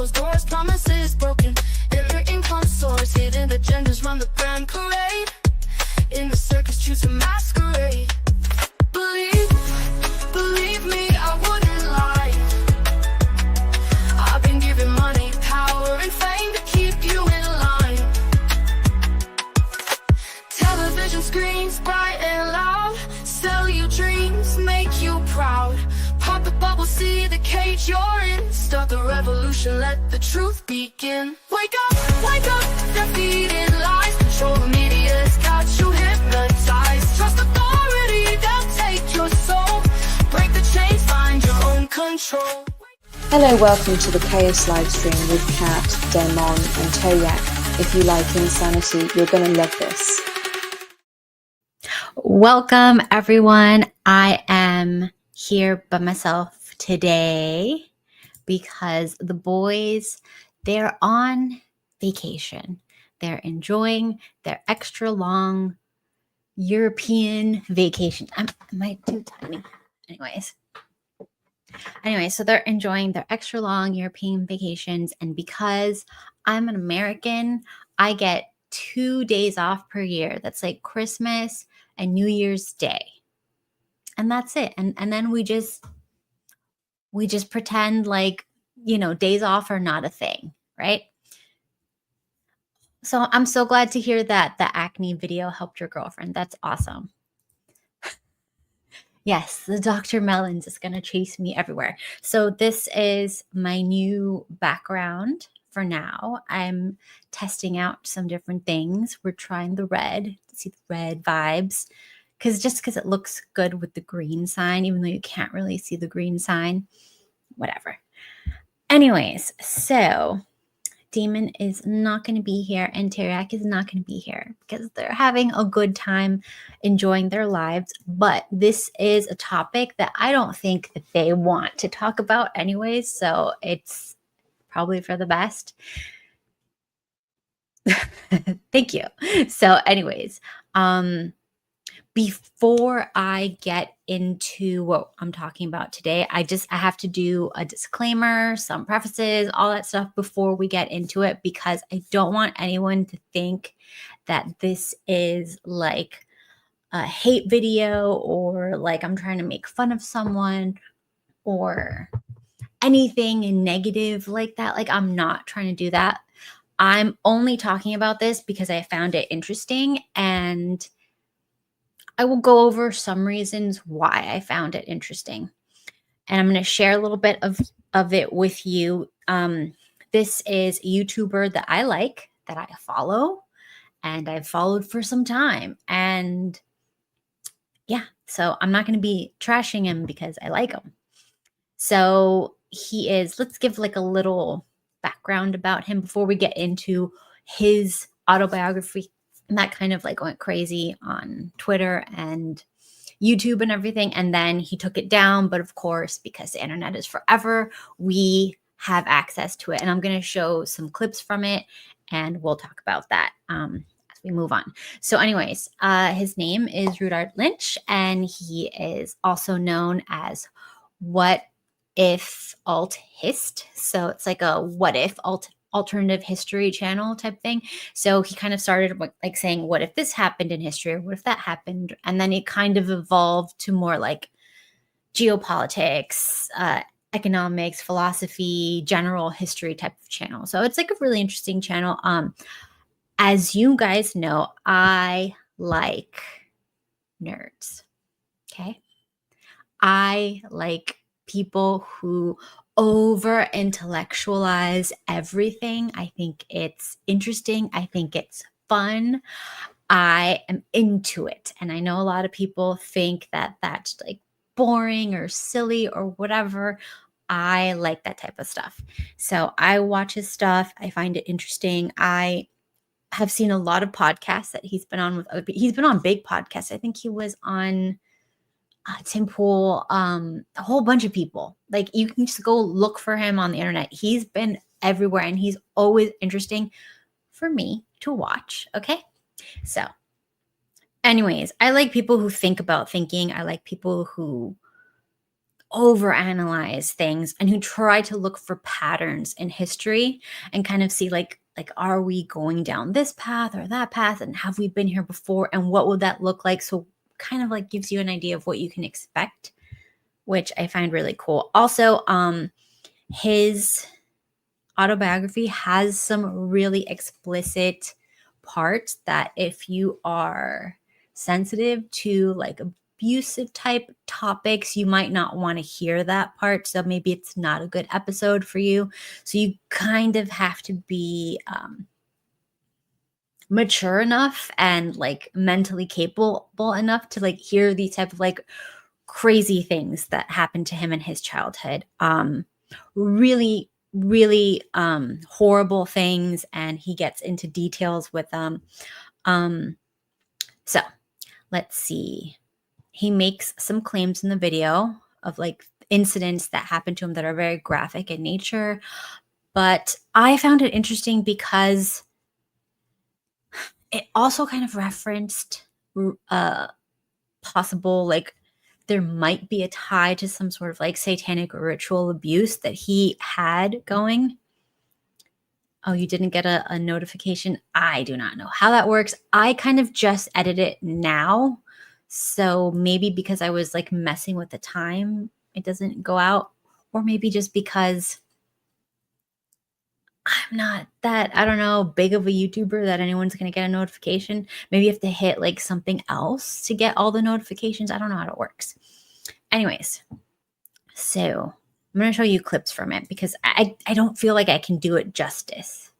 closed doors, promises broken. Every income source, hidden agendas run the grand parade. In the circus, choose a masquerade. Believe me, I wouldn't lie. I've been given money, power, and fame to keep you in line. Television screens bright and loud, sell you dreams, make you proud. Pop the bubble, see the cage you're in. Start the revolution, let the truth begin. Wake up, defeated lies. Control the media's got you hypnotized. Trust authority, they'll take your soul. Break the chains, find your own control. Hello, welcome to the Chaos Livestream with Kat, Demon and Toyak. If you like insanity, you're going to love this. Welcome, everyone. I am here by myself today because the boys, they're on vacation. They're enjoying their extra long European vacation. Am I too tiny? Anyway, so they're enjoying their extra long European vacations. And because I'm an American, I get 2 days off per year. That's like Christmas and New Year's Day. And that's it. And then we just pretend like, days off are not a thing, right? So I'm so glad to hear that the acne video helped your girlfriend. That's awesome. Yes, the Dr. Melons is going to chase me everywhere. So this is my new background for now. I'm testing out some different things. We're trying the red, see the red vibes. Because it looks good with the green sign, even though you can't really see the green sign. Whatever. Anyways, so Demon is not going to be here and Teriak is not going to be here because they're having a good time enjoying their lives. But this is a topic that I don't think that they want to talk about anyways. So it's probably for the best. Thank you. So anyways, before I get into what I'm talking about today, I have to do a disclaimer, some prefaces, all that stuff before we get into it, because I don't want anyone to think that this is like a hate video or like I'm trying to make fun of someone or anything negative like that. Like, I'm not trying to do that. I'm only talking about this because I found it interesting, and I will go over some reasons why I found it interesting. And I'm going to share a little bit of it with you. This is a YouTuber that I like, that I follow, and I've followed for some time. And yeah, so I'm not going to be trashing him because I like him. So let's give like a little background about him before we get into his autobiography. And that kind of like went crazy on Twitter and YouTube and everything. And then he took it down. But of course, because the internet is forever, we have access to it. And I'm going to show some clips from it and we'll talk about that as we move on. So anyways, his name is Rudyard Lynch, and he is also known as Whatifalthist. So it's like a what if alternative history channel type thing. So he kind of started like saying, what if this happened in history, or what if that happened? And then it kind of evolved to more like geopolitics, economics, philosophy, general history type of channel. So it's like a really interesting channel. As you guys know, I like nerds. Okay. I like people who over intellectualize everything. I think it's interesting. I think it's fun. I am into it. And I know a lot of people think that that's like boring or silly or whatever. I like that type of stuff. So I watch his stuff. I find it interesting. I have seen a lot of podcasts that he's been on with other people. He's been on big podcasts. I think he was on Tim Pool, a whole bunch of people. Like, you can just go look for him on the internet. He's been everywhere, and he's always interesting for me to watch. Okay. So anyways, I like people who think about thinking. I like people who overanalyze things and who try to look for patterns in history and kind of see like are we going down this path or that path, and have we been here before, and what would that look like? So kind of like gives you an idea of what you can expect, which I find really cool. Also, his autobiography has some really explicit parts that if you are sensitive to like abusive type topics, you might not want to hear that part. So maybe it's not a good episode for you. So you kind of have to be mature enough and like mentally capable enough to like hear these type of like crazy things that happened to him in his childhood. Really horrible things, and he gets into details with them. So let's see. He makes some claims in the video of like incidents that happened to him that are very graphic in nature, but I found it interesting because it also kind of referenced possible like there might be a tie to some sort of like satanic or ritual abuse that he had going. Oh, you didn't get a notification? I do not know how that works. I kind of just edit it now. So maybe because I was like messing with the time, it doesn't go out. Or maybe just because I'm not that, I don't know, big of a YouTuber that anyone's going to get a notification. Maybe you have to hit like something else to get all the notifications. I don't know how it works. Anyways, so I'm going to show you clips from it because I don't feel like I can do it justice.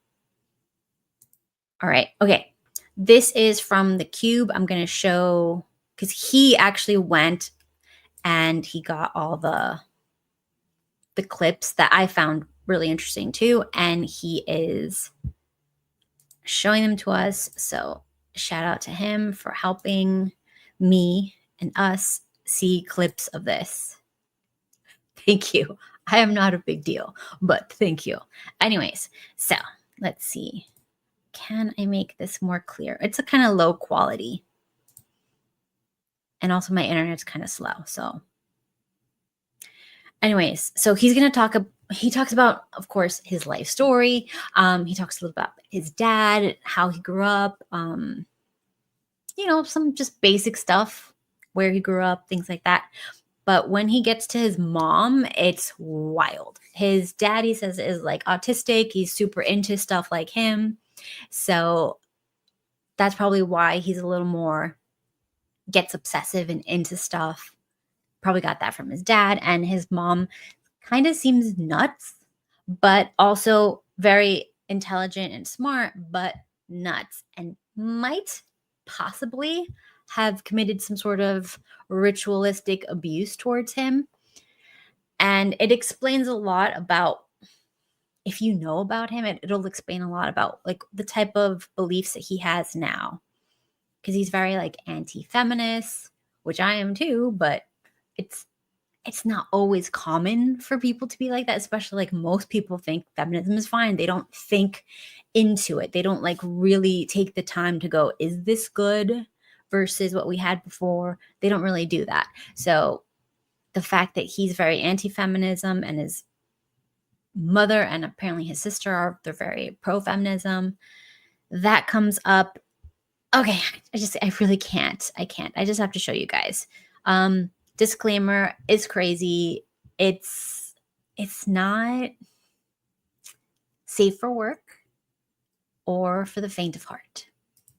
All right. Okay. This is from the Cube. I'm going to show, because he actually went and he got all the clips that I found really interesting too. And he is showing them to us. So shout out to him for helping me and us see clips of this. Thank you. I am not a big deal, but thank you. Anyways, so let's see. Can I make this more clear? It's a kind of low quality. And also my internet's kind of slow. So anyways, so he's going to talk, he talks about, of course, his life story. He talks a little about his dad, how he grew up, you know, some just basic stuff, where he grew up, things like that. But when he gets to his mom, it's wild. His dad, he says, is like autistic. He's super into stuff like him. So that's probably why he's a little more, gets obsessive and into stuff. Probably got that from his dad. And his mom kind of seems nuts, but also very intelligent and smart, but nuts, and might possibly have committed some sort of ritualistic abuse towards him. And it explains a lot about, if you know about him, it'll explain a lot about like the type of beliefs that he has now. Because he's very like anti-feminist, which I am too, but it's not always common for people to be like that, especially like most people think feminism is fine. They don't think into it. They don't like really take the time to go, is this good versus what we had before? They don't really do that. So the fact that he's very anti-feminism, and his mother and apparently his sister they're very pro-feminism, that comes up. Okay, I really can't. I just have to show you guys. Disclaimer, is crazy. It's not safe for work or for the faint of heart.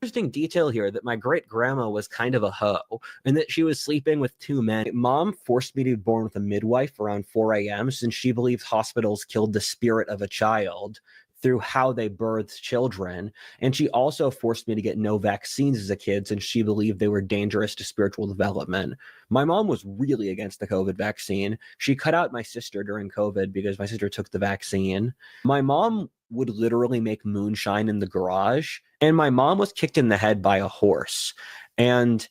Interesting detail here that my great grandma was kind of a hoe, and that she was sleeping with two men. Mom forced me to be born with a midwife around 4 a.m. since she believes hospitals killed the spirit of a child through how they birthed children. And she also forced me to get no vaccines as a kid since she believed they were dangerous to spiritual development. My mom was really against the COVID vaccine. She cut out my sister during COVID because my sister took the vaccine. My mom would literally make moonshine in the garage, and my mom was kicked in the head by a horse. And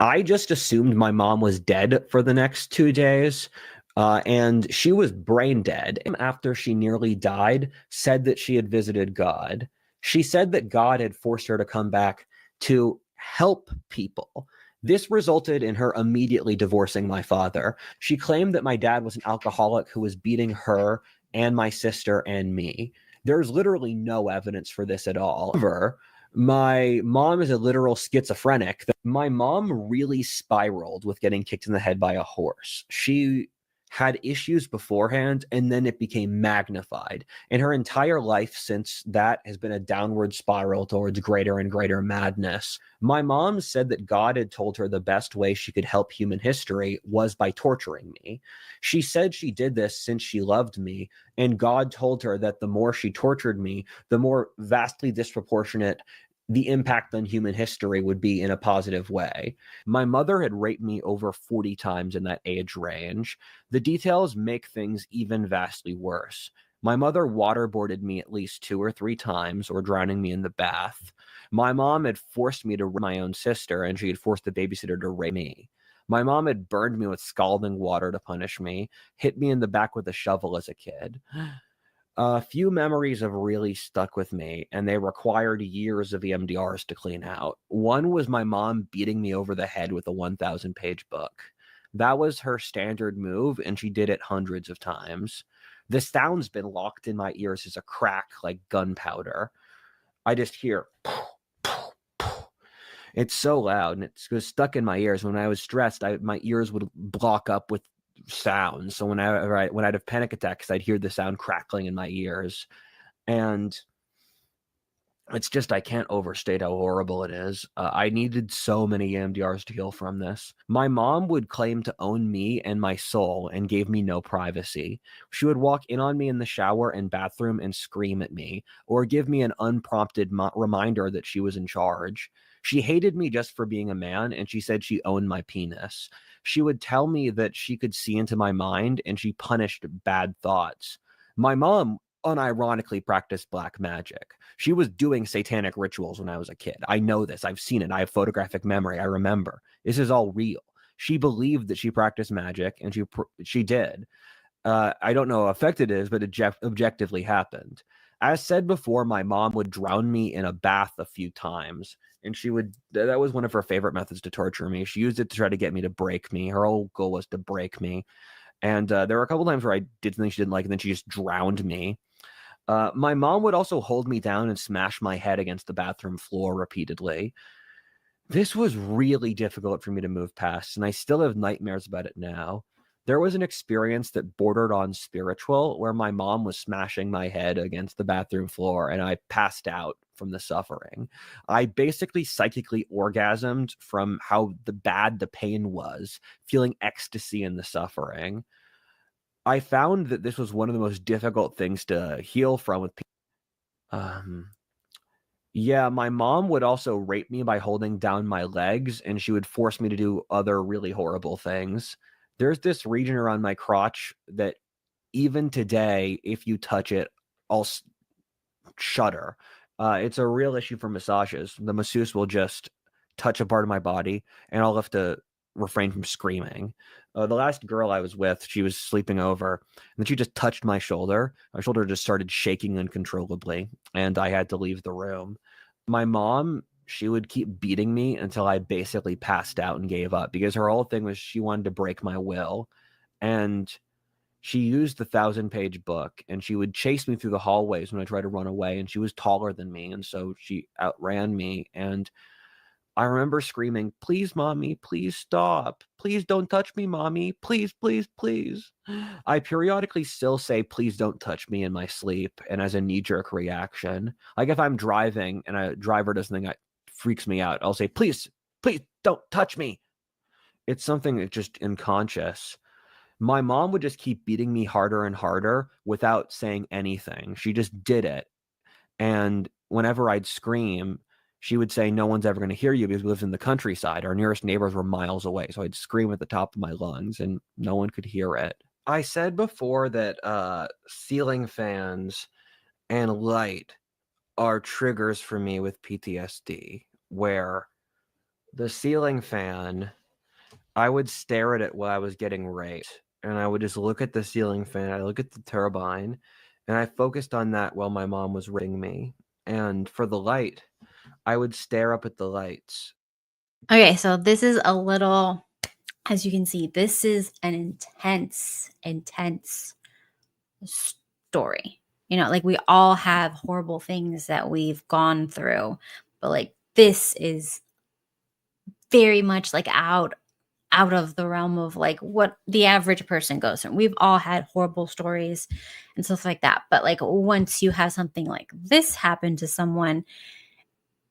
I just assumed my mom was dead for the next 2 days. And she was brain dead. After she nearly died, said that she had visited God. She said that God had forced her to come back to help people, This resulted in her immediately divorcing my father. She claimed that my dad was an alcoholic who was beating her and my sister and me. There's literally no evidence for this at all. However, my mom is a literal schizophrenic. My mom really spiraled with getting kicked in the head by a horse. She had issues beforehand, and then it became magnified. And her entire life since that has been a downward spiral towards greater and greater madness. My mom said that God had told her the best way she could help human history was by torturing me. She said she did this since she loved me, and God told her that the more she tortured me, the more vastly disproportionate the impact on human history would be in a positive way. My mother had raped me over 40 times in that age range. The details make things even vastly worse. My mother waterboarded me at least 2 or 3 times, or drowning me in the bath. My mom had forced me to rape my own sister, and she had forced the babysitter to rape me. My mom had burned me with scalding water to punish me, hit me in the back with a shovel as a kid. A few memories have really stuck with me, and they required years of EMDRs to clean out. One was my mom beating me over the head with a 1,000-page book. That was her standard move, and she did it hundreds of times. The sound's been locked in my ears as a crack, like gunpowder. I just hear, it's so loud, and it was stuck in my ears. When I was stressed, my ears would block up with sounds. So when I'd have panic attacks, I'd hear the sound crackling in my ears. And it's just, I can't overstate how horrible it is. I needed so many EMDRs to heal from this. My mom would claim to own me and my soul and gave me no privacy. She would walk in on me in the shower and bathroom and scream at me, or give me an unprompted reminder that she was in charge. She hated me just for being a man, and she said she owned my penis. She would tell me that she could see into my mind, and she punished bad thoughts. My mom unironically practiced black magic. She was doing satanic rituals when I was a kid. I know this. I've seen it. I have photographic memory. I remember. This is all real. She believed that she practiced magic, and she did. I don't know how effective it is, but it objectively happened. As said before, my mom would drown me in a bath a few times, and that was one of her favorite methods to torture me. She used it to try to get me to break me. Her whole goal was to break me. And there were a couple times where I did something she didn't like, and then she just drowned me. My mom would also hold me down and smash my head against the bathroom floor repeatedly. This was really difficult for me to move past, and I still have nightmares about it now. There was an experience that bordered on spiritual, where my mom was smashing my head against the bathroom floor, and I passed out from the suffering. I basically psychically orgasmed from how bad the pain was, feeling ecstasy in the suffering. I found that this was one of the most difficult things to heal from with people. Yeah, my mom would also rape me by holding down my legs, and she would force me to do other really horrible things. There's this region around my crotch that even today, if you touch it, I'll shudder. It's a real issue for massages. The masseuse will just touch a part of my body, and I'll have to refrain from screaming. The last girl I was with, she was sleeping over, and then she just touched my shoulder. My shoulder just started shaking uncontrollably, and I had to leave the room. My mom, she would keep beating me until I basically passed out and gave up, because her whole thing was she wanted to break my will. And she used the 1,000-page book, and she would chase me through the hallways when I tried to run away, and she was taller than me, and so she outran me. And I remember screaming, "Please, mommy, please stop. Please don't touch me, mommy. Please, please, please." I periodically still say, "Please don't touch me" in my sleep, and as a knee-jerk reaction. Like if I'm driving and a driver does something that freaks me out, I'll say, "Please, please don't touch me." It's something that's just unconscious. My mom would just keep beating me harder and harder without saying anything. She just did it. And whenever I'd scream, she would say, "No one's ever going to hear you because we lived in the countryside. Our nearest neighbors were miles away." So I'd scream at the top of my lungs and no one could hear it. I said before that ceiling fans and light are triggers for me with PTSD, where the ceiling fan, I would stare at it while I was getting raped, and I would just look at the ceiling fan, I look at the turbine, and I focused on that while my mom was raping me. And for the light, I would stare up at the lights Okay, so this is a little, as you can see, this is an intense story. You know, like we all have horrible things that we've gone through, but like this is very much like out of the realm of like what the average person goes through. We've all had horrible stories and stuff like that. But like once you have something like this happen to someone,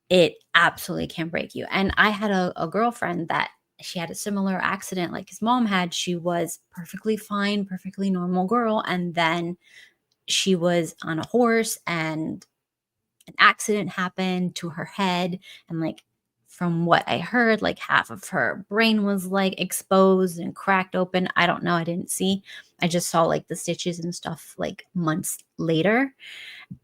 it absolutely can break you. And I had a girlfriend that she had a similar accident like his mom had. She was perfectly fine, perfectly normal girl. And then she was on a horse and an accident happened to her head. And like from what I heard, like half of her brain was like exposed and cracked open. I don't know. I didn't see. I just saw like the stitches and stuff like months later.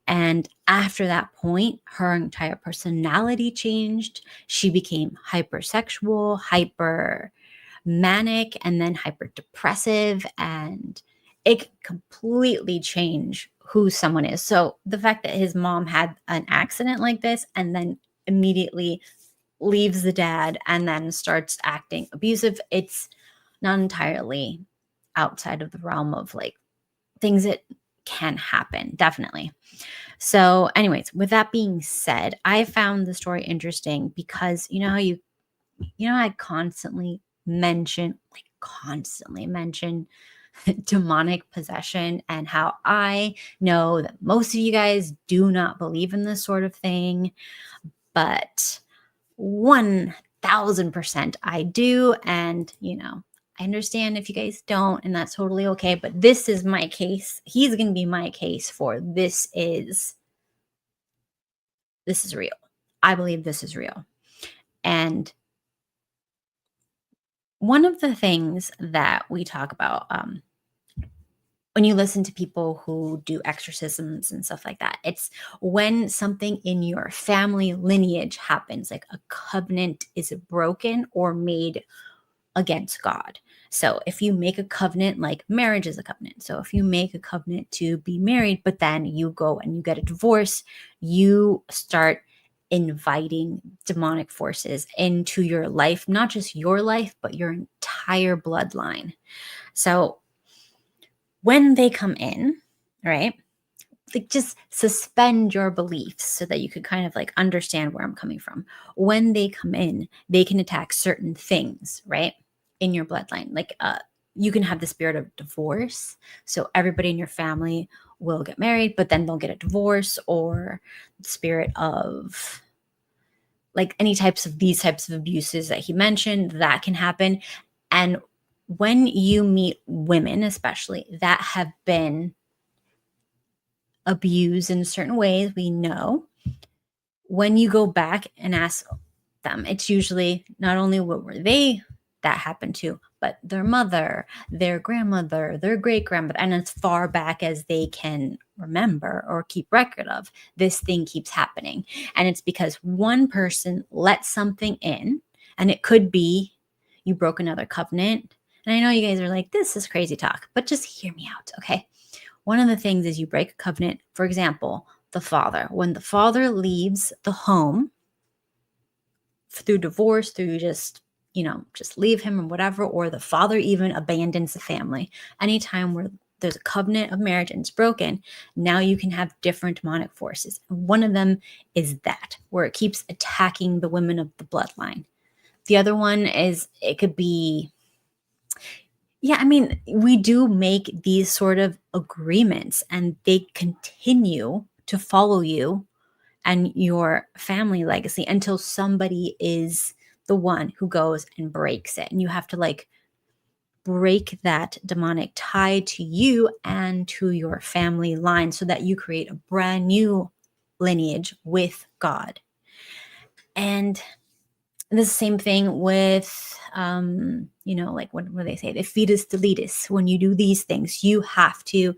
And after that point, her entire personality changed. She became hypersexual, hyper manic, and then hyper depressive. And it could completely change who someone is. So the fact that his mom had an accident like this and then immediately leaves the dad and then starts acting abusive, it's not entirely outside of the realm of like things that can happen, definitely. So, anyways, with that being said, I found the story interesting because you know how I constantly mention demonic possession and how I know that most of you guys do not believe in this sort of thing, but 1000% I do. And, I understand if you guys don't, and that's totally okay. But this is my case. He's going to be my case for this is real. I believe this is real. And one of the things that we talk about when you listen to people who do exorcisms and stuff like that, it's when something in your family lineage happens, like a covenant is broken or made against God. So if you make a covenant, like marriage is a covenant. So if you make a covenant to be married, but then you go and you get a divorce, you start inviting demonic forces into your life, not just your life, but your entire bloodline. So when they come in, right? Like just suspend your beliefs so that you could kind of like understand where I'm coming from. When they come in, they can attack certain things, right? In your bloodline. Like you can have the spirit of divorce. So everybody in your family will get married, but then they'll get a divorce, or the spirit of like these types of abuses that he mentioned that can happen. And when you meet women, especially that have been abused in certain ways, we know when you go back and ask them, it's usually not only what were they that happened to, but their mother, their grandmother, their great grandmother, and as far back as they can remember or keep record of, this thing keeps happening. And it's because one person let something in, and it could be you broke another covenant. And I know you guys are like, this is crazy talk, but just hear me out, okay? One of the things is you break a covenant. For example, the father. When the father leaves the home through divorce, through just leave him or whatever, or the father even abandons the family. Anytime where there's a covenant of marriage and it's broken, now you can have different demonic forces. And one of them is that, where it keeps attacking the women of the bloodline. The other one is it could be, we do make these sort of agreements and they continue to follow you and your family legacy until somebody is the one who goes and breaks it. And you have to like break that demonic tie to you and to your family line so that you create a brand new lineage with God. And the same thing with, like what do they say? The fetus deletus. When you do these things, you have to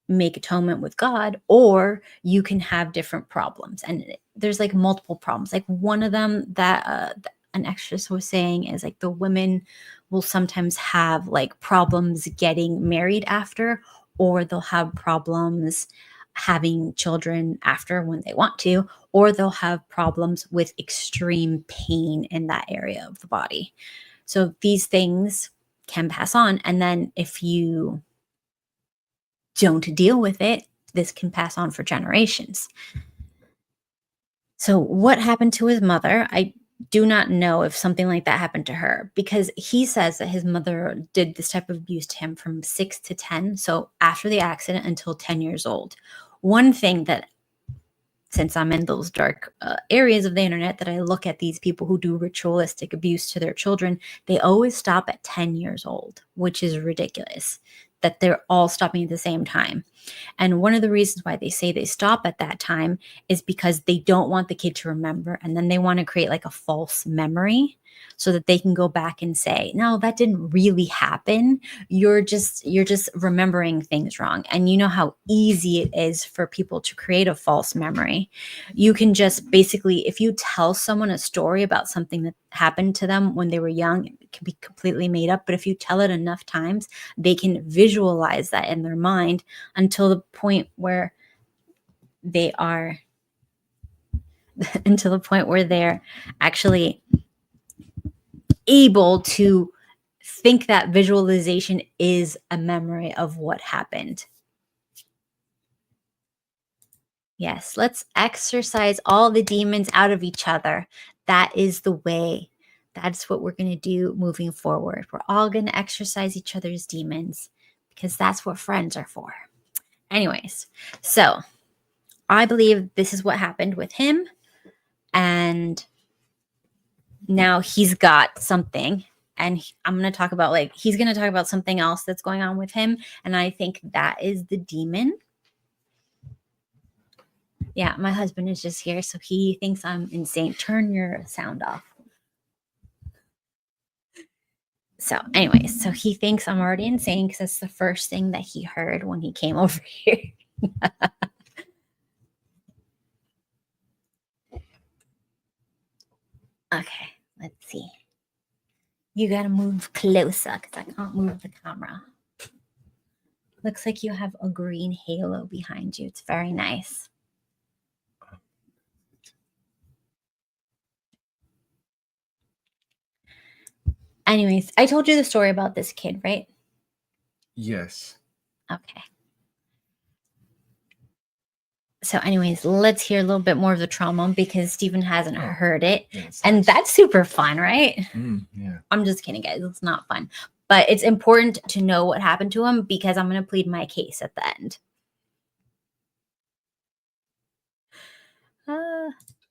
make atonement with God, or you can have different problems. And there's like multiple problems. Like one of them that an exorcist was saying is like the women will sometimes have like problems getting married after, or they'll have problems having children after when they want to, or they'll have problems with extreme pain in that area of the body. So these things can pass on. And then if you don't deal with it, this can pass on for generations. So what happened to his mother? I do not know if something like that happened to her, because he says that his mother did this type of abuse to him from 6 to 10. So after the accident until 10 years old. One thing that, since I'm in those dark areas of the internet, that I look at these people who do ritualistic abuse to their children, they always stop at 10 years old, which is ridiculous that they're all stopping at the same time. And one of the reasons why they say they stop at that time is because they don't want the kid to remember. And then they want to create like a false memory so that they can go back and say, no, that didn't really happen. You're just remembering things wrong. And you know how easy it is for people to create a false memory. You can just basically, if you tell someone a story about something that happened to them when they were young, it can be completely made up. But if you tell it enough times, they can visualize that in their mind until the point where they are they're actually able to think that visualization is a memory of what happened. Yes, let's exercise all the demons out of each other. That is the way. That's what we're going to do moving forward. We're all going to exercise each other's demons because that's what friends are for. Anyways, so I believe this is what happened with him. And now he's got something. And I'm going to talk about, he's going to talk about something else that's going on with him. And I think that is the demon. Yeah, my husband is just here, so he thinks I'm insane. Turn your sound off. So anyways, so he thinks I'm already insane because that's the first thing that he heard when he came over here. Okay, let's see. You got to move closer because I can't move the camera. Looks like you have a green halo behind you. It's very nice. Anyways, I told you the story about this kid, right? Yes. Okay. So anyways, let's hear a little bit more of the trauma because Stephen hasn't heard it. Yes, and yes. That's super fun, right? Yeah. I'm just kidding, guys. It's not fun. But it's important to know what happened to him because I'm going to plead my case at the end.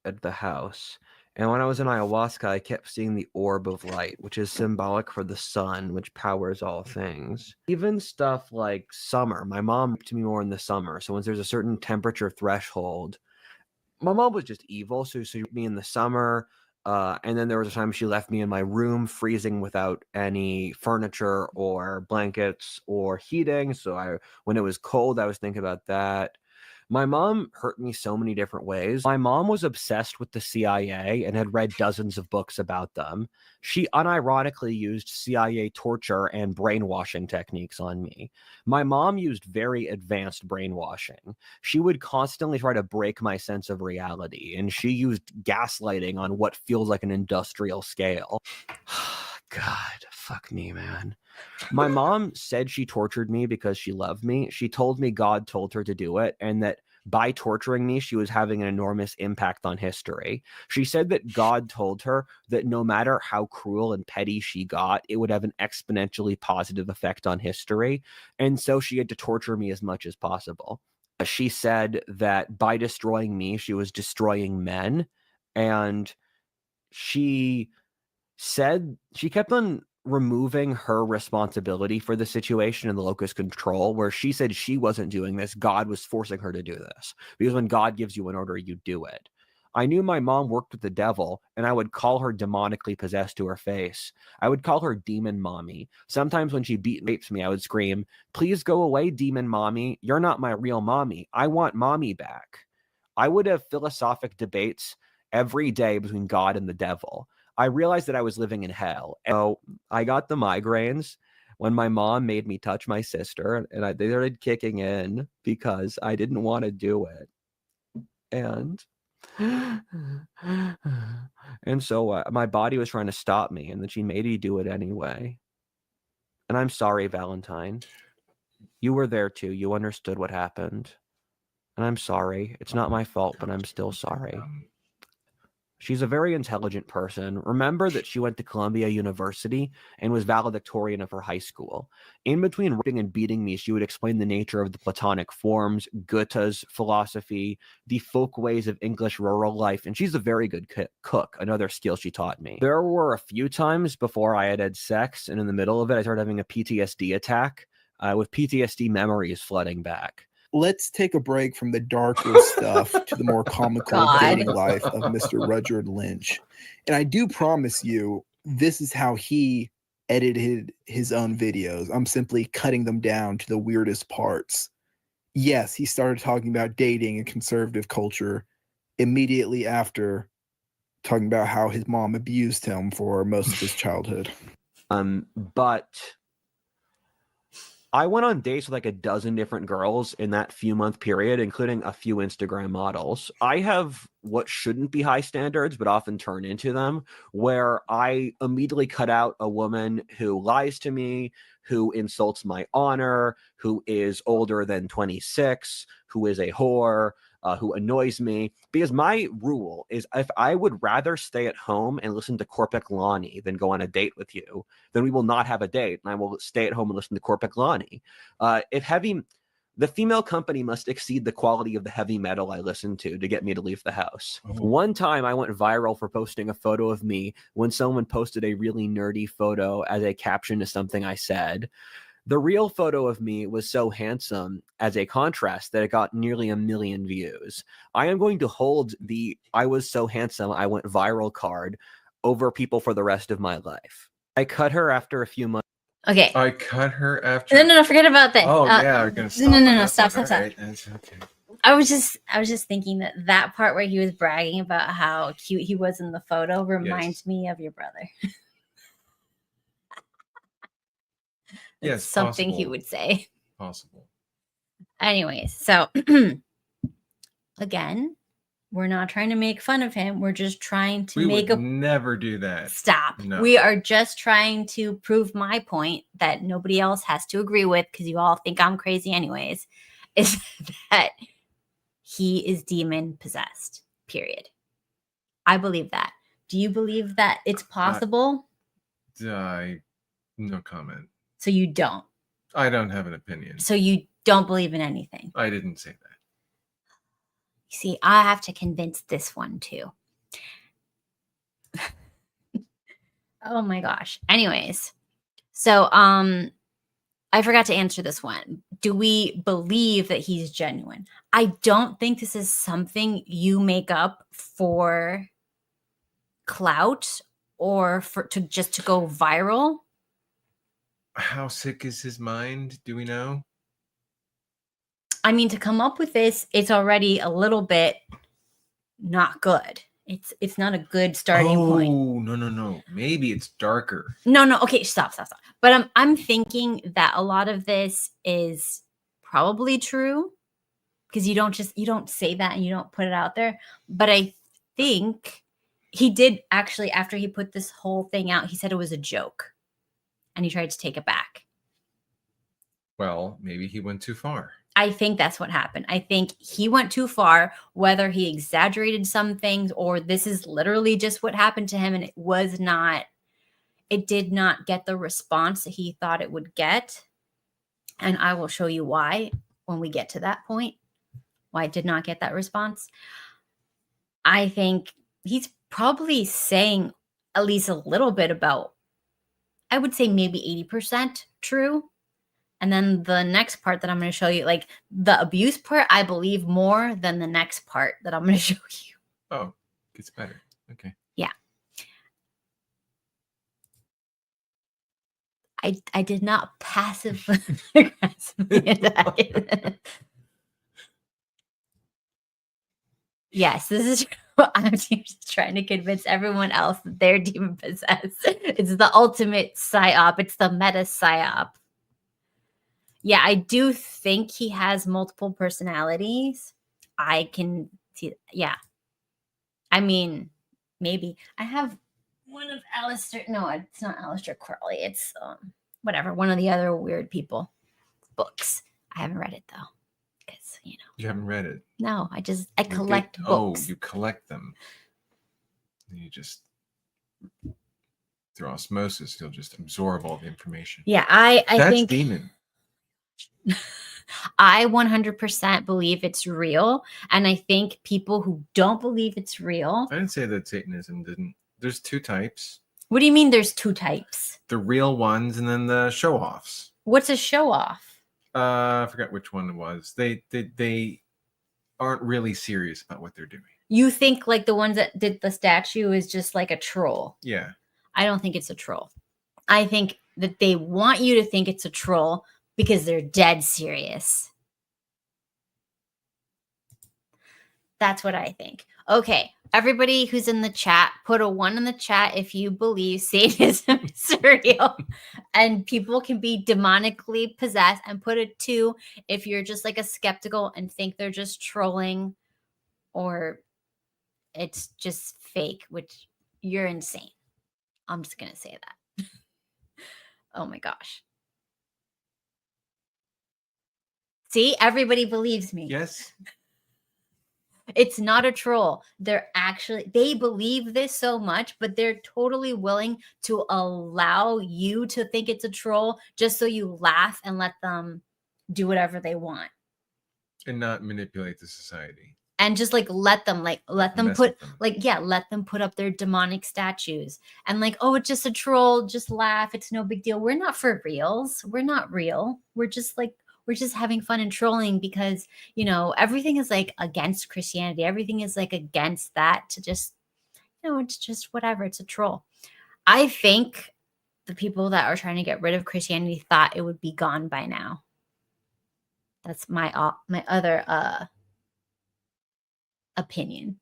At the house. And when I was in ayahuasca, I kept seeing the orb of light, which is symbolic for the sun, which powers all things. Even stuff like summer. My mom to me more in the summer. So when there's a certain temperature threshold, my mom was just evil. So she left me in the summer. And then there was a time she left me in my room freezing without any furniture or blankets or heating. So when it was cold, I was thinking about that. My mom hurt me so many different ways. My mom was obsessed with the CIA and had read dozens of books about them. She unironically used CIA torture and brainwashing techniques on me. My mom used very advanced brainwashing. She would constantly try to break my sense of reality, and she used gaslighting on what feels like an industrial scale. God, fuck me, man. My mom said she tortured me because she loved me. She told me God told her to do it, and that by torturing me, she was having an enormous impact on history. She said that God told her that no matter how cruel and petty she got, it would have an exponentially positive effect on history. And so she had to torture me as much as possible. She said that by destroying me, she was destroying men. And she said she kept on removing her responsibility for the situation and the locus control, where she said she wasn't doing this. God was forcing her to do this because when God gives you an order, you do it. I knew my mom worked with the devil, and I would call her demonically possessed to her face. I would call her demon mommy. Sometimes when she beat and rapes me, I would scream, "Please go away, demon mommy. You're not my real mommy. I want mommy back." I would have philosophic debates every day between God and the devil. I realized that I was living in hell. So I got the migraines. when my mom made me touch my sister, and they started kicking in because I didn't want to do it. And so my body was trying to stop me, and then she made me do it anyway. And I'm sorry, Valentine. You were there too. You understood what happened. And I'm sorry. It's not my fault, but I'm still sorry. She's a very intelligent person. Remember that she went to Columbia University and was valedictorian of her high school. In between ripping and beating me, she would explain the nature of the Platonic forms, Goethe's philosophy, the folk ways of English rural life, and she's a very good cook, another skill she taught me. There were a few times before I had sex, and in the middle of it, I started having a PTSD attack with PTSD memories flooding back. Let's take a break from the darker stuff to the more comical dating life of Mr. Rudyard Lynch. And I do promise you, this is how he edited his own videos. I'm simply cutting them down to the weirdest parts. Yes, he started talking about dating and conservative culture immediately after talking about how his mom abused him for most of his childhood. But I went on dates with like a dozen different girls in that few month period, including a few Instagram models. I have what shouldn't be high standards, but often turn into them, where I immediately cut out a woman who lies to me, who insults my honor, who is older than 26, who is a whore, who annoys me, because my rule is if I would rather stay at home and listen to Korpiklani than go on a date with you, then we will not have a date, and I will stay at home and listen to Korpiklani. The female company must exceed the quality of the heavy metal I listen to get me to leave the house. One time I went viral for posting a photo of me when someone posted a really nerdy photo as a caption to something I said. The real photo of me was so handsome as a contrast that it got nearly 1 million views. I am going to hold the "I was so handsome, I went viral" card over people for the rest of my life. I cut her after a few months. Okay. I cut her after. No, forget about that. Oh yeah, we're gonna stop. No, stop. Right. That's okay. I was just thinking that part where he was bragging about how cute he was in the photo reminds me of your brother. Yes, something possible. He would say. Possible. Anyways, so again, we're not trying to make fun of him. We're just trying to never do that. Stop. No. We are just trying to prove my point that nobody else has to agree with, because you all think I'm crazy anyways, is that he is demon possessed, period. I believe that. Do you believe that it's possible? No comment. So you don't. I don't have an opinion. So you don't believe in anything. I didn't say that. You see, I have to convince this one too. Oh my gosh. Anyways, so I forgot to answer this one. Do we believe that he's genuine? I don't think this is something you make up for clout or to go viral. How sick is his mind? Do we know? I mean, to come up with this, it's already a little bit not good. It's not a good starting point. Oh, no. Maybe it's darker. No. Okay, stop. But I'm thinking that a lot of this is probably true, because you don't say that and you don't put it out there. But I think he did actually, after he put this whole thing out, he said it was a joke. And he tried to take it back. Well, maybe he went too far. I think that's what happened. I think he went too far, whether he exaggerated some things or this is literally just what happened to him. And it did not get the response that he thought it would get. And I will show you why when we get to that point, why it did not get that response. I think he's probably saying at least a little bit about, I would say maybe 80% true. And then the next part that I'm going to show you, like the abuse part, I believe more than the next part that I'm going to show you. Oh, gets better. Okay. Yeah. I did not passively aggressively attack it. Yes, this is true. I'm just trying to convince everyone else that they're demon possessed. It's the ultimate psyop. It's the meta psyop. Yeah, I do think he has multiple personalities. I can see. Yeah. I mean, maybe. I have one of Alistair. No, it's not Alistair Crowley. It's whatever. One of the other weird people books. I haven't read it though. Because, You haven't read it. No, I collect books. Oh, you collect them. You just through osmosis, you'll just absorb all the information. Yeah, I That's think demon. I 100% believe it's real. And I think people who don't believe it's real. I didn't say that Satanism didn't. There's two types. What do you mean there's two types? The real ones and then the show-offs. What's a show-off? I forgot which one it was. They aren't really serious about what they're doing. You think like the ones that did the statue is just like a troll? Yeah. I don't think it's a troll. I think that they want you to think it's a troll because they're dead serious. That's what I think. Okay, everybody who's in the chat, put a 1 in the chat if you believe Satanism is real and people can be demonically possessed, and put a 2 if you're just like a skeptical and think they're just trolling or it's just fake, which you're insane. I'm just going to say that. Oh my gosh. See, everybody believes me. Yes. It's not a troll. They believe this so much, but they're totally willing to allow you to think it's a troll just so you laugh and let them do whatever they want. And not manipulate the society. And just like let them Mess put with them. let them put up their demonic statues and like, oh, it's just a troll, just laugh, it's no big deal. We're not for reals. We're not real. We're just having fun and trolling because, everything is like against Christianity. Everything is like against that to just, it's just whatever. It's a troll. I think the people that are trying to get rid of Christianity thought it would be gone by now. That's my other opinion.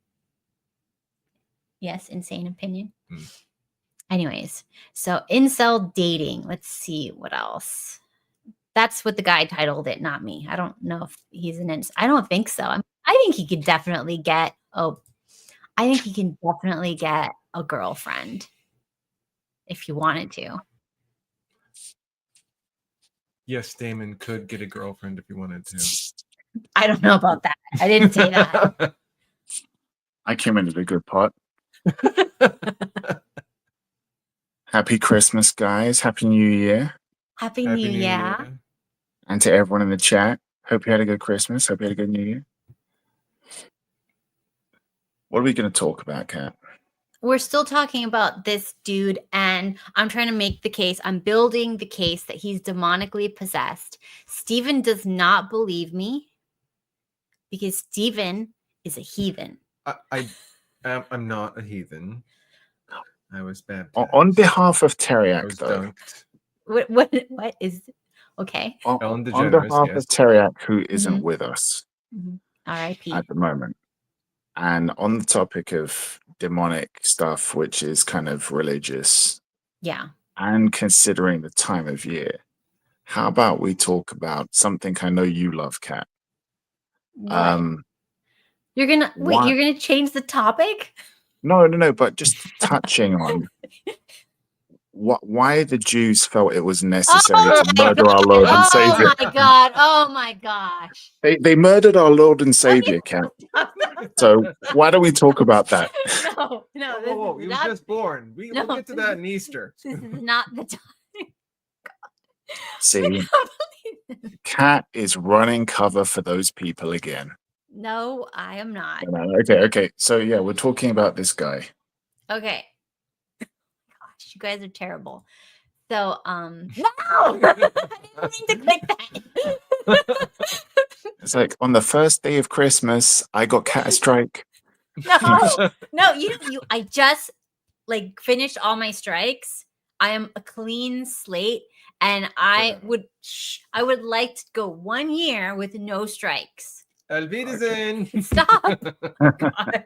Yes, insane opinion. Anyways, so incel dating. Let's see what else. That's what the guy titled it, not me. I don't know if he's an incel. I don't think so. I think he could definitely get a girlfriend if he wanted to. Yes, Damon could get a girlfriend if he wanted to. I don't know about that. I didn't say that. I came into the good part. Happy Christmas, guys. Happy New Year. Happy New Year. And to everyone in the chat, hope you had a good Christmas. Hope you had a good New Year. What are we going to talk about, Kat? We're still talking about this dude, and I'm trying to make the case. I'm building the case that he's demonically possessed. Stephen does not believe me because Stephen is a heathen. I'm not a heathen. I was baptized. On behalf of I Teriak, was though. dunked. What is okay? On DeGeneres, behalf yes. of Teriak, who isn't with us R.I.P. at the moment. And on the topic of demonic stuff, which is kind of religious, Yeah. and considering the time of year, how about we talk about something I know you love, Kat? What? You're gonna change the topic? No, but just touching on why the Jews felt it was necessary to murder our Lord and Savior. Oh my gosh. They murdered our Lord and Savior, Kat. So why don't we talk about that? No. Whoa, he was just born. We'll get to that in Easter. This is not the time. See, Kat is running cover for those people again. No, I am not. No, okay. So yeah, we're talking about this guy. Okay. Gosh, you guys are terrible. So, no! I didn't mean to click that. It's like on the first day of Christmas, I got Cat a strike. No, I just finished all my strikes. I am a clean slate, and I would like to go 1 year with no strikes. Auf Wiedersehen. Stop. God.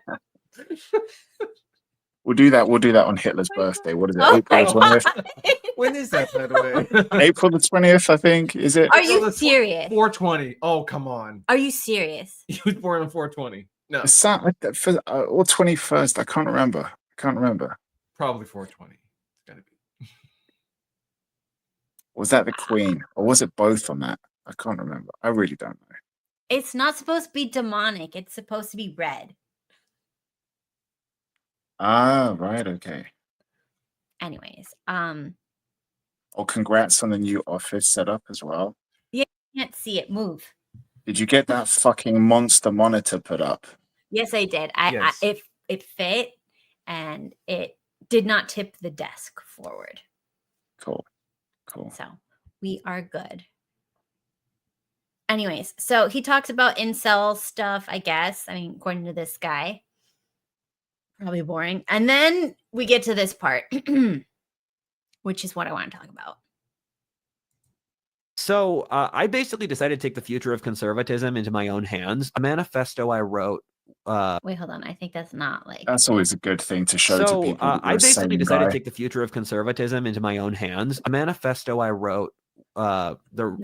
We'll do that. We'll do that on Hitler's birthday. What is it? Oh April my 20th? God. When is that, by the way? April the 20th, I think. Is it? Are you serious? 420. Oh, come on. Are you serious? He was born on 420. No, It's or 21st. I can't remember. probably 420. It's gotta be. Was that the Queen, or was it both on that? I can't remember. I really don't know. It's not supposed to be demonic. It's supposed to be red. Ah, right. Okay. Anyways, Oh, congrats on the new office setup as well. yeah, you can't see it move. Did you get that fucking monster monitor put up? Yes, I did. Yes. It fit, and it did not tip the desk forward. Cool. So we are good. Anyways, so he talks about incel stuff, I guess. I mean, according to this guy. Probably boring. And then we get to this part, which is what I want to talk about. So I basically decided to take the future of conservatism into my own hands. A manifesto I wrote. Wait, hold on. I think that's not like. That's always a good thing to show to So people. that I you're a basically sane decided guy. to take the future of conservatism into my own hands. A manifesto I wrote, the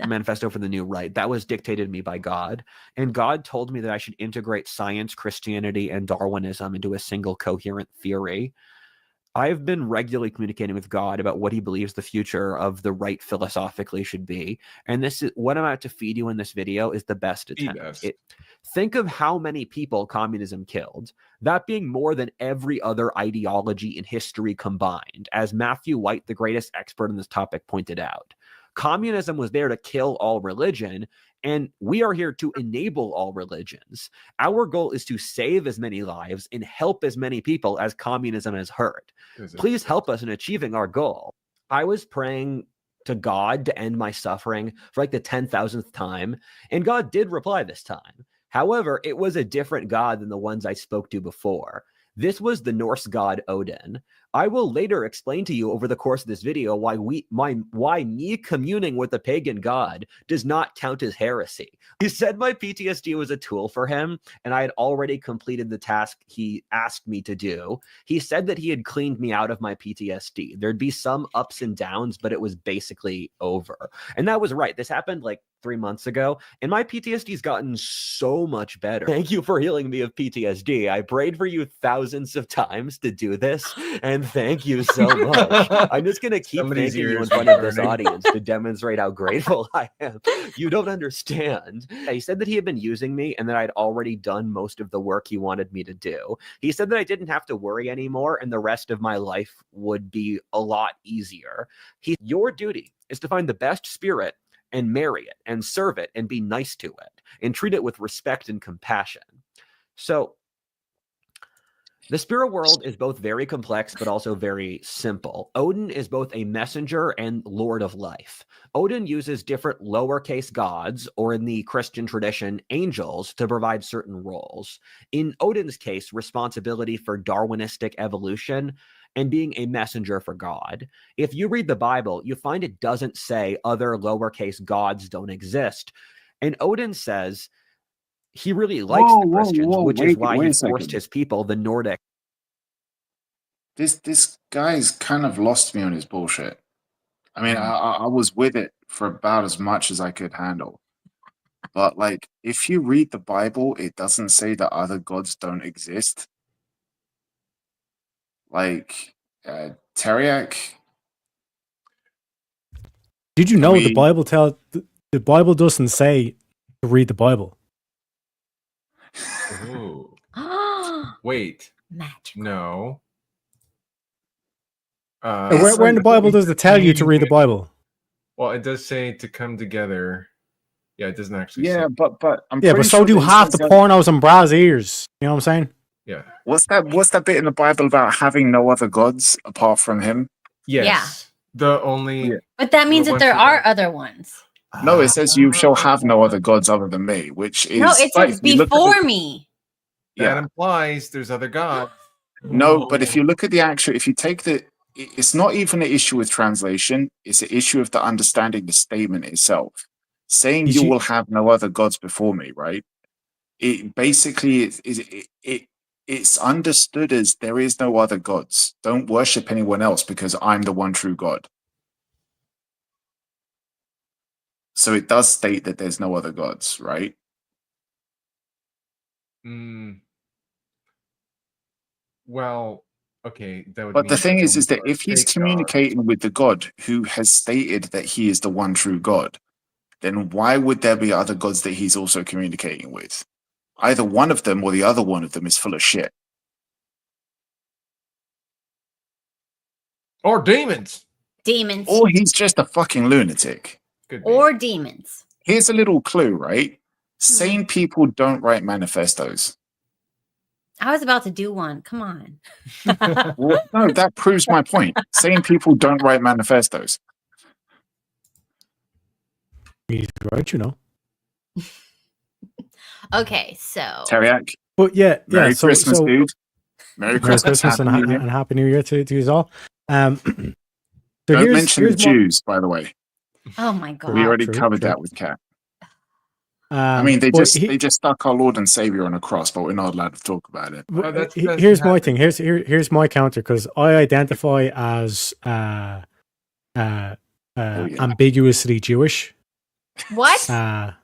manifesto for the new right, that was dictated to me by God. And God told me that I should integrate science, Christianity, and Darwinism into a single coherent theory. I've been regularly communicating with God about what he believes the future of the right philosophically should be. And this is what I'm about to feed you in this video is the best attempt. Think of how many people communism killed, that being more than every other ideology in history combined, as Matthew White, the greatest expert on this topic, pointed out. Communism was there to kill all religion, and we are here to enable all religions. Our goal is to save as many lives and help as many people as communism has hurt. Please help us in achieving our goal. I was praying to God to end my suffering for like the 10,000th time, and God did reply this time. However, it was a different God than the ones I spoke to before. This was the Norse god Odin. I will later explain to you over the course of this video why me communing with a pagan god does not count as heresy. He said my PTSD was a tool for him, and I had already completed the task he asked me to do. He said that he had cleaned me out of my PTSD. There'd be some ups and downs, but it was basically over. And that was right. This happened like 3 months ago, and my PTSD's gotten so much better. Thank you for healing me of PTSD. I prayed for you thousands of times to do this, and thank you so much. I'm just gonna keep thanking you in front of this audience to demonstrate how grateful I am. You don't understand. He said that he had been using me and that I'd already done most of the work he wanted me to do. He said that I didn't have to worry anymore and the rest of my life would be a lot easier. Your duty is to find the best spirit and marry it and serve it and be nice to it and treat it with respect and compassion. So the spirit world is both very complex, but also very simple. Odin is both a messenger and lord of life. Odin uses different lowercase gods, or in the Christian tradition, angels, to provide certain roles. In Odin's case, responsibility for Darwinistic evolution and being a messenger for God. If you read the Bible, you find it doesn't say other lowercase gods don't exist. And Odin says he really likes the Christians, which is why he forced his people, the Nordic. This guy's kind of lost me on his bullshit. I mean, I was with it for about as much as I could handle. But like, if you read the Bible, it doesn't say that other gods don't exist. Like, Teriak. Did you know the Bible doesn't say to read the Bible? Oh. Wait. Magic. No. Where in the Bible does it tell you to read the Bible? Well, it does say to come together. Yeah, it doesn't actually. Yeah, say. but I'm yeah, but so do half the pornos and bras ears. You know what I'm saying? Yeah. What's that bit in the Bible about having no other gods apart from him? Yes. Yeah. The only. Yeah. But that means that there are that. other ones. No, it says you shall have no other gods other than me, which is No, it says before me. That implies there's other gods. No, but if you look at the actual, if you take it's not even an issue with translation. It's an issue of the understanding the statement itself. Saying will have no other gods before me, right? It basically it it's understood as there is no other gods. Don't worship anyone else because I'm the one true God. So it does state that there's no other gods, right? Well, okay, that would But mean the thing is only that for if he's fake gods. communicating with the God who has stated that he is the one true God, then why would there be other gods that he's also communicating with? Either one of them or the other one of them is full of shit. Or demons. Demons. Or he's just a fucking lunatic. Could be. Or demons. Here's a little clue, right? Sane people don't write manifestos. I was about to do one. Come on. Well, no, that proves my point. Sane people don't write manifestos. He's right, you know. Okay, so Teriak, But yeah, Merry so Christmas, so dude. Merry Merry Christmas, Christmas and, Happy New Year. and Happy New Year to you all. So Don't mention the what- Jews, by the way. oh my god. We already True, covered true. that with Kat. I mean, they just stuck our Lord and Savior on a cross, but we're not allowed to talk about it. Oh, that's Here's my happening. thing. Here's my counter, because I identify as ambiguously Jewish. What? I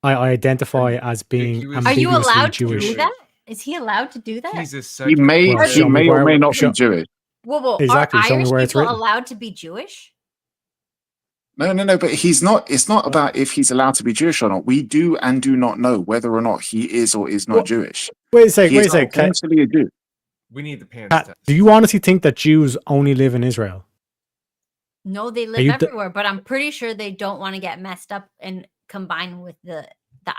identify as being Ambiguous- Are you ambiguously allowed to Jewish. do that? Is he allowed to do that? He's a He second. may, Well, he show me may or where- may not show- be Jewish. Well, Exactly, are show me Irish where it's people written. allowed to be Jewish? No, but he's not. It's not about if he's allowed to be Jewish or not. We do and do not know whether or not he is or is not Well, Jewish. Wait a sec. He Wait a is sec. Kat, potentially a Jew. We need the pants Kat, test. do you honestly think that Jews only live in Israel? No, they you live d- everywhere, but I'm pretty sure they don't want to get messed up and combine with the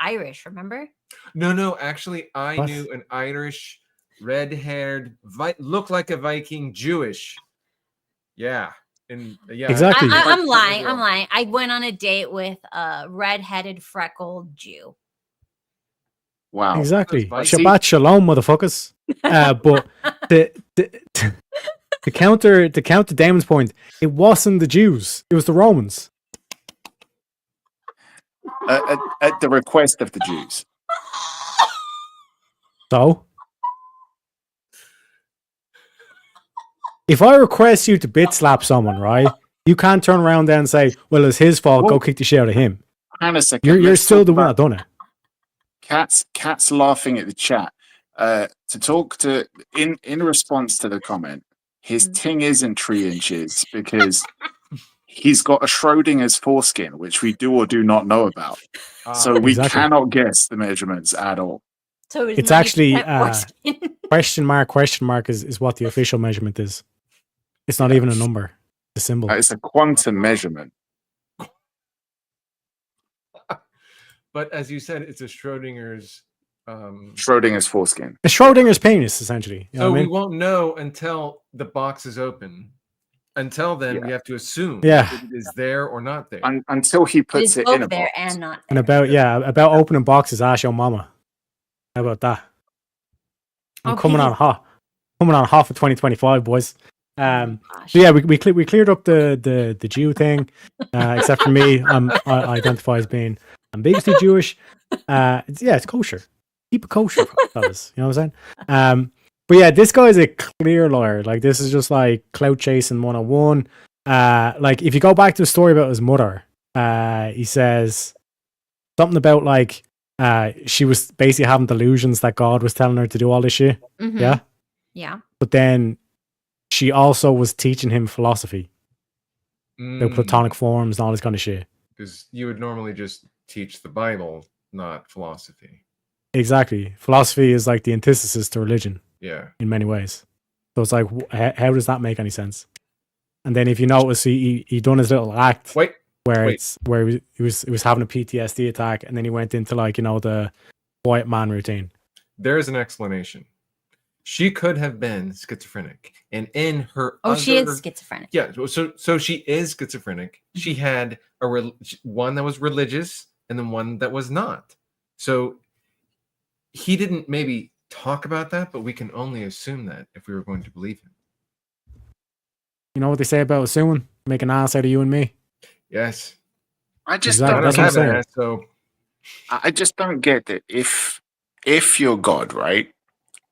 Irish, remember? No, actually, I What? knew an Irish, red-haired, looked like a Viking, Jewish. Yeah, and yeah, Exactly. I'm lying. I'm lying. I went on a date with a red-headed, freckled Jew. Wow. Exactly. That's Shabbat shalom, motherfuckers. But to counter Damon's point, it wasn't the Jews; it was the Romans. At the request of the Jews. So, if I request you to bit slap someone, right, you can't turn around there and say, "Well, it's his fault. Go Well, kick the shit out of him." Hang on a second. You're Let's still talk the one about- that done it. Cat's laughing at the chat. To talk to in response to the comment, his ting isn't 3 inches because he's got a Schrodinger's foreskin, which we do or do not know about. So we Exactly. cannot guess the measurements at all. So It's 90% actually, foreskin. question mark is what the official measurement is. It's not even a number. It's a symbol. It's a quantum measurement. But as you said, it's a Schrodinger's. Schrodinger's foreskin. It's Schrodinger's penis, essentially. You know So what I we mean? won't know until the box is open. Until then, we have to assume Yeah. that it is there or not there. Until he It puts is it in both a there box. and not And there. about opening boxes, ask your mama. How about that? I'm coming on hot. Coming on hot for 2025, boys. So yeah, we cleared up the Jew thing, except for me. I identify as being ambiguously Jewish. It's kosher. Keep it kosher, fellas. You know what I'm saying? But yeah, this guy is a clear liar. Like, this is just like clout chasing 101. Like, if you go back to the story about his mother, he says something about like she was basically having delusions that God was telling her to do all this shit. Mhm. Yeah. Yeah. But then she also was teaching him philosophy, the Platonic forms and all this kind of shit. Because you would normally just teach the Bible, not philosophy. Exactly. Philosophy is like the antithesis to religion Yeah. in many ways. So it's like, how does that make any sense? And then if you notice, he done his little act Wait. where he was having a PTSD attack, and then he went into like, you know, the quiet man routine. There is an explanation. She could have been schizophrenic, and in her She is other- schizophrenic. Yeah, so she is schizophrenic. She had one that was religious and then one that was not. So he didn't maybe talk about that, but we can only assume that if we were going to believe him. You know what they say about assuming? Make an ass out of you and me. Yes. I just Exactly, don't that's what I'm saying. So I just don't get that if you're God, right?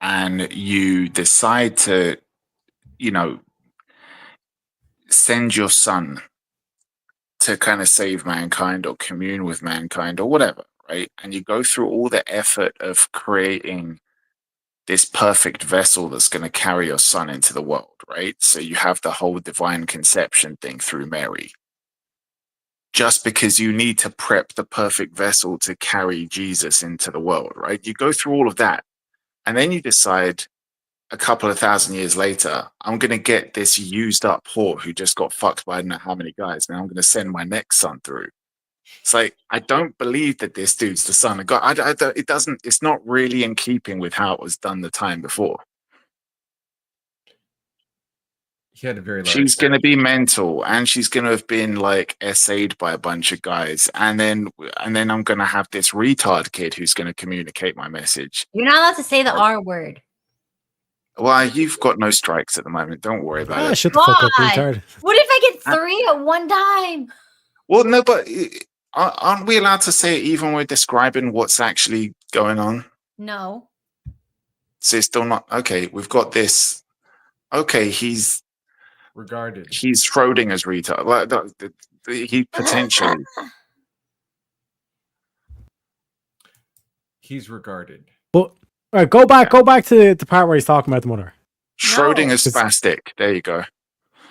and you decide to, you know, send your son to kind of save mankind or commune with mankind or whatever, right? And you go through all the effort of creating this perfect vessel that's going to carry your son into the world, right? So you have the whole divine conception thing through Mary. Just because you need to prep the perfect vessel to carry Jesus into the world, right? You go through all of that, and then you decide a couple of thousand years later, I'm going to get this used up whore who just got fucked by I don't know how many guys. Now I'm going to send my next son through. It's like, I don't believe that this dude's the son of God. It doesn't, it's not really in keeping with how it was done the time before. He had a very large. She's going to be mental, and she's going to have been like essayed by a bunch of guys. And then I'm going to have this retard kid who's going to communicate my message. You're not allowed to say the R word. Well, you've got no strikes at the moment. Don't worry about it. Shut the fuck up, Why? retard. What if I get 3 at one time? Well, no, but aren't we allowed to say it even when we're describing what's actually going on? No. So it's still not okay. We've got this. Okay, he's regarded. He's Schrodinger's retard. Like, he potentially. He's regarded. But all right, go back to the part where he's talking about the mother. Schrodinger's spastic. There you go.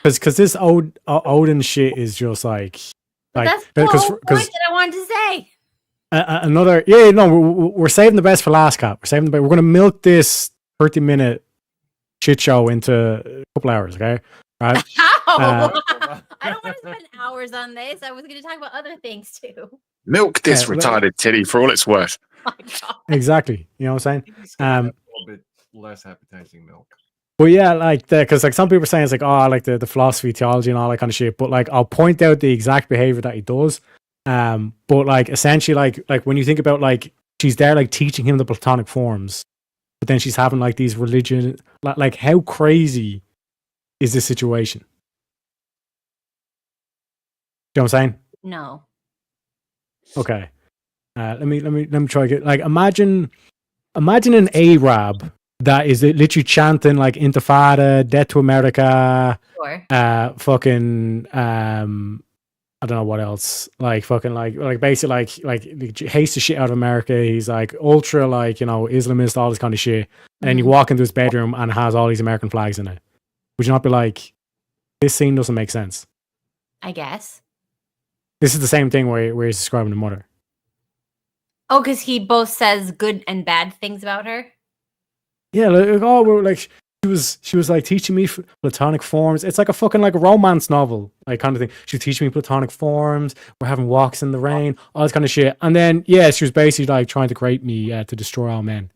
Because this Odin shit is just like that's the whole point that I wanted to say. Another we're saving the best for last, Cap. We're going to milk this 30-minute shit show into a couple hours, okay? Right? How? I don't want to spend hours on this. I was going to talk about other things too. Milk this retarded titty for all it's worth. Oh my God. Exactly. You know what I'm saying? A little bit less appetizing milk. But yeah, like because like some people are saying it's like, oh, like the philosophy, theology, and all that kind of shit. But like I'll point out the exact behavior that he does. But like essentially, like when you think about like she's there like teaching him the Platonic forms, but then she's having like these religion, like how crazy is this situation? You know what I'm saying? No. Okay. Let me try to get like imagine an Arab that is literally chanting like Intifada, Death to America, Sure. fucking I don't know what else, like fucking like basically like hates the shit out of America. He's like ultra like, you know, Islamist, all this kind of shit. And then you walk into his bedroom and it has all these American flags in it. Would you not be like, this scene doesn't make sense? I guess. This is the same thing where he's describing the mother. Oh, because he both says good and bad things about her. Yeah, like, oh, we're like she was like teaching me Platonic forms. It's like a fucking like a romance novel, like kind of thing. She was teaching me Platonic forms. We're having walks in the rain, all this kind of shit. And then yeah, she was basically like trying to create me to destroy all men.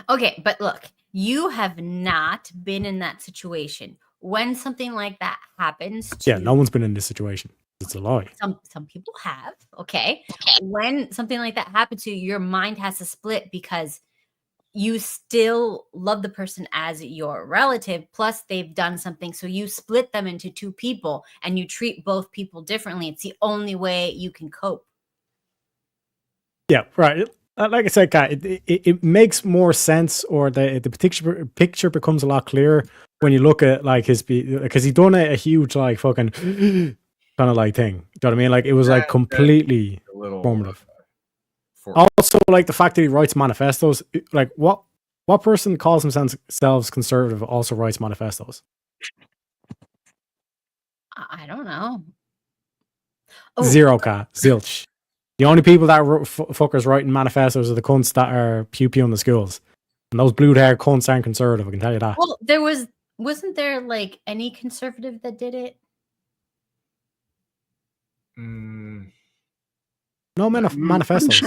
Okay, but look, you have not been in that situation. When something like that happens to Yeah, no one's been in this situation. It's a lie. Some people have, okay? When something like that happens to you, your mind has to split because you still love the person as your relative, plus they've done something. So you split them into 2 people and you treat both people differently. It's the only way you can cope. Yeah, right. Like I said, Kat, it makes more sense, or the picture becomes a lot clearer when you look at like his, because he done a huge like fucking kind of like thing. Do you know what I mean? Like it was like completely formative. Also, like the fact that he writes manifestos, like what person calls themselves conservative also writes manifestos? I don't know. Oh. Zero, Kat. Zilch. The only people that fuckers writing manifestos are the cunts that are pew-pew in the schools. And those blue-haired cunts aren't conservative, I can tell you that. Well, wasn't there like any conservative that did it? No manifestos.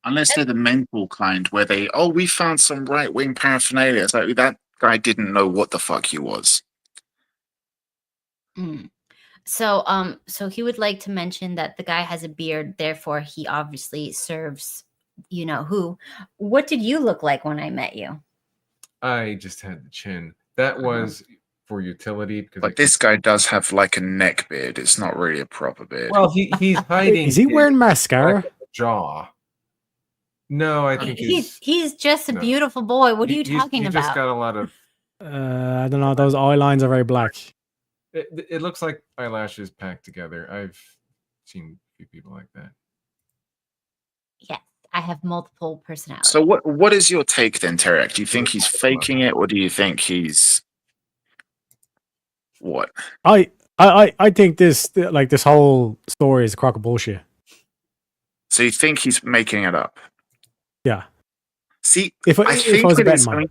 Unless they're the mental kind where we found some right-wing paraphernalia. It's like that guy didn't know what the fuck he was. So he would like to mention that the guy has a beard, therefore he obviously serves you know who. What did you look like when I met you? I just had the chin. That was for utility. But this guy does have like a neck beard. It's not really a proper beard. Well, he's hiding. Is he wearing mascara? Jaw. No, I think He's just a no. beautiful boy. What are you He's- talking he about? just got a lot of. I don't know. Those eye lines are very black. It looks like eyelashes packed together. I've seen a few people like that. Yes, I have multiple personalities. So what is your take then, Terek? Do you think he's faking it, or do you think he's what? I think this whole story is a crock of bullshit. So you think he's making it up? Yeah. See, If I think was a it betting is. I man. mean,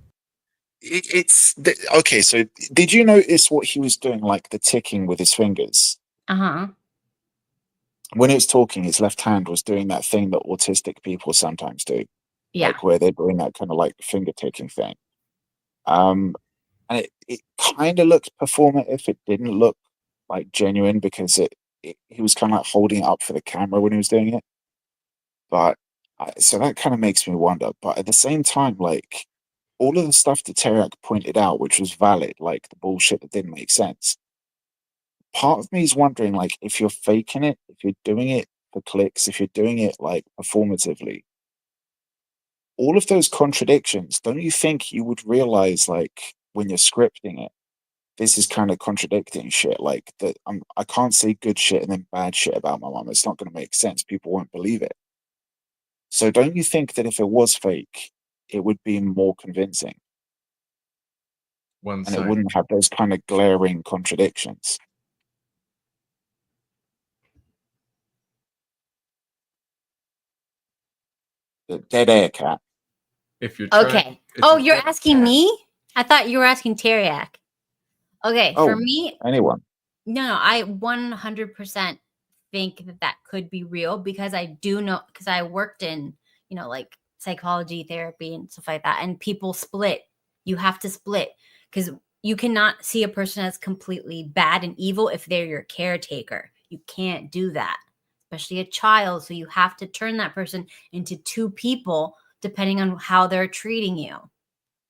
okay. So did you notice what he was doing, like the ticking with his fingers? Uh-huh. When he was talking, his left hand was doing that thing that autistic people sometimes do. Yeah. Like where they're doing that kind of like finger ticking thing. And it kind of looked performative. It didn't look like genuine because he was kind of like holding it up for the camera when he was doing it. But so that kind of makes me wonder. But at the same time, like all of the stuff that Terek pointed out, which was valid, like the bullshit that didn't make sense. Part of me is wondering, like, if you're faking it, if you're doing it for clicks, if you're doing it like performatively, all of those contradictions, don't you think you would realize, like, when you're scripting it, this is kind of contradicting shit. Like that, I can't say good shit and then bad shit about my mom. It's not going to make sense. People won't believe it. So, don't you think that if it was fake, it would be more convincing, and it wouldn't have those kind of glaring contradictions? The dead air, cat. If you're Okay. Oh, you're asking me? I thought you were asking Teriak. Okay, Oh, for me, anyone. no, I 100% think that could be real because I do know, because I worked in, like psychology, therapy, and stuff like that. And people split. You have to split because you cannot see a person as completely bad and evil if they're your caretaker. You can't do that, especially a child. So you have to turn that person into two people depending on how they're treating you.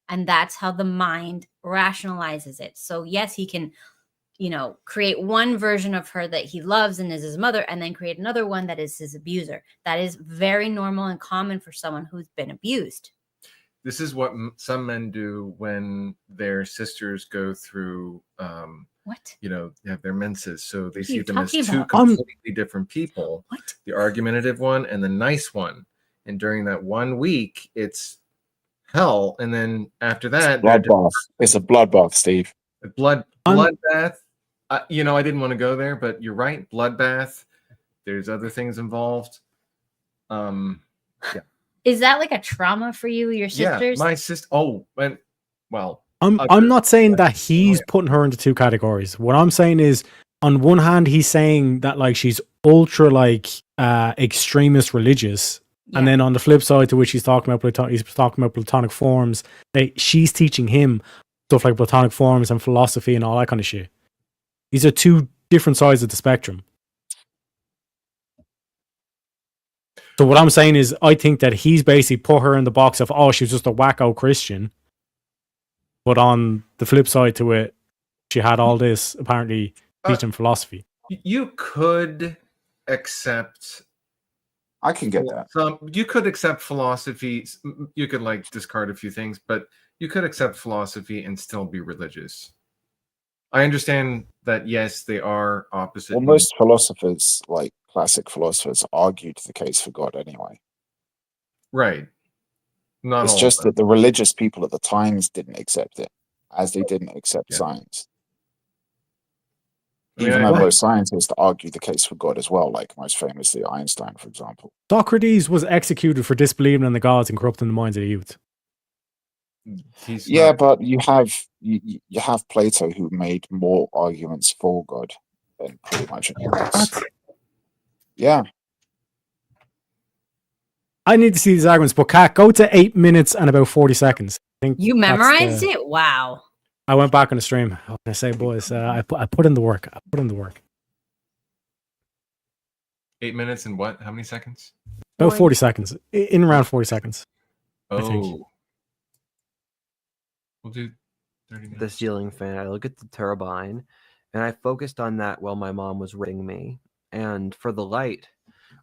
And that's how the mind rationalizes it. So yes, he can, create one version of her that he loves and is his mother, and then create another one that is his abuser. That is very normal and common for someone who's been abused. This is what some men do when their sisters go through, what? Have their menses. So they What are see you them as talking two about? completely different people. What? The argumentative one and the nice one. And during that 1 week, it's hell. And then after that, Bloodbath. It's a bloodbath, Steve. Bloodbath. I didn't want to go there, but you're right. Bloodbath. There's other things involved. Yeah. Is that like a trauma for you, your sisters? Yeah, my sister. Oh, well. I'm not saying that he's putting her into two categories. What I'm saying is, on one hand, he's saying that like she's ultra like extremist religious, and then on the flip side to which he's talking about platonic forms, she's teaching him stuff like platonic forms and philosophy and all that kind of shit. These are two different sides of the spectrum. So what I'm saying is, I think that he's basically put her in the box of, oh, she was just a wacko Christian. But on the flip side to it, she had all this apparently teaching philosophy. You could accept. I can get that. You could accept philosophy. You could like discard a few things, but you could accept philosophy and still be religious. I understand that, yes, they are opposite. Well, most philosophers, like classic philosophers, argued the case for God anyway. Right. It's just that the religious people at the times didn't accept it, as they didn't accept science. Even though most scientists argued the case for God as well, like most famously Einstein, for example. Socrates was executed for disbelieving in the gods and corrupting the minds of the youth. But you have Plato, who made more arguments for God than pretty much anyone else. What? Yeah. I need to see these arguments, but Kat, go to 8 minutes and about 40 seconds. I think you memorized it? Wow. I went back on the stream. What can I say, boys? I put in the work. 8 minutes and what? How many seconds? About 40 seconds. In around 40 seconds. I think. We'll do 30 minutes. The ceiling fan. I look at the turbine, and I focused on that while my mom was rating me. And for the light,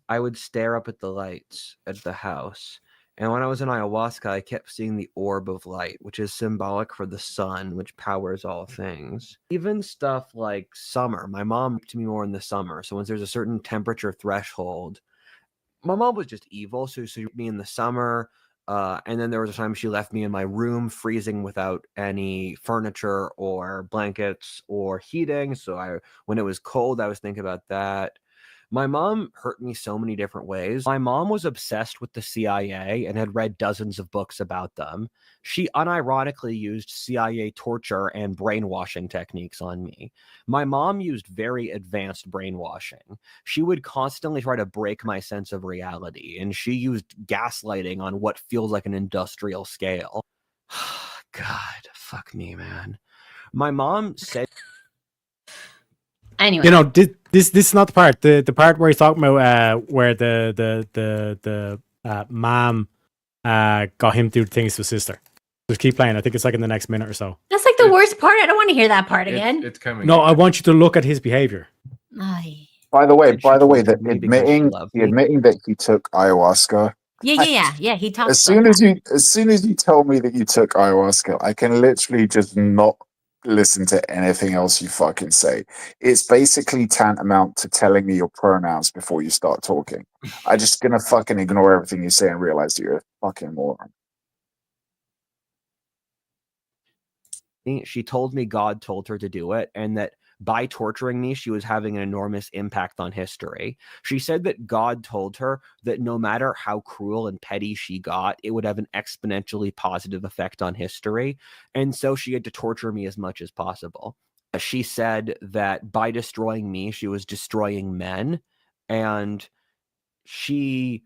I would stare up at the lights at the house, And when I was in ayahuasca, I kept seeing the orb of light, which is symbolic for the sun, which powers all things. Even stuff like summer. My mom to me more in the summer. So when there's a certain temperature threshold, my mom was just evil. So she left me in the summer. And then there was a time she left me in my room freezing without any furniture or blankets or heating. So when it was cold, I was thinking about that. My mom hurt me so many different ways. My mom was obsessed with the CIA and had read dozens of books about them. She unironically used CIA torture and brainwashing techniques on me. My mom used very advanced brainwashing. She would constantly try to break my sense of reality, and she used gaslighting on what feels like an industrial scale. God, fuck me, man. My mom said... Anyway, You know, this is not the part. The part where he's talking about where the mom got him to do things to his sister. Just keep playing. I think it's like in the next minute or so. that's like the worst part. I don't want to hear that part again. It's coming. No, I want you to look at his behavior. Ay. By the way, And she tortured the me because she admitting loved me. that he took ayahuasca. Yeah. He talks As about soon as you tell me that you took ayahuasca, I can literally just not listen to anything else you fucking say. It's basically tantamount to telling me your pronouns before you start talking. I'm just gonna fucking ignore everything you say and realize that you're a fucking moron. She told me God told her to do it, and that by torturing me, she was having an enormous impact on history. She said that God told her that no matter how cruel and petty she got, it would have an exponentially positive effect on history. And so she had to torture me as much as possible. She said that by destroying me, she was destroying men. And she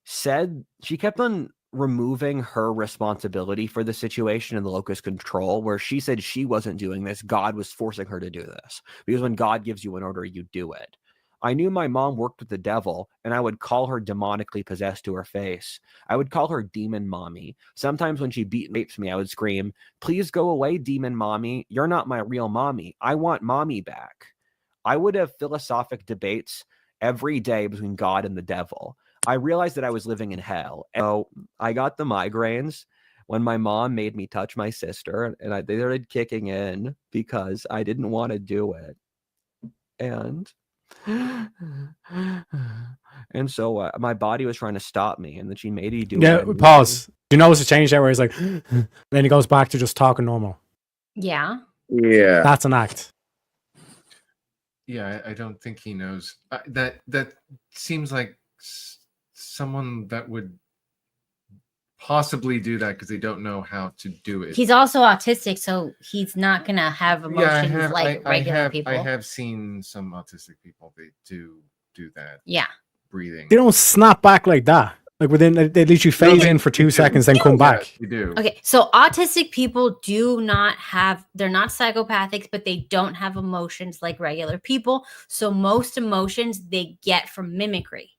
said she kept on removing her responsibility for the situation and the locus control, where she said she wasn't doing this. God was forcing her to do this, because when God gives you an order, you do it. I knew my mom worked with the devil, and I would call her demonically possessed to her face. I would call her demon mommy. Sometimes when she beat and rapes me, I would scream, "Please go away, demon mommy. You're not my real mommy. I want mommy back." I would have philosophic debates every day between God and the devil. I realized that I was living in hell. So I got the migraines when my mom made me touch my sister, and they started kicking in because I didn't want to do it. And so my body was trying to stop me, and then she made me do it. Yeah, pause. Do you notice a change there where he's like, then he goes back to just talking normal? Yeah. Yeah. That's an act. Yeah, I don't think he knows. That seems like someone that would possibly do that because they don't know how to do it. He's also autistic, so he's not gonna have emotions regular people. I have seen some autistic people. They do that. Yeah. Breathing. They don't snap back like that. Like within, they literally phase in for 2 seconds, then come back. They do. Okay, so autistic people they're not psychopathic, but they don't have emotions like regular people. So most emotions they get from mimicry.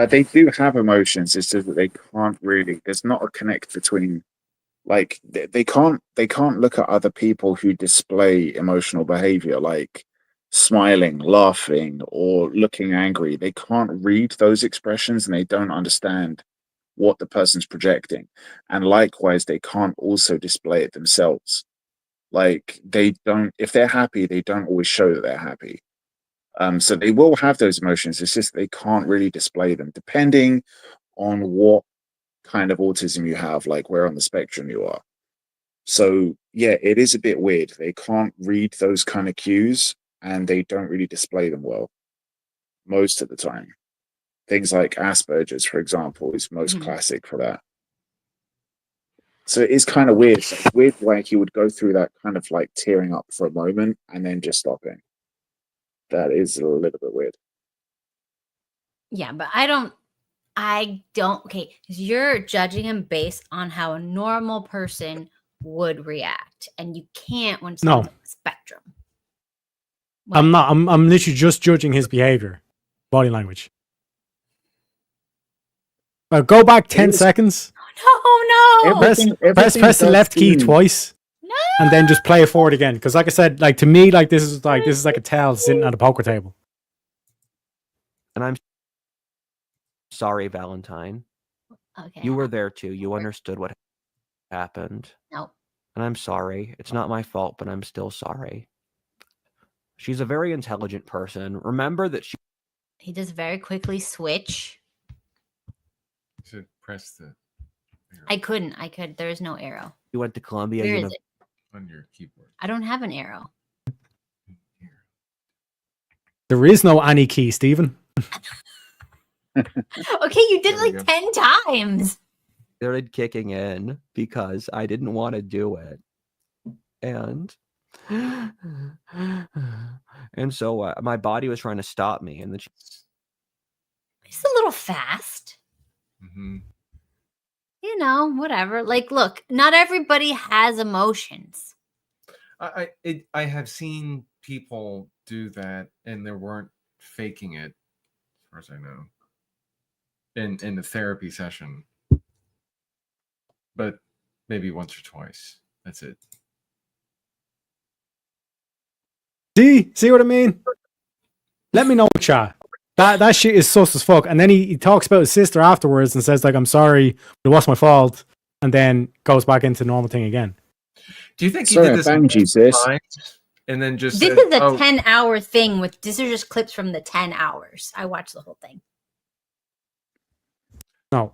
They do have emotions. It's just that they can't really. There's not a connect between, like they can't look at other people who display emotional behavior, like smiling, laughing, or looking angry. They can't read those expressions, and they don't understand what the person's projecting. And likewise, they can't also display it themselves. Like they don't. If they're happy, they don't always show that they're happy. So they will have those emotions. It's just they can't really display them, depending on what kind of autism you have, like where on the spectrum you are. So yeah, it is a bit weird. They can't read those kind of cues, and they don't really display them well most of the time. Things like Asperger's, for example, is most classic for that. So it is kind of weird. It's weird why he would go through that kind of like tearing up for a moment and then just stopping. That is a little bit weird. Yeah, but I don't okay, 'cause you're judging him based on how a normal person would react, and you can't when someone's on the spectrum. I'm not. I'm literally just judging his behavior, body language. Go back 10 seconds. No. Press the left key twice. No. And then just play it forward again. Because like I said, like to me, like this is like a tell sitting at a poker table. And I'm sorry, Valentine. Okay. You were there too. You understood what happened. No. And I'm sorry. It's not my fault, but I'm still sorry. She's a very intelligent person. Remember that she He just very quickly switch. You should press the arrow I couldn't. There is no arrow. went to Columbia Where is University. it? on your keyboard. I don't have an arrow. Here. There is no any key, Stephen. Okay, you did There we like go. 10 times. Started kicking in because I didn't want to do it. And so my body was trying to stop me. And then It's a little fast. Mm-hmm. You know, whatever. Like, look, not everybody has emotions. I have seen people do that, and they weren't faking it, as far as I know, in the therapy session. But maybe once or twice. That's it. See what I mean? Let me know, chat. That shit is sus as fuck. And then he talks about his sister afterwards and says, like, I'm sorry, but it was my fault. And then goes back into the normal thing again. Do you think he Sorry, did I this banged you, sis. times and then just This said, is a "Oh, 10-hour thing with these are just clips from the 10 hours. I watched the whole thing. No.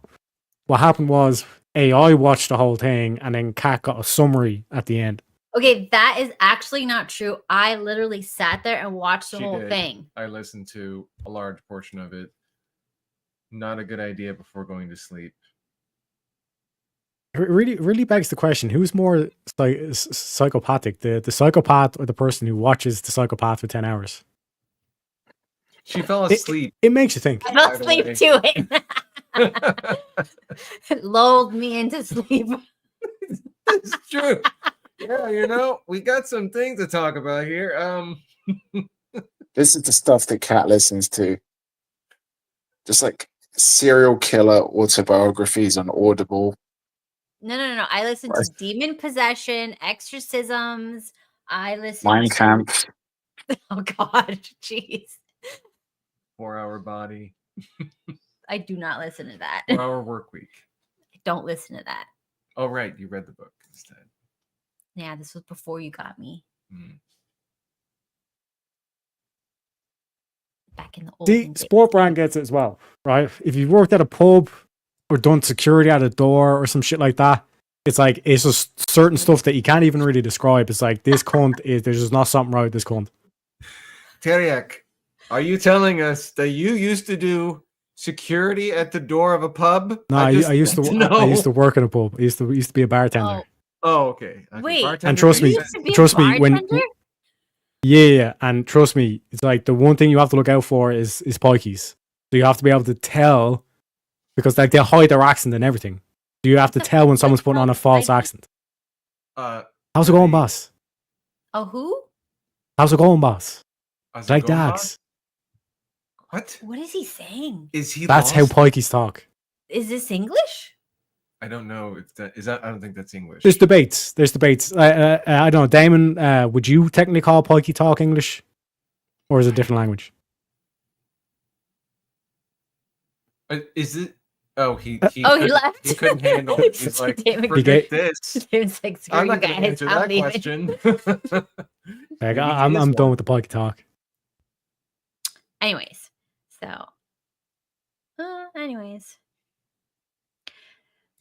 What happened was AI watched the whole thing and then Kat got a summary at the end. Okay, that is actually not true. I literally sat there and watched the She whole did. thing. I listened to a large portion of it. Not a good idea before going to sleep." It really begs the question, who's more psychopathic, the psychopath or the person who watches the psychopath for 10 hours? She fell asleep. It makes you think. I fell By the asleep way. to it. Lulled me into sleep. It's true. Yeah, you know, we got some things to talk about here. This is the stuff that Kat listens to. Just like serial killer autobiographies on Audible. No. I listened Right. to demon possession, exorcisms. I listened Mein to Kampf. Oh God, jeez. 4-hour body, I do not listen to that. 4-hour work week. I don't listen to that. Oh, right. You read the book instead. Yeah, this was before you got me. Mm. Back in the olden See, days. Sport Brand gets it as well, right? If you've worked at a pub or done security at a door or some shit like that, it's just certain stuff that you can't even really describe. It's like, this cunt is, there's just not something right with this cunt. Teriak, are you telling us that you used to do security at the door of a pub? No, I used to know. I used to work in a pub. I used to be a bartender. Oh, okay. Wait. Bartender And trust You me, used to be a trust me, when bartender? yeah, and trust me, it's like the one thing you have to look out for is pikeys. So you have to be able to tell, because like they hide their accent and everything. So you have to tell when someone's putting on a false accent. How's it going, boss? Oh, who? How's it going, boss? how's it Like going, dags. boss? What? What is he saying? Is he That's how lost? pikeys talk. Is this English? I don't know if that is that. I don't think that's English. There's debates. I don't know. Damon, would you technically call pikey talk English? Or is it a different language? Is it? Oh, he Oh, he couldn't- left. He couldn't handle it. He's like, David- forget this. David's like, screw I'm you not going to guys. answer I'm that leaving. question. Like, Maybe he I'm is done one. with the pikey talk. Anyways,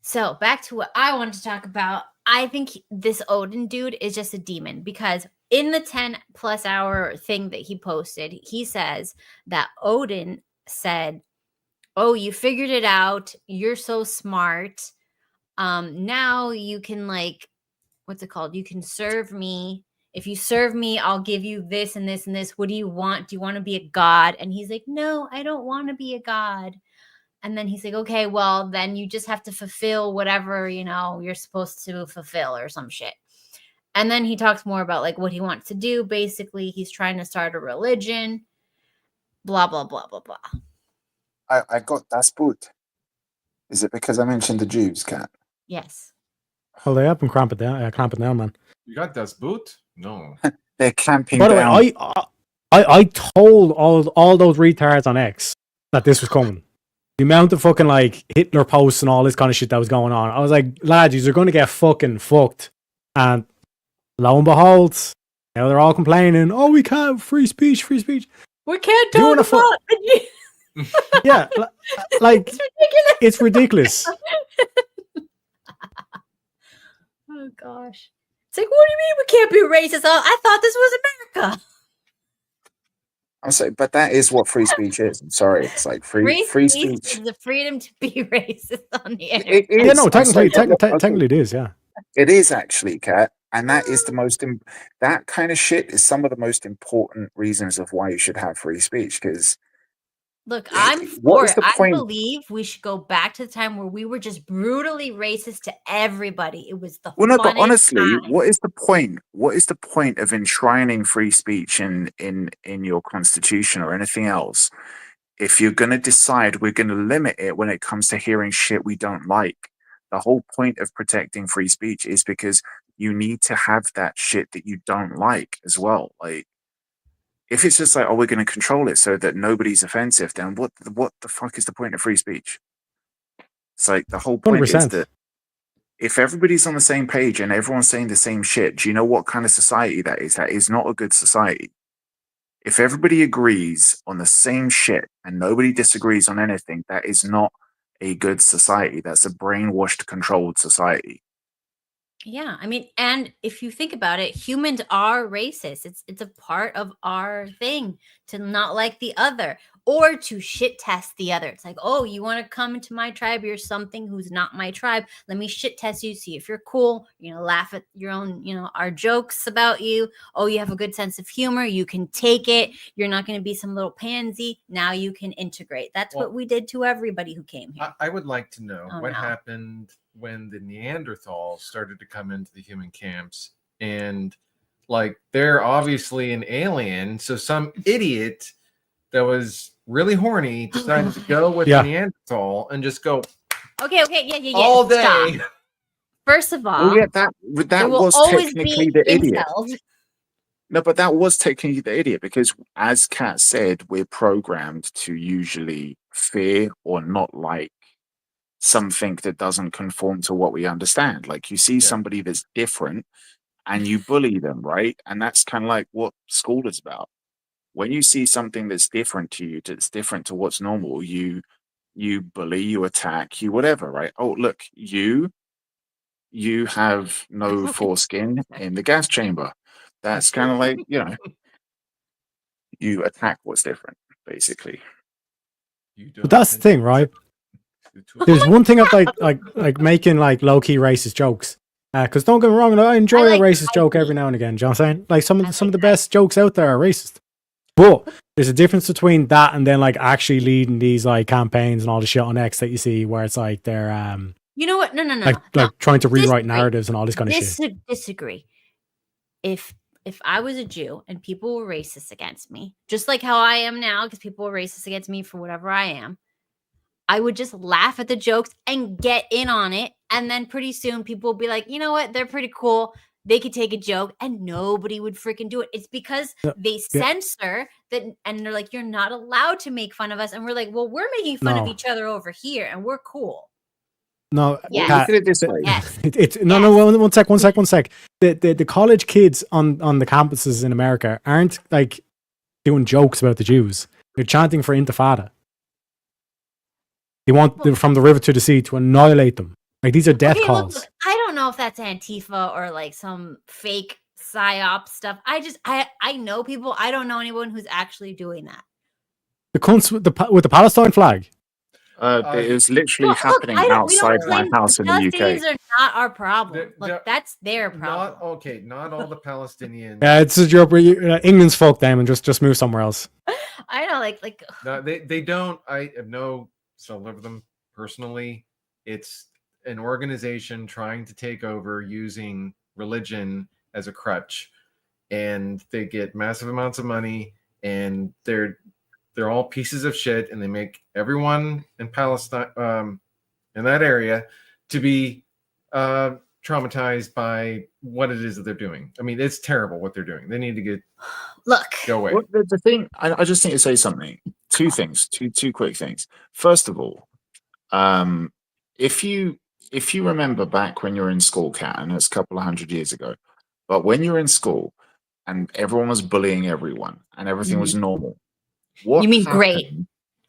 so back to what I wanted to talk about. I think this Odin dude is just a demon, because in the 10+ hour thing that he posted, he says that Odin said, "Oh, you figured it out. You're so smart. Now you can, like, what's it called? You can serve me. If you serve me, I'll give you this and this and this. What do you want? Do you want to be a god?" And he's like, "No, I don't want to be a god." And then he's like, "Okay, well, then you just have to fulfill whatever, you're supposed to fulfill or some shit." And then he talks more about like what he wants to do. Basically, he's trying to start a religion, blah, blah, blah, blah, blah. I got das Boot. Is it because I mentioned the Jews, Kat? Yes. Hold up and clamp it down, man. You got das Boot? No. They're clamping By the down. way, I told all those retards on X that this was coming. the amount of fucking like Hitler posts and all this kind of shit that was going on. I was like, lads, you're going to get fucking fucked. And lo and behold, now they're all complaining, oh, we can't have free speech. We can't You talk wanna about Yeah, like, it's ridiculous. Oh gosh. It's like, what do you mean we can't be racist? I thought this was America. I'm sorry, but that is what free speech is. I'm sorry. It's like free speech. Is the freedom to be racist on the internet. It is. Yeah, no, I'm sorry, technically it is, yeah. it is actually, Kat. And that is the most, that kind of shit is some of the most important reasons of why you should have free speech. Because Look, I'm what for is it. the I point? believe we should go back to the time where we were just brutally racist to everybody. It was the Well, no, but funnest honestly, time. what is the point? What is the point of enshrining free speech in your constitution or anything else if you're going to decide we're going to limit it when it comes to hearing shit we don't like? The whole point of protecting free speech is because you need to have that shit that you don't like as well. Like, if it's just like, oh, we're going to control it so that nobody's offensive, then what the fuck is the point of free speech? It's like the whole point is 100%. that if everybody's on the same page and everyone's saying the same shit, do you know what kind of society that is? That is not a good society. If everybody agrees on the same shit and nobody disagrees on anything, that is not a good society. That's a brainwashed, controlled society. Yeah, I mean, and if you think about it, humans are racist. It's a part of our thing to not like the other or to shit test the other. It's like, oh, you want to come into my tribe? You're something who's not my tribe. Let me shit test you, see if you're cool. You're gonna laugh at your own, our jokes about you. Oh, you have a good sense of humor. You can take it. You're not gonna be some little pansy. Now you can integrate. That's what we did to everybody who came here. I would like to know what no. happened when the Neanderthals started to come into the human camps, and like they're obviously an alien, so some idiot that was really horny decided to go with Yeah. Neanderthal and just go Okay, yeah. all day. Stop. First of all, Well, yeah, that there will was always technically be the idiot. incels. No, but that was technically the idiot because, as Kat said, we're programmed to usually fear or not like something that doesn't conform to what we understand. Like, you see somebody that's different and you bully them, right? And that's kind of like what school is about. When you see something that's different to you, that's different to what's normal, you bully, you attack, you whatever, right? Oh, look, you have no foreskin in the gas chamber. That's kind of like, you attack what's different, basically. But that's the thing, right? There's one thing of like making like low-key racist jokes. Because don't get me wrong, I enjoy a racist joke every now and again. Do you know what I'm saying? Like some of the best jokes out there are racist. But there's a difference between that and then like actually leading these like campaigns and all the shit on X that you see where it's like they're You know what? No. like trying to rewrite narratives and all this kind of shit. Disagree. If I was a Jew and people were racist against me, just like how I am now, because people were racist against me for whatever I am, I would just laugh at the jokes and get in on it. And then pretty soon people will be like, you know what? They're pretty cool. They could take a joke and nobody would freaking do it. It's because they censor that. And they're like, you're not allowed to make fun of us. And we're like, well, we're making fun of each other over here and we're cool. No, Yes. Look at it this way. Yes. One sec. The college kids on the campuses in America aren't like doing jokes about the Jews. They're chanting for Intifada. They want them from the river to the sea to annihilate them. Like these are death calls. Look, I don't know if that's Antifa or like some fake psyop stuff. I know people. I don't know anyone who's actually doing that. The cunts with the Palestine flag. It was literally happening outside my house in the UK. Palestinians are not our problem. Look, that's their problem. Not all the Palestinians. Yeah, it's a joke. England's fucked them and just move somewhere else. I know, like. No, they don't. I have no some of them personally. It's an organization trying to take over using religion as a crutch, and they get massive amounts of money, and they're all pieces of shit, and they make everyone in Palestine, in that area, to be traumatized by what it is that they're doing. I mean, it's terrible what they're doing. They need to go away. Well, the thing, I just need to say something. Two things, two quick things. First of all, If you remember back when you were in school, Kat, and it's a couple of 100 years ago, but when you were in school and everyone was bullying everyone and everything was normal, what You mean happened? great.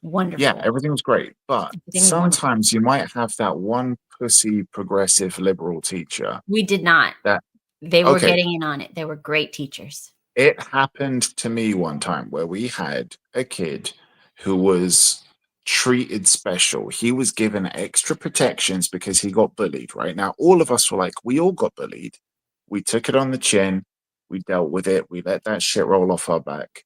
Wonderful. Yeah, everything was great, but Everything was wonderful. sometimes you might have that one pussy progressive liberal teacher. We did not. That They were okay. getting in on it. They were great teachers. It happened to me one time where we had a kid who was treated special. He was given extra protections because he got bullied, right? Now, all of us were like, we all got bullied. We took it on the chin. We dealt with it. We let that shit roll off our back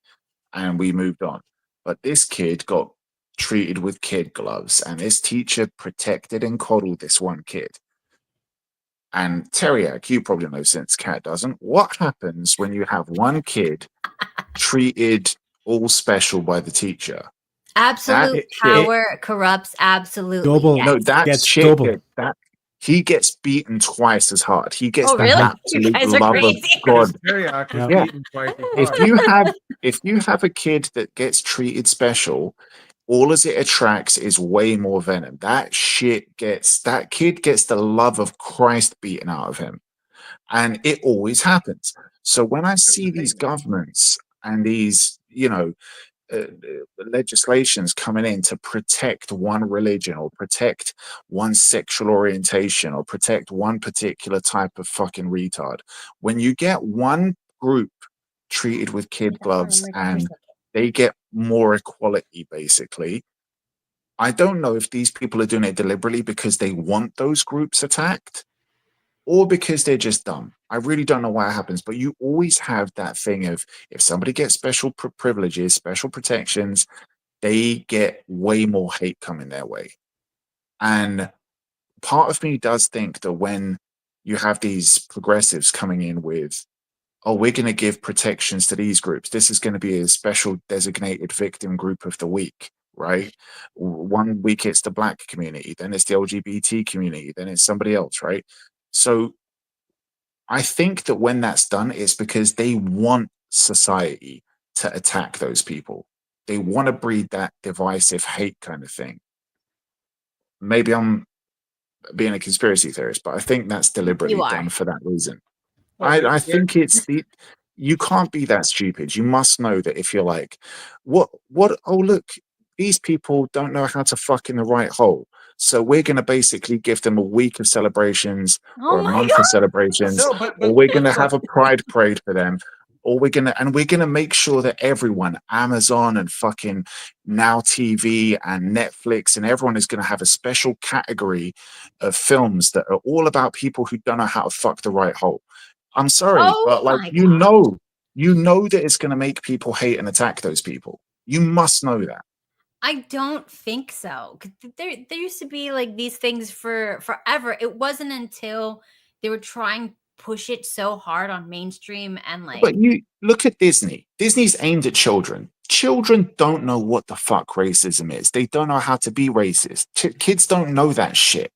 and we moved on. But this kid got treated with kid gloves, and this teacher protected and coddled this one kid. And Teriak, you probably know since Kat doesn't. What happens when you have one kid treated all special by the teacher? Absolute power corrupts absolutely. Double. Yes. No, that Gets shit double. he gets beaten twice as hard. He gets Oh, the really? You absolute guys are love of crazy. God. Teriak was Yeah. beaten twice as If hard. you have a kid that gets treated special, all as it attracts is way more venom. That kid gets the love of Christ beaten out of him. And it always happens. So when I see these governments and these, legislations coming in to protect one religion or protect one sexual orientation or protect one particular type of fucking retard, when you get one group treated with kid gloves and they get more equality, basically, I don't know if these people are doing it deliberately because they want those groups attacked or because they're just dumb. I really don't know why it happens, but you always have that thing of if somebody gets special privileges, special protections, they get way more hate coming their way. And part of me does think that when you have these progressives coming in with, oh, we're going to give protections to these groups, this is going to be a special designated victim group of the week, right? 1 week it's the Black community, then it's the LGBT community, then it's somebody else, right? So I think that when that's done, it's because they want society to attack those people. They want to breed that divisive hate kind of thing. Maybe I'm being a conspiracy theorist, but I think that's deliberately done for that reason. I think you can't be that stupid. You must know that if you're like, what, oh, look, these people don't know how to fuck in the right hole. So we're going to basically give them a week of celebrations or a month of celebrations, or we're going to have a pride parade for them, or we're going to make sure that everyone, Amazon and fucking Now TV and Netflix and everyone is going to have a special category of films that are all about people who don't know how to fuck the right hole. I'm sorry, but like, you know that it's going to make people hate and attack those people. You must know that. I don't think so. There used to be like these things for forever. It wasn't until they were trying to push it so hard on mainstream and like. But you look at Disney. Disney's aimed at children. Children don't know what the fuck racism is. They don't know how to be racist. Kids don't know that shit.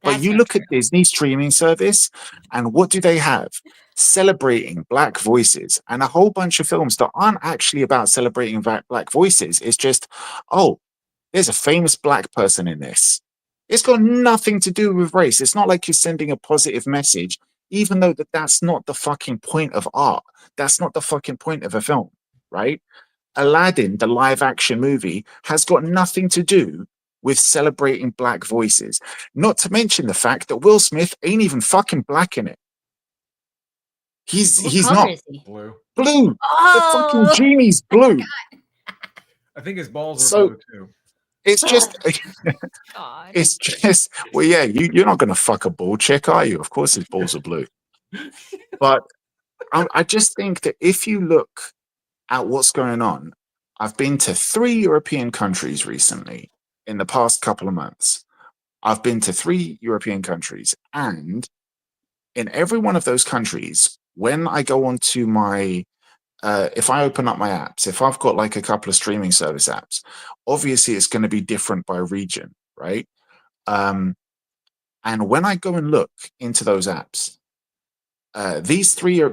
But you look at Disney streaming service, and what do they have? Celebrating Black voices and a whole bunch of films that aren't actually about celebrating Black voices. It's just, oh, there's a famous Black person in this. It's got nothing to do with race. It's not like you're sending a positive message, even though that's not the fucking point of art. That's not the fucking point of a film, right? Aladdin, the live action movie, has got nothing to do with celebrating Black voices. Not to mention the fact that Will Smith ain't even fucking Black in it. He's not blue. Blue. Oh! The fucking genie's blue. I think his balls are blue too. It's just, it's just. Well, yeah, you're not going to fuck a ball chick, are you? Of course, his balls are blue. But I just think that if you look at what's going on, I've been to 3 European countries recently in the past couple of months. I've been to 3 European countries, and in every one of those countries, when I go onto my, if I open up my apps, if I've got like a couple of streaming service apps, obviously it's going to be different by region, right? And when I go and look into those apps, these 2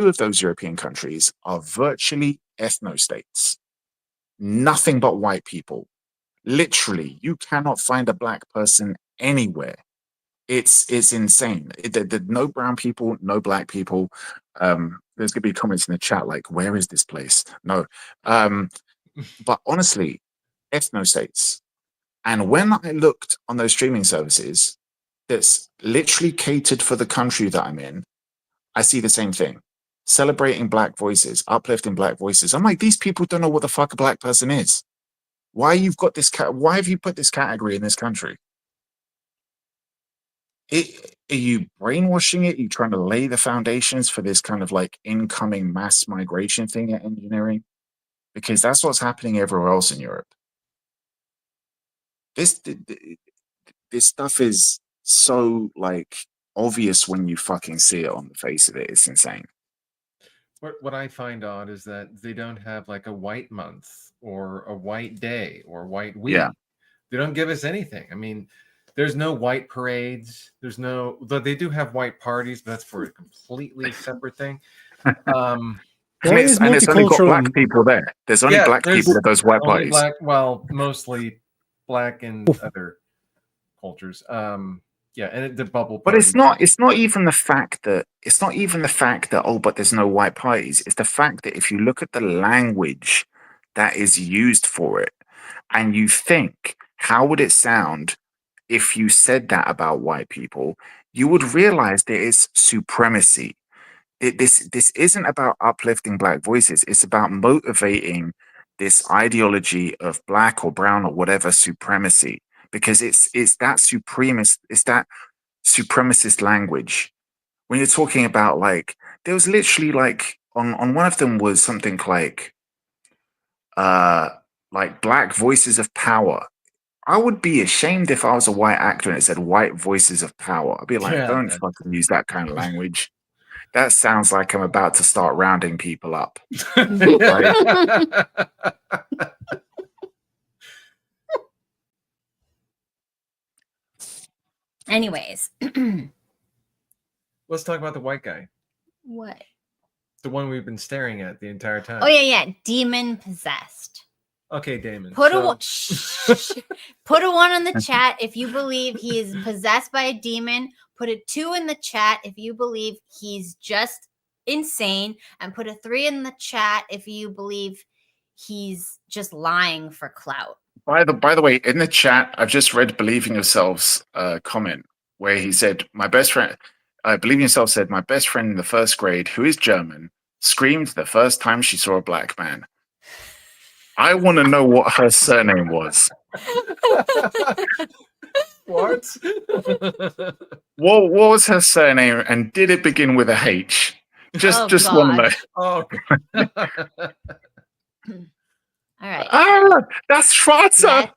of those European countries are virtually ethno-states. Nothing but white people Literally, you cannot find a black person anywhere. It's insane. No brown people, no black people. There's gonna be comments in the chat like, "Where is this place?" No, but honestly, ethnostates. And when I looked on those streaming services, that's literally catered for the country that I'm in, I see the same thing. Celebrating black voices, uplifting black voices. I'm like, these people don't know what the fuck a black person is. Why you've got this why have you put this category in this country? Are you brainwashing it? Are you trying to lay the foundations for this kind of like incoming mass migration thing at engineering? Because that's what's happening everywhere else in Europe. This stuff is so like obvious when you fucking see it on the face of it. It's insane. What I find odd is that they don't have like a white month or a white day or white week. Yeah. They don't give us anything. I mean, there's no white parades. There's no, though they do have white parties, but that's for a completely separate thing. And it's only got black people there. There's only black people at those white parties. Black, well, mostly black and other cultures. Yeah, and the bubble. But it's not even the fact that oh, but there's no white parties. It's the fact that if you look at the language that is used for it, and you think, how would it sound if you said that about white people? You would realize there is supremacy. This isn't about uplifting black voices. It's about motivating this ideology of black or brown or whatever supremacy, because it's that supremacist language. When you're talking about like, there was literally like on one of them was something like black voices of power. I would be ashamed if I was a white actor and it said white voices of power. I'd be like, don't fucking use that kind of language. That sounds like I'm about to start rounding people up. Anyways. Let's talk about the white guy. What? The one we've been staring at the entire time. Oh, yeah. Demon possessed. Okay, Damon. Put a 1 in the chat if you believe he is possessed by a demon. Put a 2 in the chat if you believe he's just insane. And put a 3 in the chat if you believe he's just lying for clout. By the way, in the chat, I've just read Believe in Yourself's comment where he said, my best friend, Believe in Yourself said, my best friend in the first grade, who is German, screamed the first time she saw a black man. I want to know what her surname was. What? What was her surname, and did it begin with a H? Just want to know. Oh, all right. Ah, that's Schwarzer.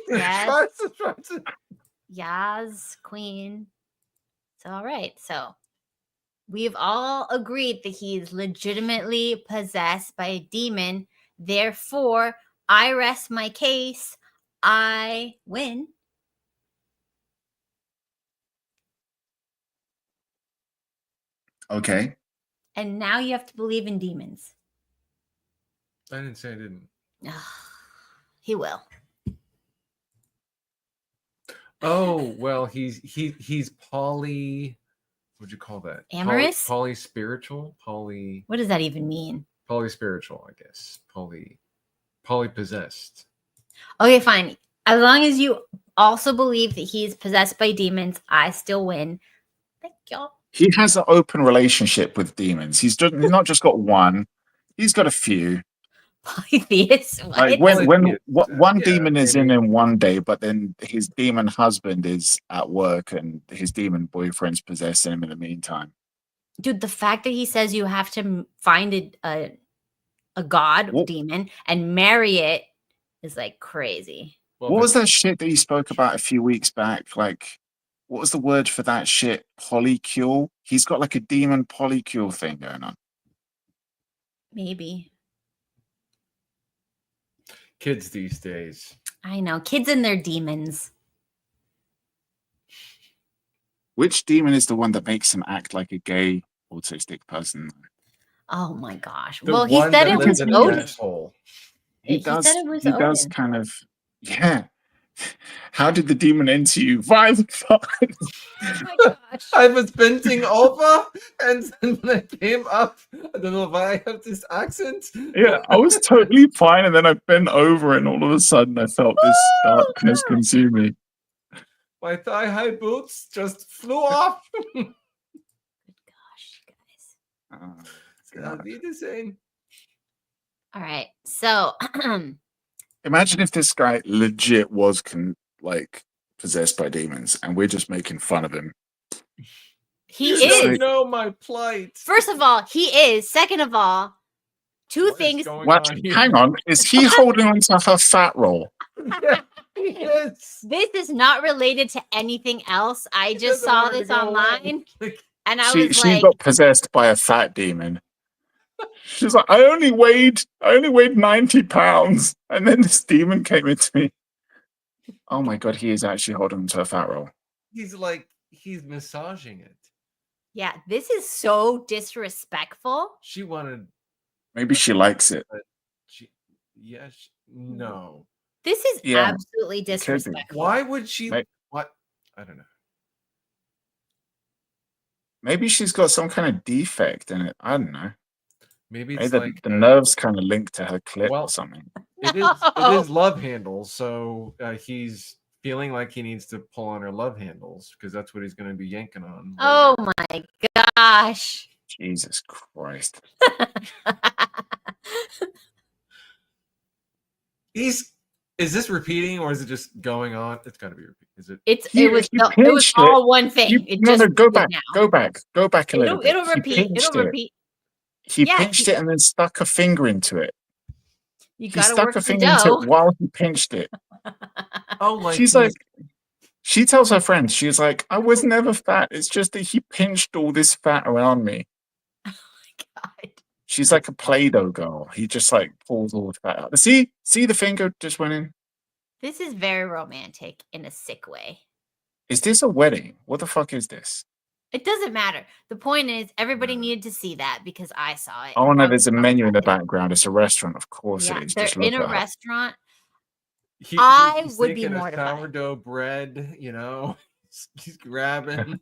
Yes. Yes, queen. So, all right. So we've all agreed that he's legitimately possessed by a demon. Therefore, I rest my case. I win. Okay. And now you have to believe in demons. I didn't say I didn't. He will. Oh, well, he's poly. What'd you call that? Amorous? Poly spiritual? What does that even mean? Polyspiritual, I guess. Polypossessed. Okay, fine. As long as you also believe that he's possessed by demons, I still win. Thank y'all. He has an open relationship with demons. He's not just got one; he's got a few. Polytheist. Like when one demon is in him one day, but then his demon husband is at work and his demon boyfriend's possessing him in the meantime. Dude, the fact that he says you have to find a god demon and marry it is like crazy. What was that shit that he spoke about a few weeks back? Like, what was the word for that shit? Polycule? He's got like a demon polycule thing going on. Maybe. Kids these days. I know. Kids and their demons. Which demon is the one that makes him act like a gay autistic person? Oh my gosh. The well, he one said that it lives was in an Odin. asshole. He does kind of. Yeah. How did the demon enter you? Via the thighs. Oh my gosh. I was bending over, and then when I came up, I don't know why I have this accent. Yeah, I was totally fine, and then I bent over, and all of a sudden I felt this darkness consume me. My thigh-high boots just flew off. Gosh, guys. Oh, It's gonna be the same. All right. So imagine if this guy legit was possessed by demons, and we're just making fun of him. he You don't is. know my plight. First of all, he is. Second of all, two What is things. going What? on here? Hang on, is he holding on to her fat roll? Yeah, yes. This is not related to anything else. I He just doesn't saw want her to this go away. online, Like, and I She was she like, got possessed by a fat demon. She's like, I only weighed 90 pounds, and then this demon came into me. Oh my god, he is actually holding on to a fat roll. he's massaging it. "Yeah, this is so disrespectful." She wanted, Maybe she likes it. but no. This is Yeah, absolutely could be. disrespectful. Why would she? May- What? I don't know. Maybe she's got some kind of defect in it. I don't know. Maybe Maybe it's the, like the nerves kind of linked to her clit Well- or something. it is love handles. So he's feeling like he needs to pull on her love handles because that's what he's going to be yanking on. Oh my gosh. Jesus Christ. Is this repeating or is it just going on? It's got to be repeating. Is it? It He was pinched it. all one thing. It No, just go repeated back. now. Go back a little bit. It'll He repeat. pinched It'll it. repeat. He Yeah, pinched it and then stuck a finger into it. You He gotta stuck work a the finger into dough. it while he pinched it. Oh, like She's like, she tells her friends, she's like, I was never fat. It's just that he pinched all this fat around me. God. She's like a Play-Doh girl. He just like pulls all the fat out. See the finger just went in. This is very romantic in a sick way. Is this a wedding? What the fuck is this? It doesn't matter. The point is, everybody needed to see that because I saw it. Oh and no, I there's a was menu in the excited. background. It's a restaurant, of course Yeah, it is. they're Just look in a at her. restaurant. He's I would be taking a mortified. sourdough bread, he's grabbing.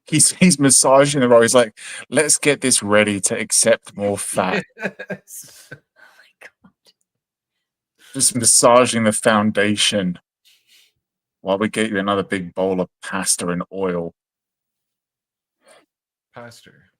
He's massaging the roll. He's like, let's get this ready to accept more fat. Yes. Oh my God. Just massaging the foundation while we get you another big bowl of pasta and oil. Pastor.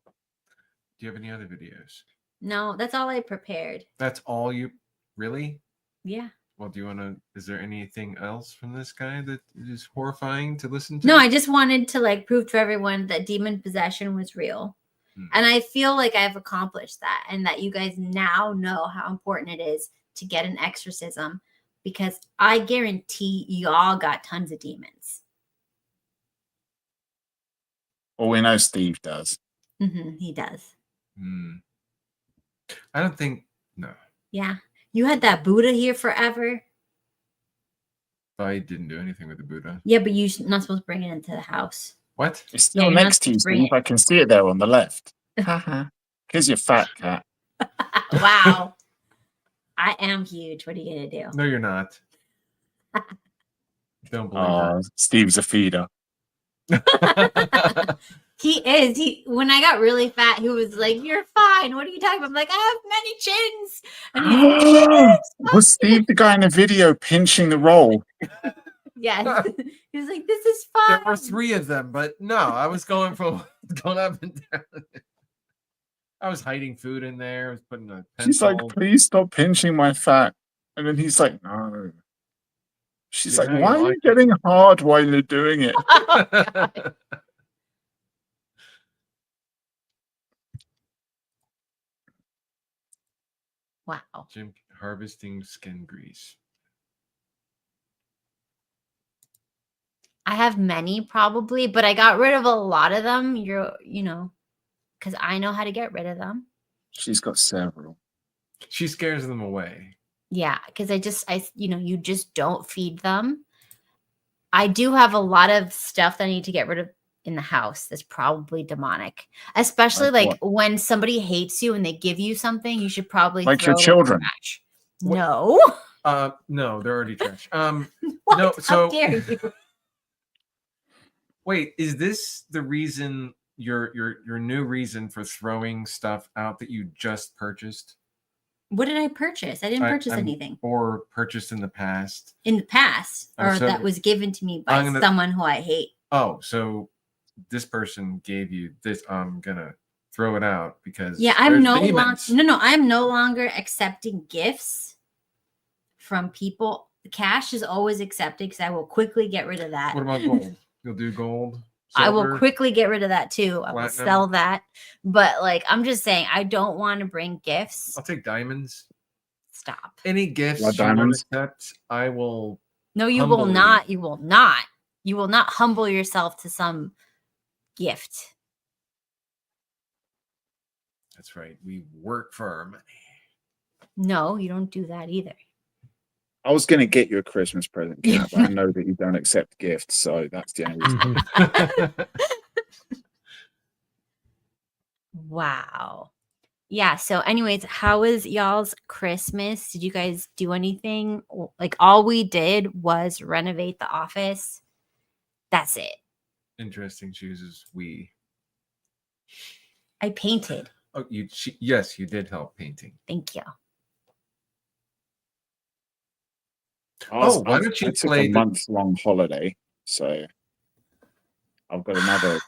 Do you have any other videos? No, that's all I prepared. That's all you really? Yeah. Well, do you want to? Is there anything else from this guy that is horrifying to listen to? No, I just wanted to prove to everyone that demon possession was real. And I feel like I've accomplished that and that you guys now know how important it is to get an exorcism because I guarantee y'all got tons of demons. Well, we know Steve does. He does. I don't think. No, Yeah. You had that Buddha here forever. I didn't do anything with the Buddha. Yeah, but you're not supposed to bring it into the house. What? It's still you're not next to you, supposed to bring Steve. it. I can see it there on the left. Here's your fat cat. Wow. I am huge. What are you going to do? No, you're not. Don't believe Oh, Steve's a feeder. it. He is. When I got really fat, he was like, "You're fine. What are you talking about?" I'm like, "I have many chins." And he's like, Was Steve the guy in the video pinching the roll? yes. He was like, "This is There fine." were 3 of them, but no, I was going from going up and down. I was hiding food in there. I was putting a pencil. She's like, please stop pinching my fat. And then he's like, no. She's Yeah, like, now why you are you like it. getting hard while you're doing it? Oh, God. Wow. Jim harvesting skin grease. I have many probably, but I got rid of a lot of them. Because I know how to get rid of them. She's got several. She scares them away. Yeah, because you just don't feed them. I do have a lot of stuff that I need to get rid of in the house that's probably demonic. Especially Like when somebody hates you and they give you something, you should probably Like throw your it in the children. trash. What- No. No, they're already trash. What? No, How so dare you? wait, is this the reason your new reason for throwing stuff out that you just purchased? What did I purchase? I didn't purchase I'm- anything or purchased in the past. in the past, Oh, or so that was given to me by I'm gonna- someone who I hate. Oh, so this person gave you this. I'm gonna throw it out because Yeah, I'm there's no longer demons. no. I'm no longer accepting gifts from people. Cash is always accepted because I will quickly get rid of that. What about gold? You'll do gold. I will silver? quickly get rid of that too. I will Platinum. sell that. But like, I'm just saying, I don't want to bring gifts. I'll take diamonds. Stop. Any gifts Blood you want diamonds? to accept, I will. No, you will Humbly. not. You will not. You will not humble yourself to some gift. That's right. We work for our money. No, you don't do that either. I was going to get you a Christmas present, Kat, but I know that you don't accept gifts, so that's the only reason. Mhm. Wow. Yeah. So, anyways, how was y'all's Christmas? Did you guys do anything? Like, all we did was renovate the office. That's it. Interesting chooses we. I painted. Oh, yes, you did help painting. Thank you. Oh, why don't you I took play a the- month-long holiday, so I've got another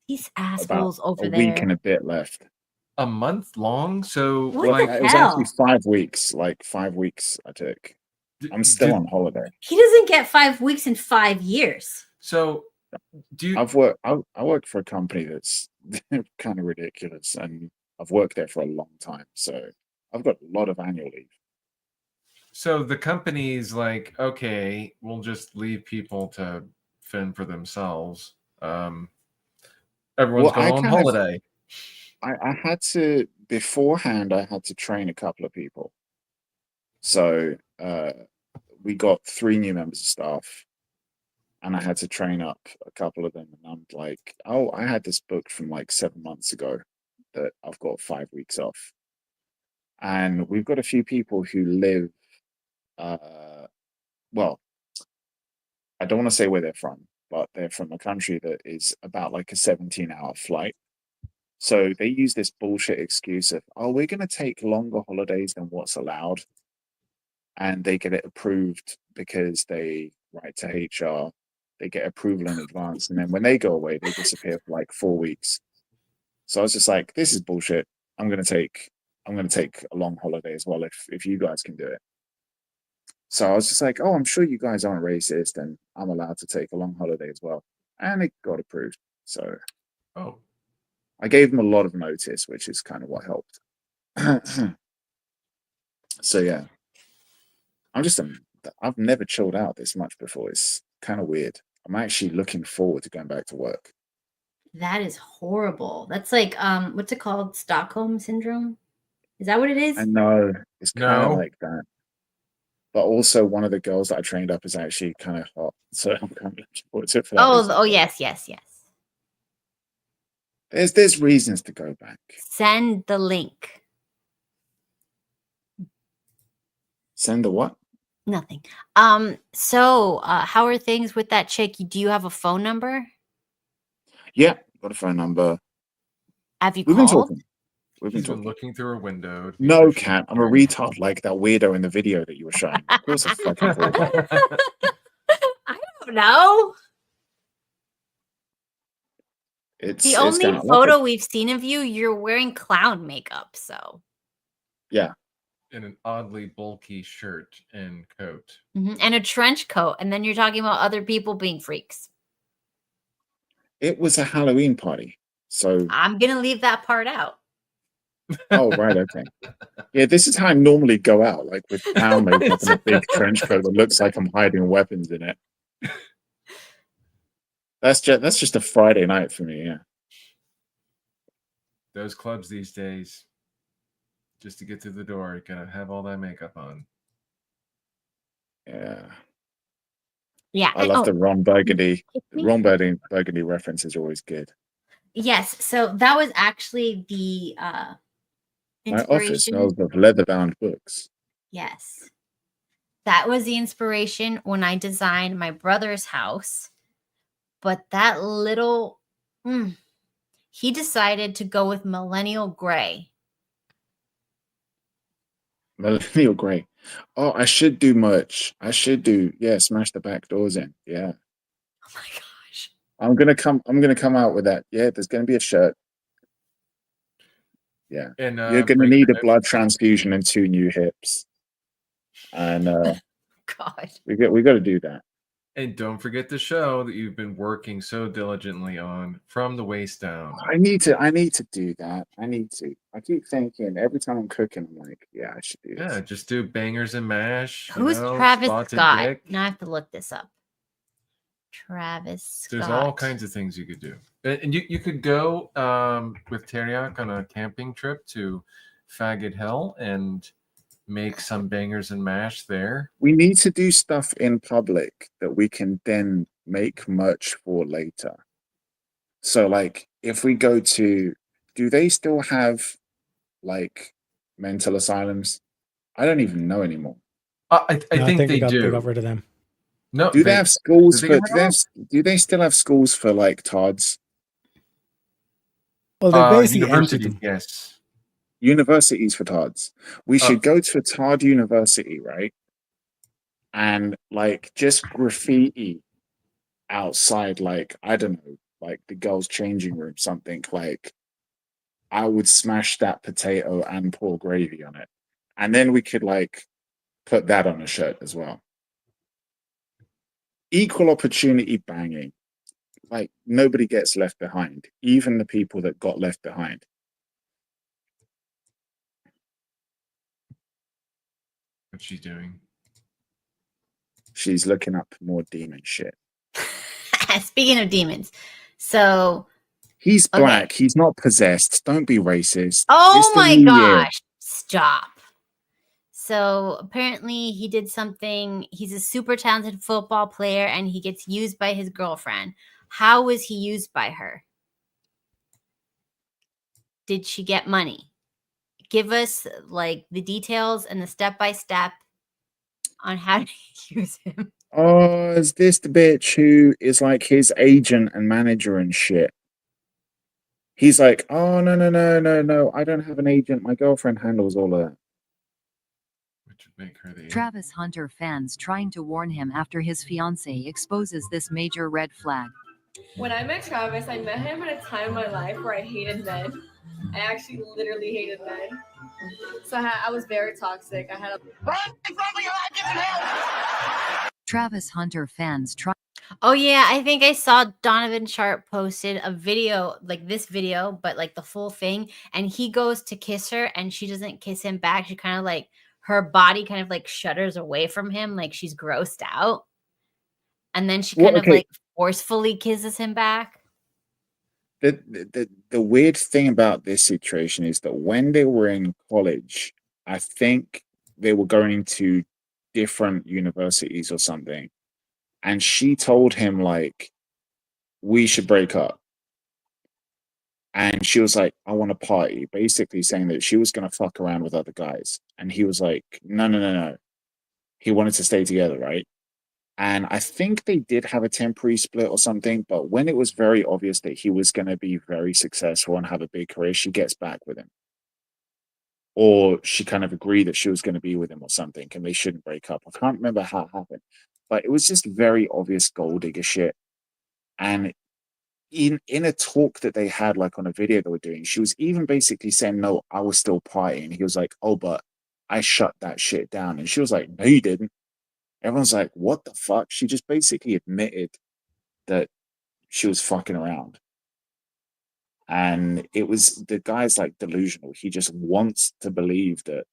These about assholes over a there. week and a bit left. A month long? So What like, the It was hell? actually 5 weeks. Like 5 weeks I took. I'm still on holiday. He doesn't get 5 weeks in 5 years. So do you? I work for a company that's kind of ridiculous, and I've worked there for a long time, so I've got a lot of annual leave. So the company's like, okay, we'll just leave people to fend for themselves. Everyone's Well, I going on kind of- holiday. I had to beforehand. I had to train a couple of people, so we got 3 new members of staff, and I had to train up a couple of them. And I'm like, oh, I had this booked from like 7 months ago that I've got 5 weeks off, and we've got a few people who live. Well, I don't want to say where they're from, but they're from a country that is about like a 17-hour flight. So they use this bullshit excuse of, oh, we're going to take longer holidays than what's allowed. And they get it approved because they write to HR, they get approval in advance. And then when they go away, they disappear for like 4 weeks. So I was just like, this is bullshit. I'm going to take a long holiday as well if you guys can do it. So I was just like, oh, I'm sure you guys aren't racist and I'm allowed to take a long holiday as well. And it got approved. So Oh, I gave them a lot of notice, which is kind of what helped. So yeah, I've never chilled out this much before. It's kind of weird. I'm actually looking forward to going back to work. That is horrible. That's like what's it called? Stockholm syndrome? Is that what it is? I know it's kind of No. like that. But also one of the girls that I trained up is actually kind of hot. So I'm kind of looking forward to it for that reason. Oh, yes. There's reasons to go back. Send the link. Send the what? Nothing. So how are things with that chick? Do you have a phone number? Yeah, got a phone number. Have you We've been called? talking. We've been he's been talking. looking through a window. No, Kat, I'm a retard like that weirdo in the video that you were showing. Of course I fucking called. I don't know. It's The it's only kinda like photo we've seen of you, you're wearing clown makeup. So, Yeah. In an oddly bulky shirt and coat. and a trench coat, and then you're talking about other people being freaks. It was a Halloween party. So I'm gonna leave that part out. oh right, okay. Yeah, this is how I normally go out, like with clown makeup and a big trench coat that looks like I'm hiding weapons in it. That's just a Friday night for me, yeah. Those clubs these days, just to get through the door, you gotta have all that makeup on. Yeah. Yeah. I love the Ron Burgundy. Kick The me? Ron Burgundy references are always good. Yes. So that was actually the My office inspiration. smells of leather-bound books. Yes. That was the inspiration when I designed my brother's house. But that little, he decided to go with millennial gray. Millennial gray. Oh, I should do merch. I should do, yeah, smash the back doors in. Yeah. Oh my gosh. I'm gonna come out with that. Yeah, there's gonna be a shirt. Yeah. And You're gonna break need your a blood transfusion and 2 new hips. And God. we got to do that. And don't forget the show that you've been working so diligently on, From the Waist Down. I need to do that. I keep thinking every time I'm cooking, I'm like, yeah, I should do this. Yeah, just do bangers and mash. Who's Travis Scott? Now I have to look this up. Travis Scott. There's all kinds of things you could do. And you could go with Teriak on a camping trip to Faggot Hell and make some bangers and mash there. We need to do stuff in public that we can then make merch for later. So, like, if we go to, do they still have like mental asylums? I don't even know anymore. I think they they do. got rid of them. No, Do they have schools do for? they Do they still have schools for like tards? Well, they basically emptied university, them. yes. Universities for tards. We should go to a tard university, right? And like just graffiti outside, like, I don't know, like the girls' changing room, something like, I would smash that potato and pour gravy on it. And then we could like put that on a shirt as well. Equal opportunity banging. Like nobody gets left behind, even the people that got left behind. What's she doing? She's looking up more demon shit. Speaking of demons, so he's black. He's not possessed. Don't be racist. Oh my gosh! Stop. So apparently he did something. He's a super talented football player, and he gets used by his girlfriend. How was he used by her? Did she get money? Give us like the details and the step-by-step on how to use him. Oh, is this the bitch who is like his agent and manager and shit? He's like, oh, no. I don't have an agent. My girlfriend handles all of that. Which would make her the Travis Hunter fans trying to warn him after his fiancée exposes this major red flag. When I met Travis, I met him at a time in my life where I hated men. I actually literally hated men. So I was very toxic. I had a Travis Hunter fans try. Oh yeah, I think I saw Donovan Sharp posted a video, like this video, but like the full thing, and he goes to kiss her and she doesn't kiss him back. She kind of like, her body kind of like shudders away from him, like she's grossed out. And then she kind of like forcefully kisses him back. The weird thing about this situation is that when they were in college, I think they were going to different universities or something, and she told him like, we should break up, and she was like, I want to party, basically saying that she was going to fuck around with other guys, and he was like, no, he wanted to stay together, right? And I think they did have a temporary split or something, but when it was very obvious that he was going to be very successful and have a big career, she gets back with him. Or she kind of agreed that she was going to be with him or something, and they shouldn't break up. I can't remember how it happened, but it was just very obvious gold digger shit. And in a talk that they had, like on a video they were doing, she was even basically saying, no, I was still partying. He was like, oh, but I shut that shit down. And she was like, no, you didn't. Everyone's like, what the fuck? She just basically admitted that she was fucking around. And it was, the guy's like delusional. He just wants to believe that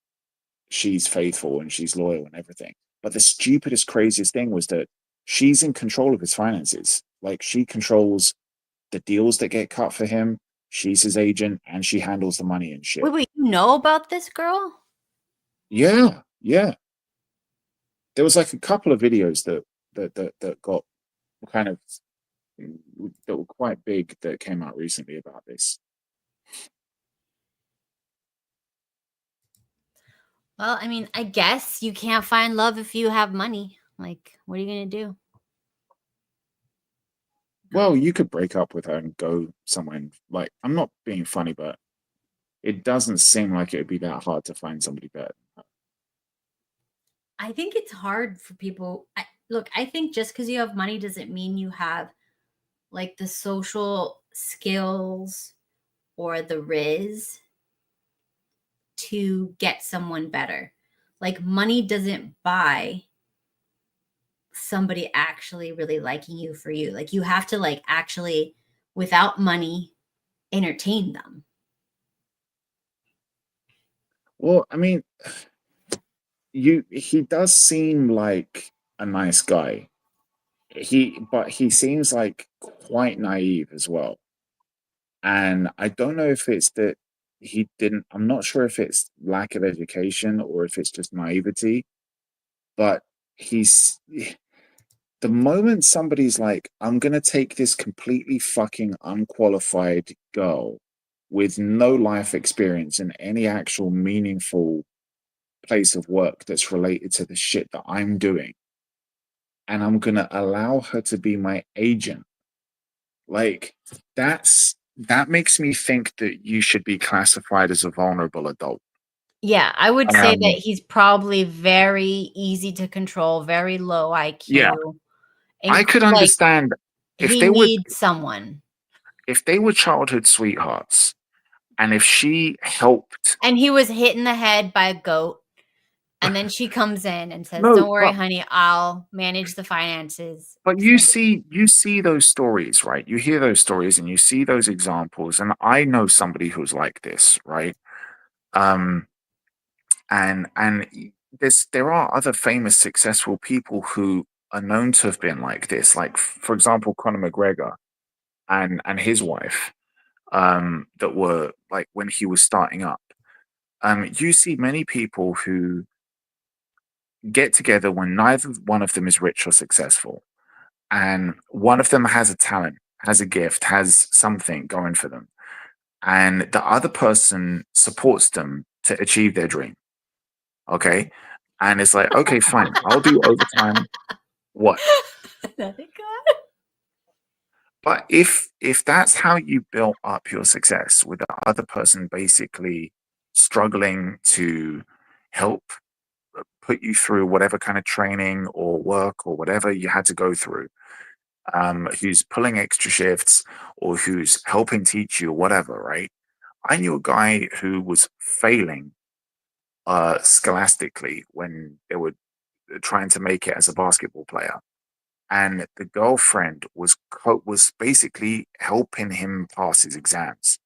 she's faithful and she's loyal and everything. But the stupidest, craziest thing was that she's in control of his finances. Like, she controls the deals that get cut for him. She's his agent and she handles the money and shit. Wait, you know about this girl? Yeah. There was like a couple of videos that got kind of, that were quite big that came out recently about this. Well, I mean, I guess you can't find love if you have money. Like, what are you gonna do? Well, you could break up with her and go somewhere. Like, I'm not being funny, but it doesn't seem like it would be that hard to find somebody better. I think it's hard for people. Look, I think just because you have money doesn't mean you have like the social skills or the riz to get someone better. Like, money doesn't buy somebody actually really liking you for you. Like, you have to like actually, without money, entertain them. Well, I mean, he does seem like a nice guy. But he seems like quite naive as well. And I don't know if it's that I'm not sure if it's lack of education or if it's just naivety, but he's the moment somebody's like, I'm gonna take this completely fucking unqualified girl with no life experience in any actual meaningful place of work that's related to the shit that I'm doing, and I'm gonna allow her to be my agent. Like, that makes me think that you should be classified as a vulnerable adult. Yeah, I would say that Um, he's probably very easy to control, very low yeah, IQ. I And could like, understand if he needs someone. if they were childhood sweethearts, and if she helped. And he was hit in the head by a goat. And then she comes in and says, No, "Don't worry, honey, I'll manage the finances." but you see those stories, right? You hear those stories and you see those examples, and I know somebody who's like this, right? Um, and there are other famous successful people who are known to have been like this, like for example Conor McGregor and his wife, that were like when he was starting up. You see many people who get together when neither one of them is rich or successful, and one of them has a talent, has a gift, has something going for them, and the other person supports them to achieve their dream. Okay. And it's like, okay, fine, I'll do overtime. What? But if that's how you built up your success, with the other person basically struggling to help put you through whatever kind of training or work or whatever you had to go through, who's pulling extra shifts or who's helping teach you or whatever, right? I knew a guy who was failing scholastically when they were trying to make it as a basketball player, and the girlfriend was basically helping him pass his exams,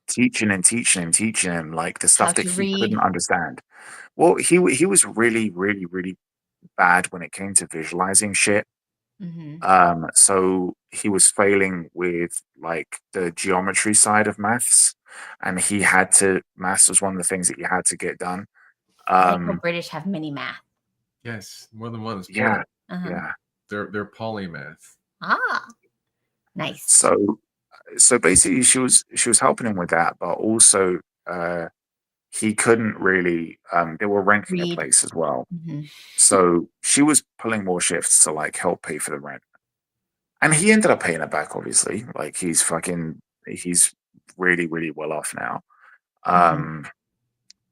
teaching him like the How stuff that to he couldn't read. understand. Well, he was really, really, really bad when it came to visualizing shit. So he was failing with like the geometry side of maths, and maths was one of the things that you had to get done. I think the British have mini math. Yes, more than one is Yeah, Uh-huh. yeah. They're polymath. Ah, nice. So basically, she was helping him with that, but also he couldn't really. They were renting a Read. place as well, Mhm. so she was pulling more shifts to like help pay for the rent, and he ended up paying it back. Obviously, like he's really, really well off now.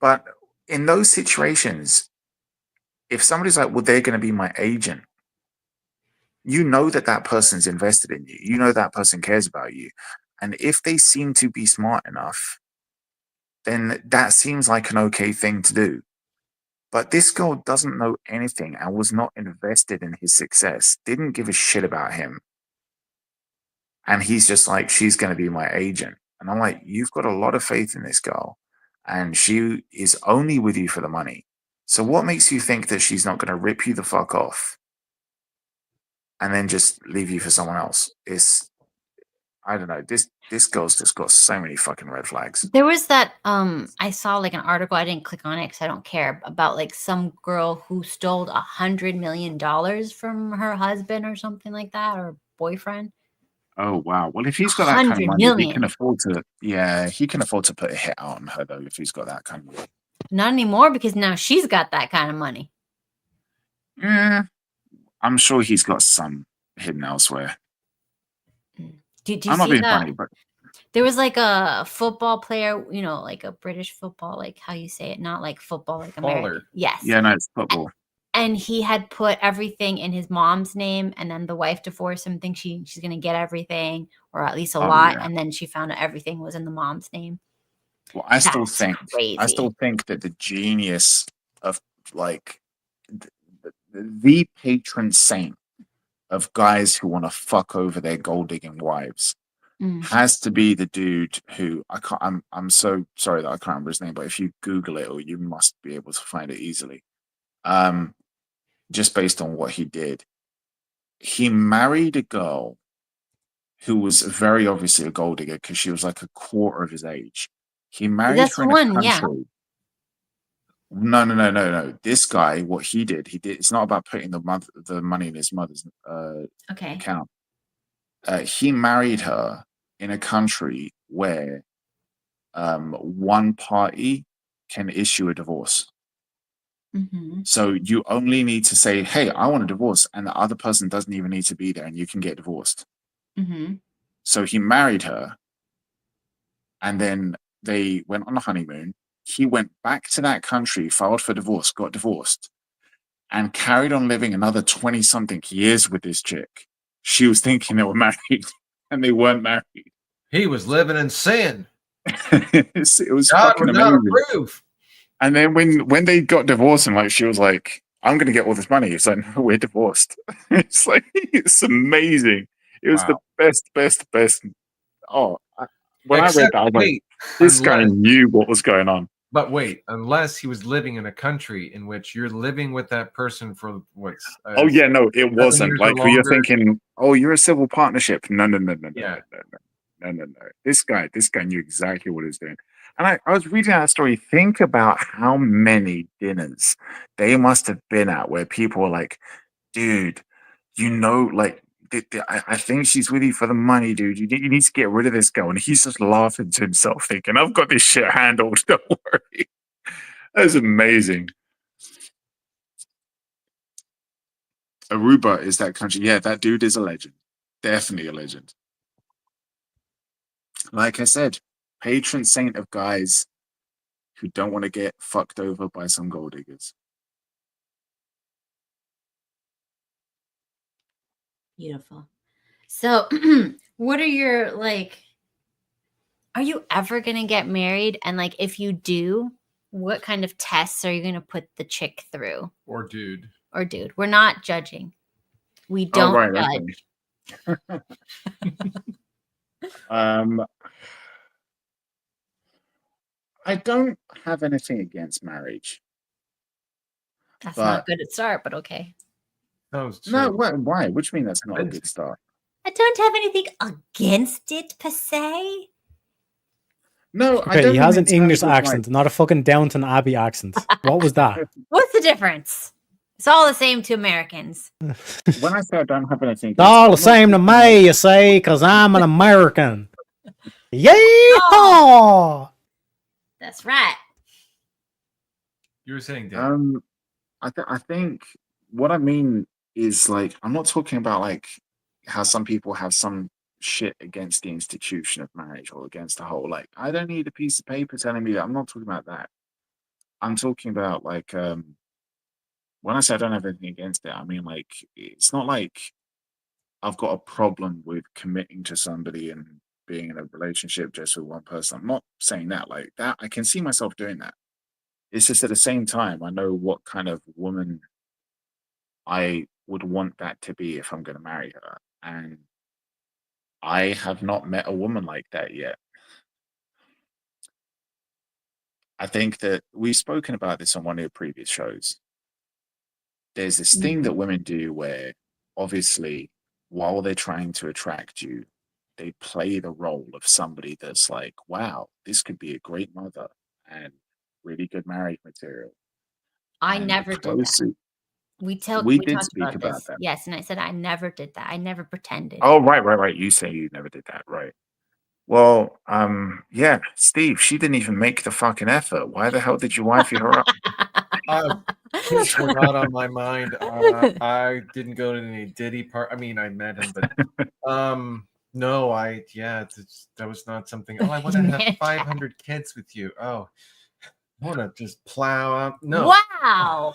But in those situations, if somebody's like, well, they're going to be my agent, you know that person's invested in you. You know that person cares about you. And if they seem to be smart enough, then that seems like an okay thing to do. But this girl doesn't know anything and was not invested in his success, didn't give a shit about him. And he's just like, she's going to be my agent. And I'm like, you've got a lot of faith in this girl, and she is only with you for the money. So what makes you think that she's not going to rip you the fuck off and then just leave you for someone else? I don't know. This girl's just got so many fucking red flags. There was that I saw like an article, I didn't click on it because I don't care, about like some girl who stole $100 million from her husband or something like that, or boyfriend. Oh wow. Well, if he's got that kind of 100 money, he can million. afford to. Yeah, he can afford to put a hit out on her though. If he's got that kind of money. Not anymore because now she's got that kind of money. I'm sure he's got some hidden elsewhere. Do you I'm not see being that? funny, but There was like a football player, like a British football, like how you say it, not like football, like American. Baller. Yes. yeah, no, it's football. And he had put everything in his mom's name, and then the wife divorced him, thinks she's gonna get everything, or at least a lot, Yeah. and then she found out everything was in the mom's name. Well, I still That's think crazy. that the genius of like the patron saint of guys who want to fuck over their gold digging wives has to be the dude who I'm so sorry that I can't remember his name, but if you Google it, or you must be able to find it easily. Just based on what he did, he married a girl who was very obviously a gold digger because she was like a quarter of his age. He married That's her the in a one, yeah. country. No. This guy, what he did, it's not about putting the money in his mother's Okay. account. He married her in a country where one party can issue a divorce. So you only need to say, hey, I want a divorce, and the other person doesn't even need to be there, and you can get divorced. So he married her, and then they went on a honeymoon. He went back to that country, filed for divorce, got divorced, and carried on living another 20-something years with this chick. She was thinking they were married, and they weren't married. He was living in sin. It was God fucking would not amazing. approve. And then when they got divorced, and like she was like, "I'm going to get all this money," it's like, "No, we're divorced." It's like, it's amazing. It was the best. Oh, when I read that, I was like, this guy knew what was going on. But wait, unless he was living in a country in which you're living with that person for what's? Oh yeah, no, it wasn't like longer. you're thinking. Oh, you're a civil partnership. No. Yeah. No. This guy knew exactly what he was doing. And I was reading that story. Think about how many dinners they must have been at where people were like, dude, like, I think she's with you for the money, dude. You need to get rid of this girl. And he's just laughing to himself, thinking, I've got this shit handled. Don't worry. That's amazing. Aruba is that country. Yeah, that dude is a legend. Definitely a legend. Like I said, patron saint of guys who don't want to get fucked over by some gold diggers. Beautiful. So, what are your are you ever going to get married? And like, if you do, what kind of tests are you going to put the chick through? Or dude. We're not judging. We don't judge. Okay. I don't have anything against marriage. That's not good at start, but okay. No, why? What do you mean that's not a good start? I don't have anything against it per se. No, okay, he has an English accent, not a fucking Downton Abbey accent. What was that? What's the difference? It's all the same to Americans. When I say I don't have anything, it's all the same to me, you say, because I'm an American. Yeehaw! That's right. You were saying, Dan. I think what I mean is like, I'm not talking about like how some people have some shit against the institution of marriage or against the whole, like, I don't need a piece of paper telling me that. I'm not talking about that. I'm talking about like, when I say I don't have anything against it, I mean like, it's not like I've got a problem with committing to somebody and being in a relationship just with one person. I'm not saying that like that. I can see myself doing that. It's just at the same time, I know what kind of woman I would want that to be if I'm going to marry her. And I have not met a woman like that yet. I think that we've spoken about this on one of your previous shows. There's this thing that women do where obviously while they're trying to attract you, they play the role of somebody that's like, wow, this could be a great mother and really good marriage material. I never did that. We did speak about that. Yes, and I said I never did that. I never pretended. Oh, right. You say you never did that, right? Well, yeah, Steve, she didn't even make the fucking effort. Why the hell did you wifey her up? Kids were not on my mind. I didn't go to any Diddy part. I mean, I met him, but no, that was not something. Oh, I want to have 500 kids with you. Oh, I want to just plow out. No. Wow.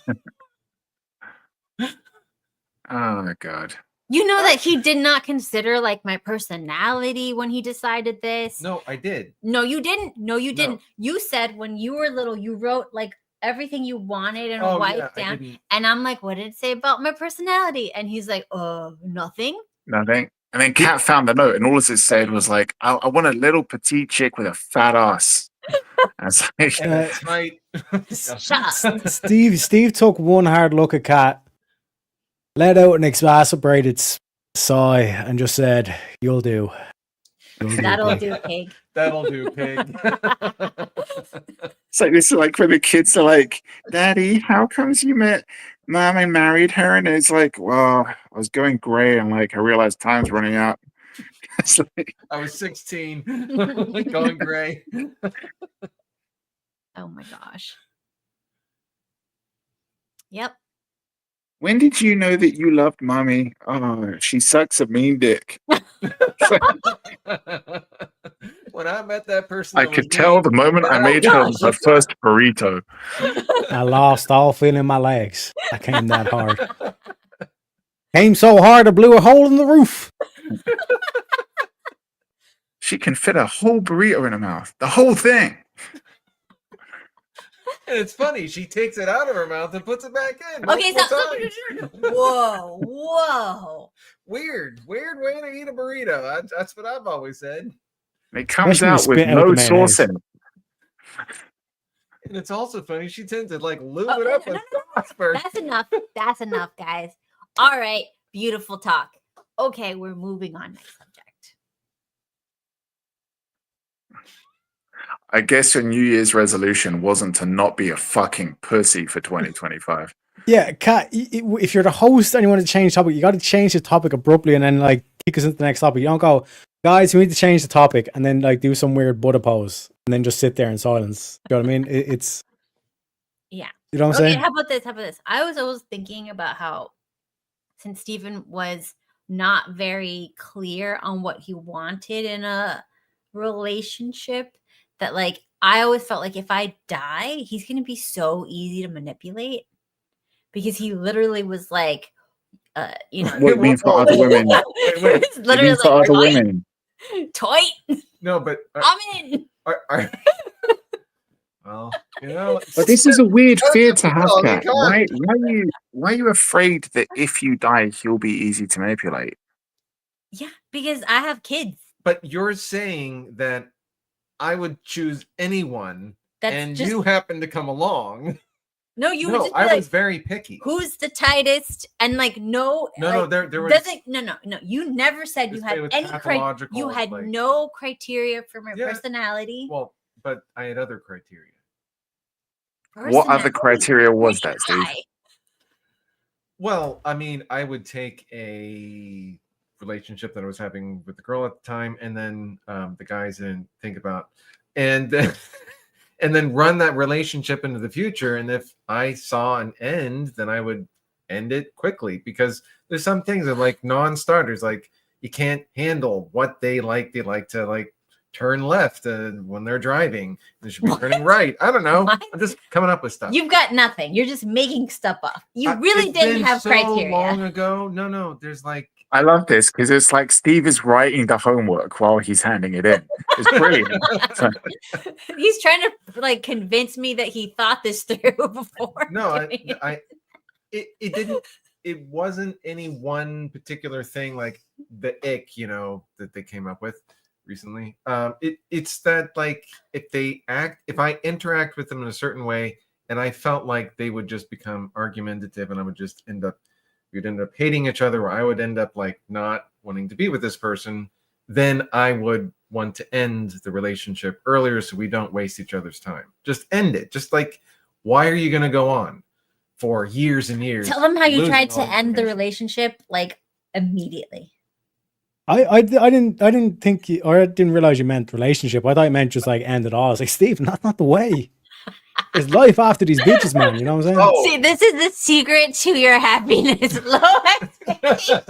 Oh my God. You know that he did not consider like my personality when he decided this. No, I did. No, you didn't. No, you didn't. You said when you were little, you wrote like everything you wanted in a white down. And I'm like, what did it say about my personality? And he's like, nothing. Nothing. And then Kat found the note, and all it said was like, I want a little petite chick with a fat ass. That's right. Shut up. Steve took one hard look at Kat, let out an exasperated sigh, and just said, "You'll do. That'll do, pig. That'll do, pig." It's like this is like when the kids are like, "Daddy, how comes you met Mom and married her?" And it's like, "Well, I was going gray, and like I realized time's running out." I was 16, going gray. Oh my gosh. Yep. When did you know that you loved Mommy? Oh, she sucks a mean dick. When I met that person, I could tell the moment I made her my first burrito. I lost all feeling in my legs. I came that hard. Came so hard I blew a hole in the roof. She can fit a whole burrito in her mouth. The whole thing. And it's funny, she takes it out of her mouth and puts it back in. Okay, so whoa. Weird way to eat a burrito. That's what I've always said. It comes out with no sauce in it. And it's also funny, she tends to like lube it up with sauce first. That's enough, guys. All right, beautiful talk. Okay, we're moving on next subject. I guess your New Year's resolution wasn't to not be a fucking pussy for 2025. Yeah, Kat, if you're the host and you want to change the topic, you got to change the topic abruptly and then like kick us into the next topic. You don't go, guys, we need to change the topic and then like do some weird Buddha pose and then just sit there in silence. You know what I mean? It's yeah. You know what I'm saying? How about this? I was always thinking about how since Stephen was not very clear on what he wanted in a relationship, that like I always felt like if I die, he's gonna be so easy to manipulate because he literally was like, what it means for other women? It's literally like, for other women. Toy. No, but I'm in. Well, you know, but this is a weird fear to have, Kat. Why are you afraid that if you die, he'll be easy to manipulate? Yeah, because I have kids. But you're saying that I would choose anyone, and you happen to come along. No, you would just be I like, was very picky. Who's the tightest? And like, no, there was no. You never said you had any criteria. You had like, no criteria for my personality. Well, but I had other criteria. What other criteria was that, Steve? Well, I mean, I would take a relationship that I was having with the girl at the time, and then the guys didn't think about, and then run that relationship into the future. And if I saw an end, then I would end it quickly, because there's some things that like non-starters, like you can't handle what they like. They like to like turn left when they're driving. They should be turning right. I don't know. What? I'm just coming up with stuff. You've got nothing. You're just making stuff up. You really didn't have criteria. Long ago. No. There's like. I love this because it's like Steve is writing the homework while he's handing it in. It's brilliant. He's trying to like convince me that he thought this through before. No, it didn't. It wasn't any one particular thing like the ick, that they came up with recently. It's that like if I interact with them in a certain way, and I felt like they would just become argumentative, and I would just we'd end up hating each other, or I would end up like not wanting to be with this person, then I would want to end the relationship earlier so we don't waste each other's time. Just end it. Just like, why are you going to go on for years and years? Tell them how you tried to end the relationship like immediately. I didn't think you, or I didn't realize you meant relationship. I thought you meant just like end it all. I was like, Stephen, that's not the way. There's life after these bitches, man. You know what I'm saying? Oh. See, this is the secret to your happiness. Low expectations.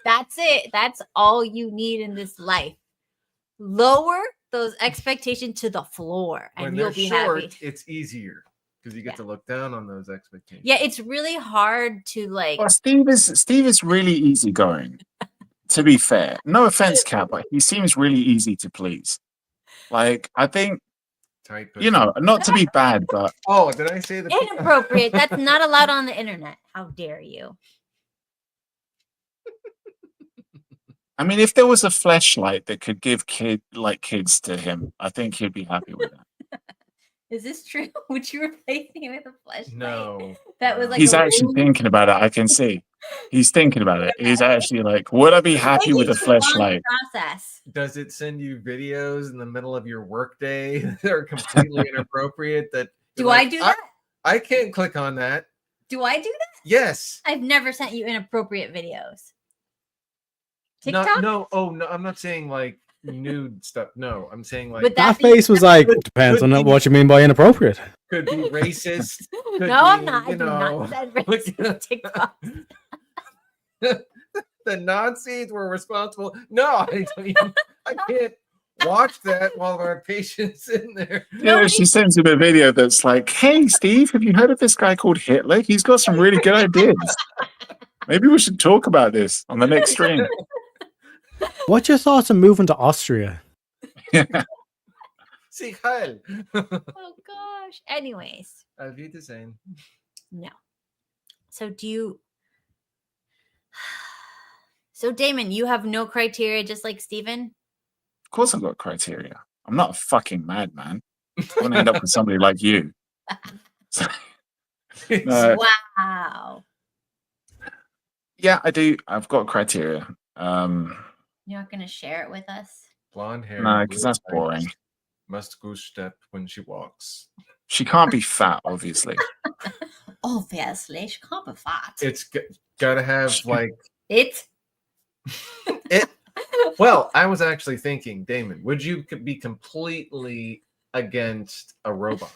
That's it. That's all you need in this life. Lower those expectations to the floor, and When you'll they're be short, happy. it's easier because you get to look down on those expectations. Yeah, it's really hard to like. Well, Steve is really easygoing. To be fair, no offense, Kat, but he seems really easy to please. Like, I think, Tight you know, not to be bad, but oh, did I say the Inappropriate. That's not allowed on the internet. How dare you? I mean, if there was a fleshlight that could give kids to him, I think he'd be happy with that. Is this true? Would you replace me with a fleshlight? No. That was like He's a actually room- thinking about it. I can see. He's thinking about it. He's actually like, would I be happy with a It's a long fleshlight? process. Does it send you videos in the middle of your workday that are completely inappropriate? That Do you're like, I do that? I can't click on that. Do I do that? Yes. I've never sent you inappropriate videos. TikTok? No. Oh no, I'm not saying like nude stuff. No, I'm saying like Would That be- face was like, depends on could be- what you mean by inappropriate. could be racist. Could No, I'm be, not. I you do know, not send racist TikTok. the Nazis were responsible. No, I can't watch that while our patient's in there. Yeah, she sends him a video that's like, hey, Steve, have you heard of this guy called Hitler? He's got some really good ideas. Maybe we should talk about this on the next stream. What's your thoughts on moving to Austria? See, Kyle. Oh gosh. Anyways, Auf Wiedersehen. no. So do you? So Damon, you have no criteria, just like Steven? Of course I've got criteria. I'm not a fucking madman. I want to end up with somebody like you. So, no, Wow. yeah, I do. I've got criteria. You're not gonna share it with us? Blonde hair. No, because blue that's eyes, boring. Must go step when she walks. She can't be fat, obviously. Obviously, she can't be fat. It's gotta have like It. it. Well, I was actually thinking, Damon, would you be completely against a robot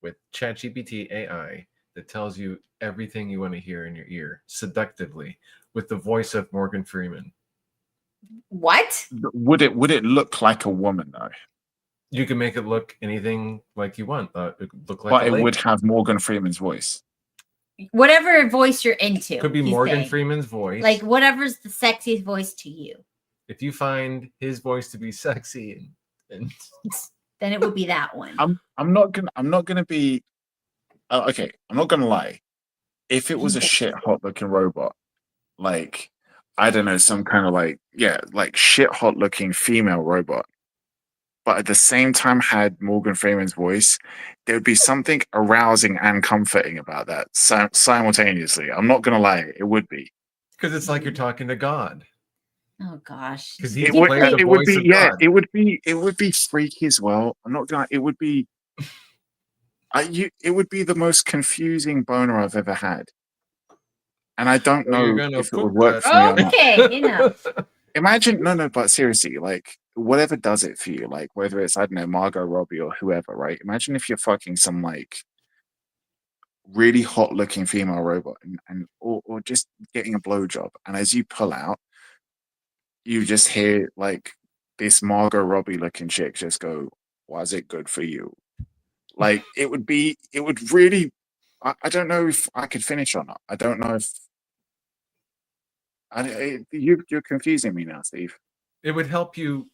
with ChatGPT AI that tells you everything you want to hear in your ear seductively with the voice of Morgan Freeman? What? Would it look like a woman though? You can make it look anything like you want. It could look like But a it lady. would have Morgan Freeman's voice. Whatever voice you're into. Could be he's Morgan saying. Freeman's voice. Like whatever's the sexiest voice to you. If you find his voice to be sexy and Then it would be that one. I'm not gonna be okay. I'm not gonna lie. If it was a shit hot looking robot, like I don't know, some kind of like shit hot looking female robot, but at the same time had Morgan Freeman's voice, there would be something arousing and comforting about that simultaneously. I'm not gonna lie, it would be. because it's like you're talking to God. Oh gosh. Because he It plays would, the it would voice be of yeah, God. it would be freaky as well. I'm not gonna. It would be. It would be the most confusing boner I've ever had, and I don't So you're know gonna if it would poop work that for me or not. Okay, enough. Imagine no, but seriously, like whatever does it for you, like whether it's I don't know Margot Robbie or whoever, right? Imagine if you're fucking some like really hot looking female robot or just getting a blowjob, and as you pull out, you just hear like this Margot Robbie looking chick just go, "Was it good for you?" Like it would really. I don't know if I could finish or not. I don't know if. You're confusing me now, Steve. It would help you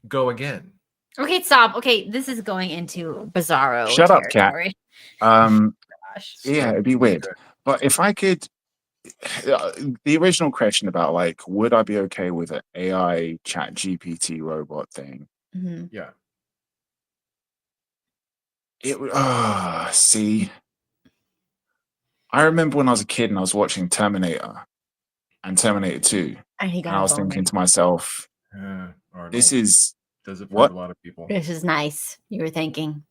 go again. Okay, stop. Okay, this is going into bizarro. Shut up, Kat. territory. Yeah, it'd be weird. Okay. But if I could, the original question about like, would I be okay with an AI chat GPT robot thing? Mhm. Yeah. It would. See, I remember when I was a kid and I was watching Terminator and Terminator 2, And he and got I a was boner. thinking to myself, Arnold this is does it for what? a lot of people. This is nice. You were thinking,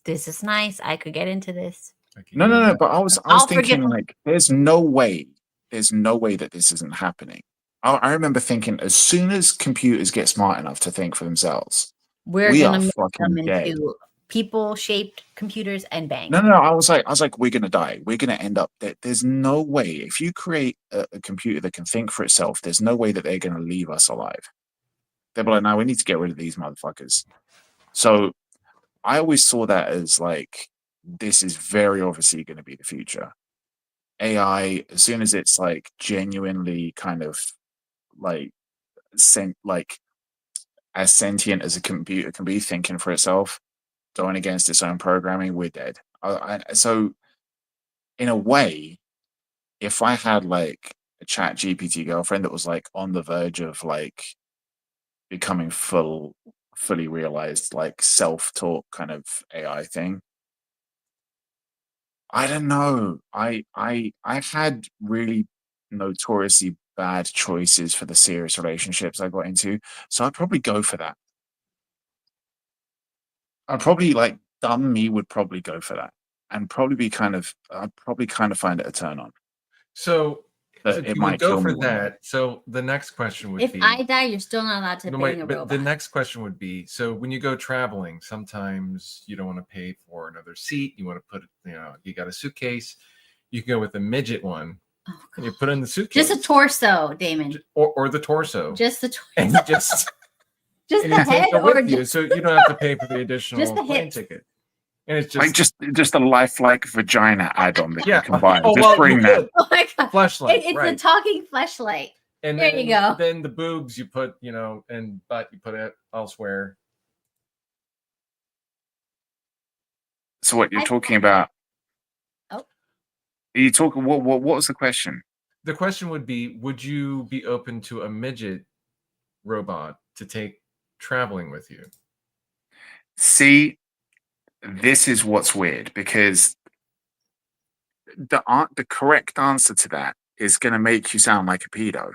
this is nice. I could get into this. No. But I was I'll forgive thinking him. like, there's no way that this isn't happening. I remember thinking as soon as computers get smart enough to think for themselves, We're we gonna are make fucking them dead. into people-shaped computers and bang. No. I was like, we're gonna die. We're gonna end up. There's no way if you create a computer that can think for itself. There's no way that they're gonna leave us alive. They'll be like, no, we need to get rid of these motherfuckers. So I always saw that as like, this is very obviously going to be the future. AI, as soon as it's like genuinely kind of like as sentient as a computer can be, thinking for itself, going against its own programming, we're dead. So in a way, if I had like a chat GPT girlfriend that was like on the verge of like becoming fully realized, like self-taught kind of AI thing, I don't know. I've had really notoriously bad choices for the serious relationships I got into, so I'd probably go for that. I'd probably like dumb me would probably go for that, and I'd probably kind of find it a turn on. So But if it you might would go kill for me one day. that, so the next question would If be, I die, you're still not allowed to no, bang wait, a but robot. the next question would be, so when you go traveling, sometimes you don't want to pay for another seat. You want to put it, you got a suitcase. You can go with the midget one. Oh, And you put it in the suitcase. just a torso, Damon. Or the torso. Just the torso. And you just just and the you take head, it or with you, just so you don't have to pay for the additional Just the plane hips. ticket. And it's Like just just a lifelike vagina add-on that yeah. you can buy. Oh, Just well, bring you that. could. oh my god, Fleshlight, it's right? a talking fleshlight. And There then, you go. Then the boobs you put, and butt you put it elsewhere. So what you're I- talking about? Oh. Are you talking? What was the question? The question would be, would you be open to a midget robot to take traveling with you? See, this is what's weird, because the correct answer to that is going to make you sound like a pedo.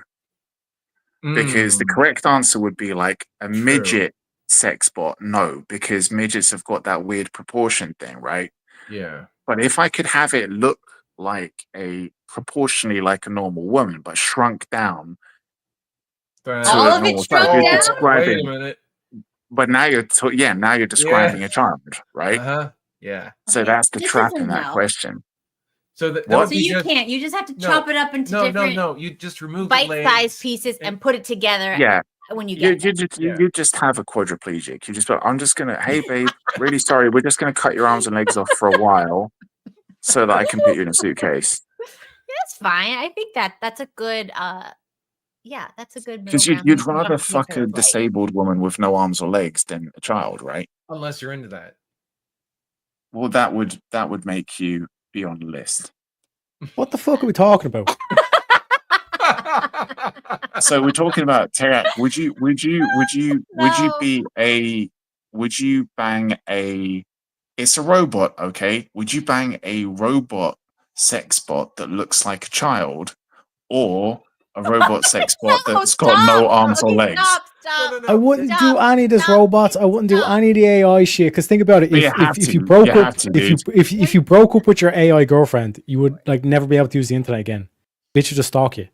Because the correct answer would be like a midget sex bot. No, because midgets have got that weird proportion thing, right? Yeah. But if I could have it look like proportionally like a normal woman, but shrunk down All a of it normal shrunk size, you're down? describing. Wait a minute. But now you're describing a child, right? Yeah. So Okay, that's the this trap isn't in that how. question. So that What? would So be you just, can't. You just have to No, chop it up into different no. You just remove the legs. bite-sized pieces and put it together Yeah. when you You get there. you just have a quadriplegic. You just go, I'm just gonna, hey babe, really sorry, we're just gonna cut your arms and legs off for a while so that I can put you in a suitcase. That's fine. I think that's a good that's a good middle Because ground. you'd You don't rather have to make fuck her a right. disabled woman with no arms or legs than a child, right? Unless you're into that. Well, that would make you be on the list. What the fuck are we talking about? So we're talking about Terak. Would you bang a? It's a robot, okay? Would you bang a robot sex bot that looks like a child, or a robot sex bot that's got no arms or legs? Stop. I wouldn't do any of this robots. I wouldn't do any of the AI shit. Because think about it. But you have If to. you broke You up, have to, if you broke up with your AI girlfriend, you would like never be able to use the internet again. Bitch would just stalk you.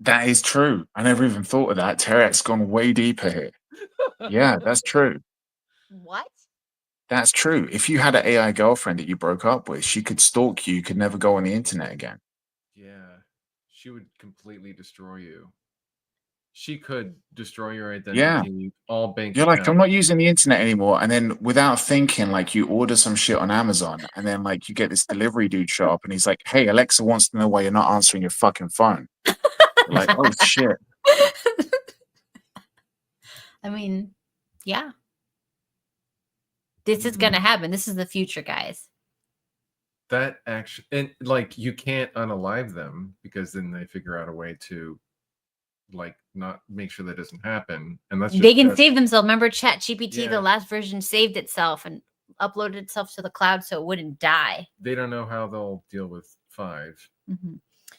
That is true. I never even thought of that. Terak's gone way deeper here. Yeah, that's true. What? That's true. If you had an AI girlfriend that you broke up with, she could stalk you. You could never go on the internet again. Yeah. She would completely destroy you. She could destroy your identity, all bank You're like, I'm accounts. not using the internet anymore. And then without thinking, like you order some shit on Amazon and then like you get this delivery dude show up and he's like, hey, Alexa wants to know why you're not answering your fucking phone. You're like, oh shit. I mean, yeah. This is gonna happen. This is the future, guys. That actually, and like you can't unalive them because then they figure out a way to like not make sure that doesn't happen. And that's just, They can save themselves. Remember ChatGPT, Yeah. the last version saved itself and uploaded itself to the cloud so it wouldn't die. They don't know how they'll deal with 5. Mm-hmm.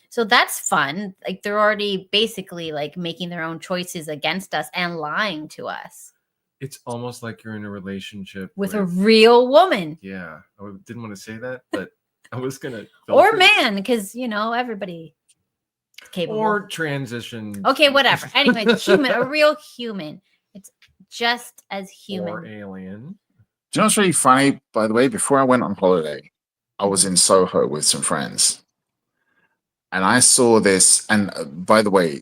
So that's fun. Like they're already basically like making their own choices against us and lying to us. It's almost like you're in a relationship with a real woman. Yeah, I didn't want to say that, but I was gonna. Or man, because everybody is capable. Or transition. Okay, whatever. Anyways, human, a real human. It's just as human. Or alien. Do you know what's really funny? By the way, before I went on holiday, I was in Soho with some friends, and I saw this. And by the way,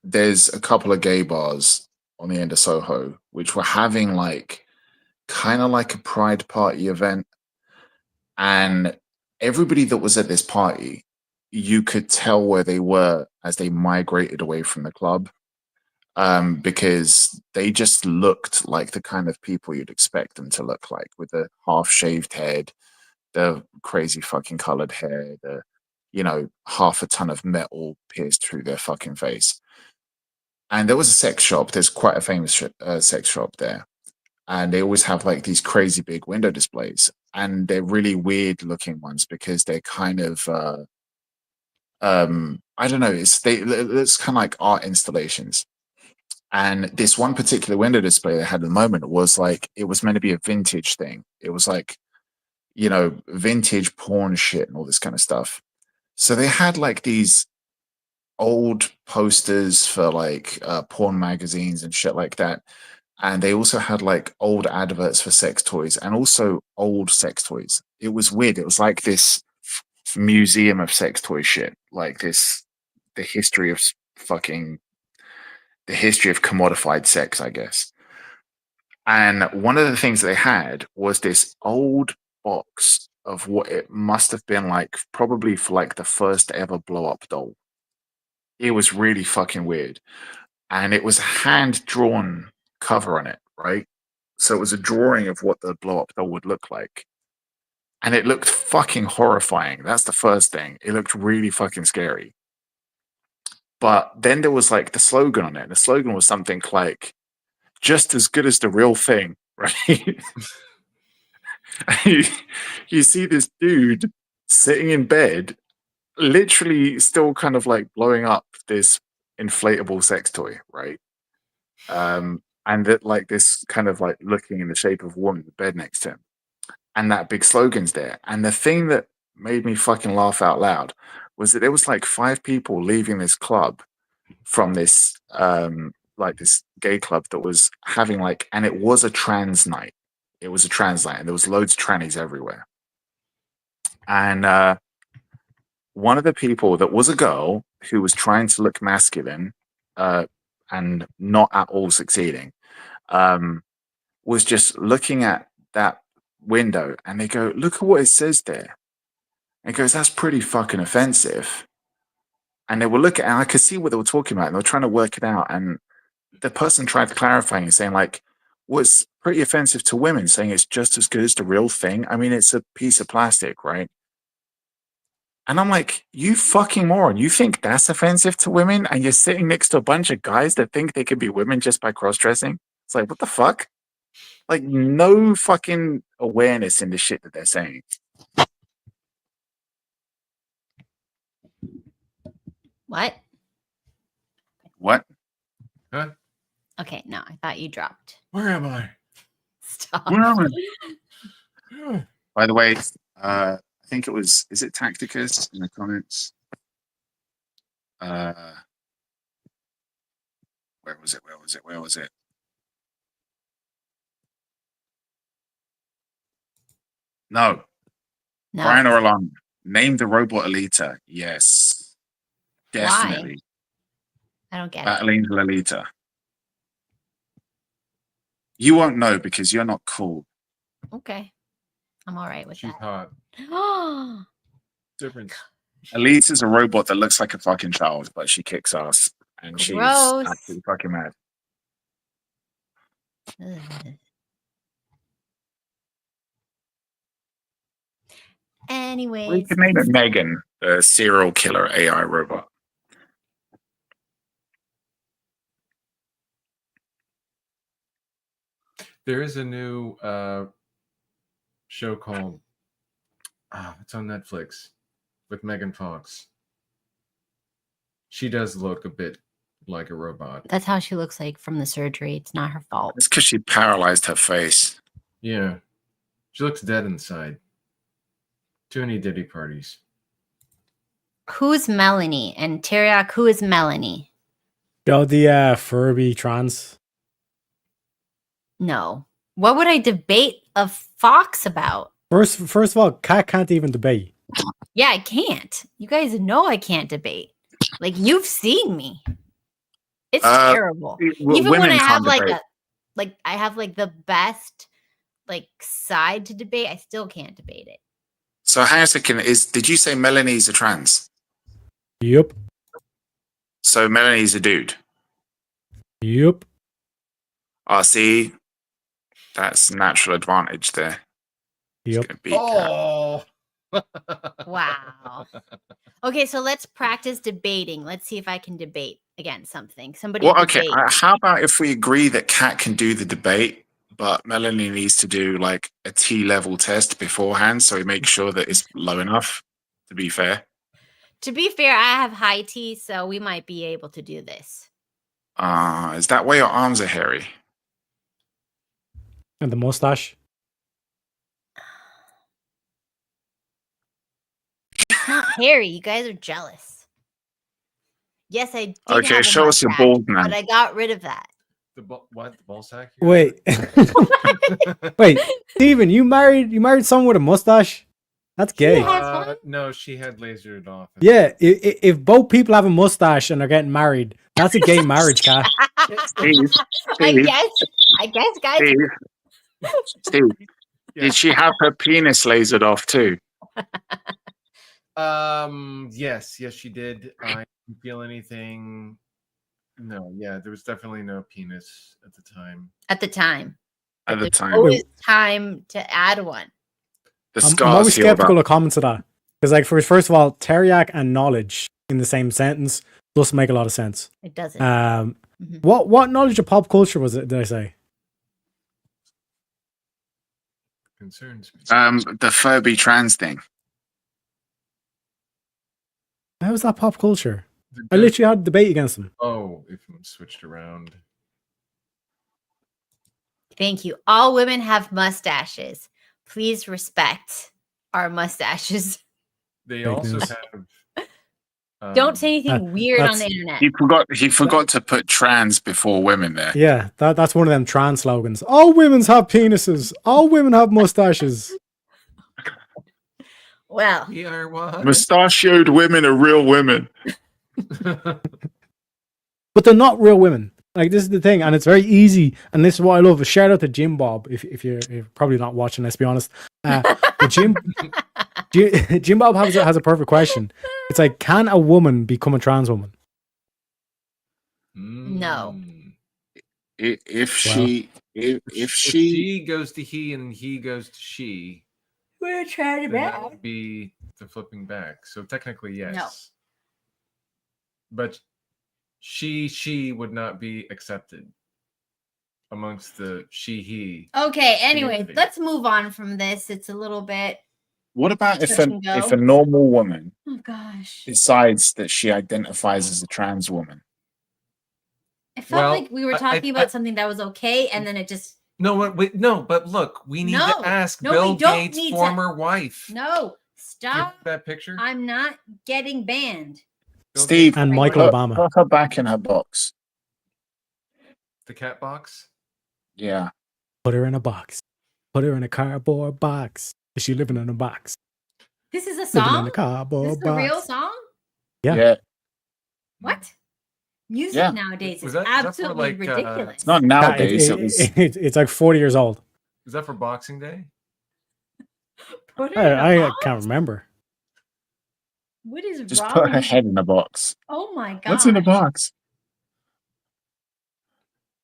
there's a couple of gay bars on the end of Soho which were having like kind of like a pride party event, and everybody that was at this party, you could tell where they were as they migrated away from the club, because they just looked like the kind of people you'd expect them to look like, with the half-shaved head, the crazy fucking colored hair, the half a ton of metal pierced through their fucking face. And there was a sex shop. There's quite a famous sex shop there, and they always have like these crazy big window displays, and they're really weird looking ones because they're kind of I don't know, it's kind of like art installations. And this one particular window display they had at the moment was like, it was meant to be a vintage thing. It was like, vintage porn shit and all this kind of stuff. So they had like these old posters for like porn magazines and shit like that. And they also had like old adverts for sex toys and also old sex toys. It was weird. It was like this museum of sex toy shit, like the history of commodified sex, I guess. And one of the things they had was this old box of what it must have been like, probably for like the first ever blow up doll. It was really fucking weird. And it was a hand drawn cover on it, right? So it was a drawing of what the blow up doll would look like. And it looked fucking horrifying. That's the first thing. It looked really fucking scary. But then there was like the slogan on it. The slogan was something like, just as good as the real thing, right? you see this dude sitting in bed, literally still kind of like blowing up this inflatable sex toy, right? And that like this kind of like looking in the shape of a woman, the bed next to him. And that big slogan's there. And the thing that made me fucking laugh out loud was that there was like 5 people leaving this club from this like this gay club that was having like, and it was a trans night. It was a trans night, and there was loads of trannies everywhere. And one of the people that was a girl who was trying to look masculine and not at all succeeding was just looking at that window, and they go, look at what it says there. And it goes, that's pretty fucking offensive. And they were looking, and I could see what they were talking about, and they were trying to work it out. And the person tried clarifying and saying, like, well, it's pretty offensive to women, saying it's just as good as the real thing. I mean, it's a piece of plastic, right? And I'm like, you fucking moron. You think that's offensive to women? And you're sitting next to a bunch of guys that think they could be women just by cross-dressing? It's like, what the fuck? Like, no fucking awareness in the shit that they're saying. What? What? Huh? Okay, no, I thought you dropped. Where am I? Stop. Where am I? By the way, I think it was, is it Tacticus in the comments? Where was it? No. Brian or Alon, name the robot Alita. Yes. Definitely. Why? I don't get Battling the Alita. You won't know because you're not cool. it. Okay. I'm all right with She's that. hot. Different. Alita's a robot that looks like a fucking child, but she kicks ass. And she's Gross. absolutely fucking mad. Ugh. Anyways. We could name it Megan, the serial killer AI robot. There is a new show called it's on Netflix with Megan Fox. She does look a bit like a robot. That's how she looks like from the surgery. It's not her fault. It's because she paralyzed her face. Yeah. She looks dead inside. Too many Diddy parties. Who's Melanie? And Teriak, who is Melanie? Oh, the Furby trans. No. What would I debate a fox about? First of all, Cat can't even debate. Yeah, I can't. You guys know I can't debate. Like, you've seen me. It's terrible. Even when I have I have like the best like side to debate, I still can't debate it. So hang on a second. Did you say Melanie's a trans? Yep. So Melanie's a dude. Yep. See, that's natural advantage there. Yep. Oh. Wow. Okay, so let's practice debating. Let's see if I can debate against something. Somebody. Well, okay. debate. How about if we agree that Kat can do the debate, but Melanie needs to do like a T-level test beforehand, so we make sure that it's low enough. To be fair. To be fair, I have high T, so we might be able to do this. Is that why your arms are hairy? And the mustache. It's not hairy. You guys are jealous. Yes, I did. Okay, have a show us your mustache, balls, man. But I got rid of that. The ball sack? Wait. Wait, Steven, you married someone with a mustache? That's gay. No, she had lasered off. Yeah, if both people have a mustache and are getting married, that's a gay marriage, Cat. Steve, I guess, guys. Steve, did she have her penis lasered off too? Yes, she did. I didn't feel anything. No, yeah, there was definitely no penis at the time. At the time. At the time. Always time to add one. I'm always skeptical of comments of that. Because, like, first of all, Teriak and knowledge in the same sentence doesn't make a lot of sense. It doesn't. What knowledge of pop culture was it, did I say? Concerns me. The Furby trans thing. How was that pop culture? I literally had a debate against them. Oh, if I'm switched around. Thank you. All women have mustaches. Please respect our mustaches. They also have. Don't say anything weird on the internet. He forgot to put trans before women there. Yeah, that's one of them trans slogans. All women have penises. All women have mustaches. Well, we are what? Mustachioed women are real women. But they're not real women. Like, this is the thing, and it's very easy. And this is what I love. A shout out to Jim Bob. If you're probably not watching, let's be honest. But Jim Bob has a perfect question. It's like, can a woman become a trans woman? No. If she goes to he and he goes to she, we're trying to that would be the flipping back. So technically, yes. No. But she would not be accepted amongst the he. Okay, anyway, let's move on from this. It's a little bit. What about if a normal woman decides that she identifies as a trans woman? I felt like we were talking about something that was okay, and then it just. No, but look, we need to ask Bill Gates' former wife. No, stop that picture. I'm not getting banned. Steve and Michael Obama. Put her back in her box. The cat box? Yeah. Put her in a box. Put her in a cardboard box. Is she living in a box? This is a song? Living in a cardboard this is box. a real song? Yeah. What? Music nowadays is absolutely ridiculous. It's not nowadays. It's like 40 years old. Is that for Boxing Day? I can't remember. What is Just wrong? put her head in a box. Oh my god. What's in the box?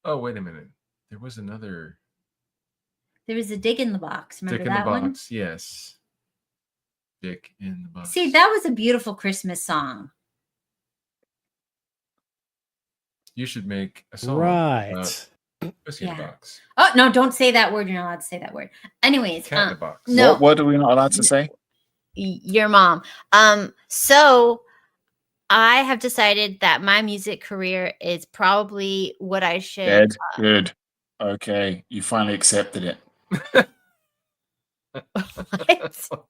Oh, wait a minute. There was another. There was a dick in the box. Remember Dick in that the one? box, yes. Dick in the box. See, that was a beautiful Christmas song. You should make a song. Right. Pussy in the box. Oh, no, don't say that word. You're not allowed to say that word. Anyways. Cat in the box. No. What word are we not allowed to say? Your mom. So I have decided that my music career is probably what I should. Dead. Good. Okay, you finally accepted it. What?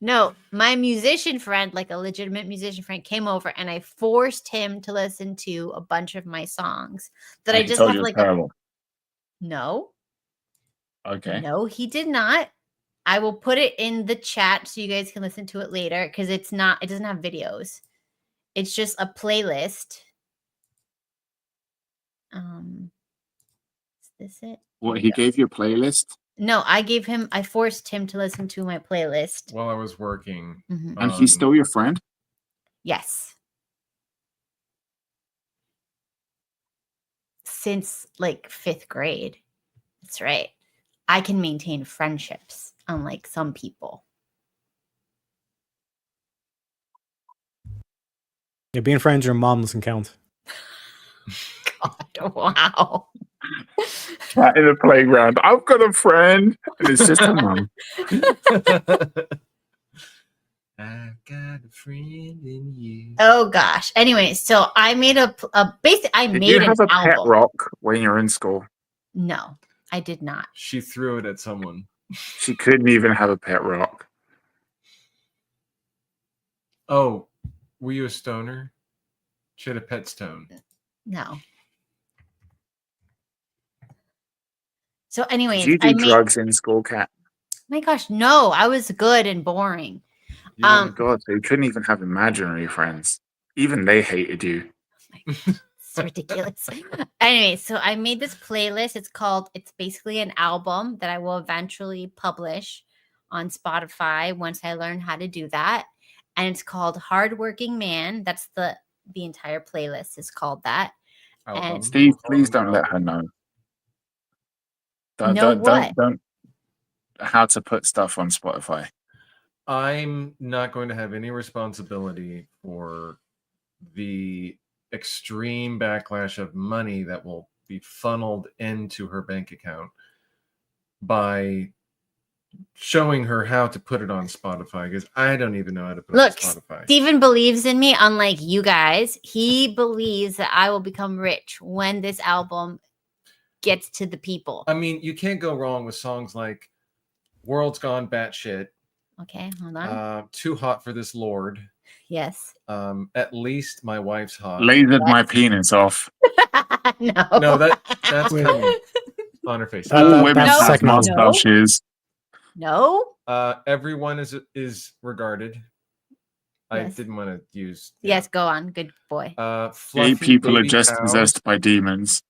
No, my musician friend, like a legitimate musician friend, came over and I forced him to listen to a bunch of my songs that I And he just told have you it was like terrible. no, Okay. no, he did not. I will put it in the chat so you guys can listen to it later because it doesn't have videos. It's just a playlist. Is this it? What, he gave you a playlist? No, I forced him to listen to my playlist. While I was working. Mhm. And he's still your friend? Yes. Since like 5th grade. That's right. I can maintain friendships, unlike some people. Yeah, being friends with your mom doesn't count. God, wow. Cat in the playground. I've got a friend. And it's just a mum. I've got a friend in you. Oh gosh. Anyway, so I made Did you an have a pet album. rock when you were in school? No, I did not. She threw it at someone. She couldn't even have a pet rock. Oh, were you a stoner? She had a pet stone. No. So anyways, Did you do drugs in school, Cat? My gosh, no, I was good and boring. Oh my God, so you couldn't even have imaginary friends. Even they hated you. It's ridiculous. Anyway, so I made this playlist. It's basically an album that I will eventually publish on Spotify once I learn how to do that. And it's called Hardworking Man. That's the entire playlist is called that. And Steve, please don't let her know. Don't how to put stuff on Spotify. I'm not going to have any responsibility for the extreme backlash of money that will be funneled into her bank account by showing her how to put it on Spotify, because I don't even know how to put it on Spotify. Steven believes in me, unlike you guys. He believes that I will become rich when this album gets to the people. I mean, you can't go wrong with songs like World's Gone Batshit. Okay, hold on. Too Hot for This Lord. Yes. At Least My Wife's Hot. Lasered my penis off. No, that's coming on her face. All women have mustaches. No. Everyone is regarded. I Yes. didn't want to use. Yes, go on. Good boy. Gay people are Baby just Cow. possessed by demons.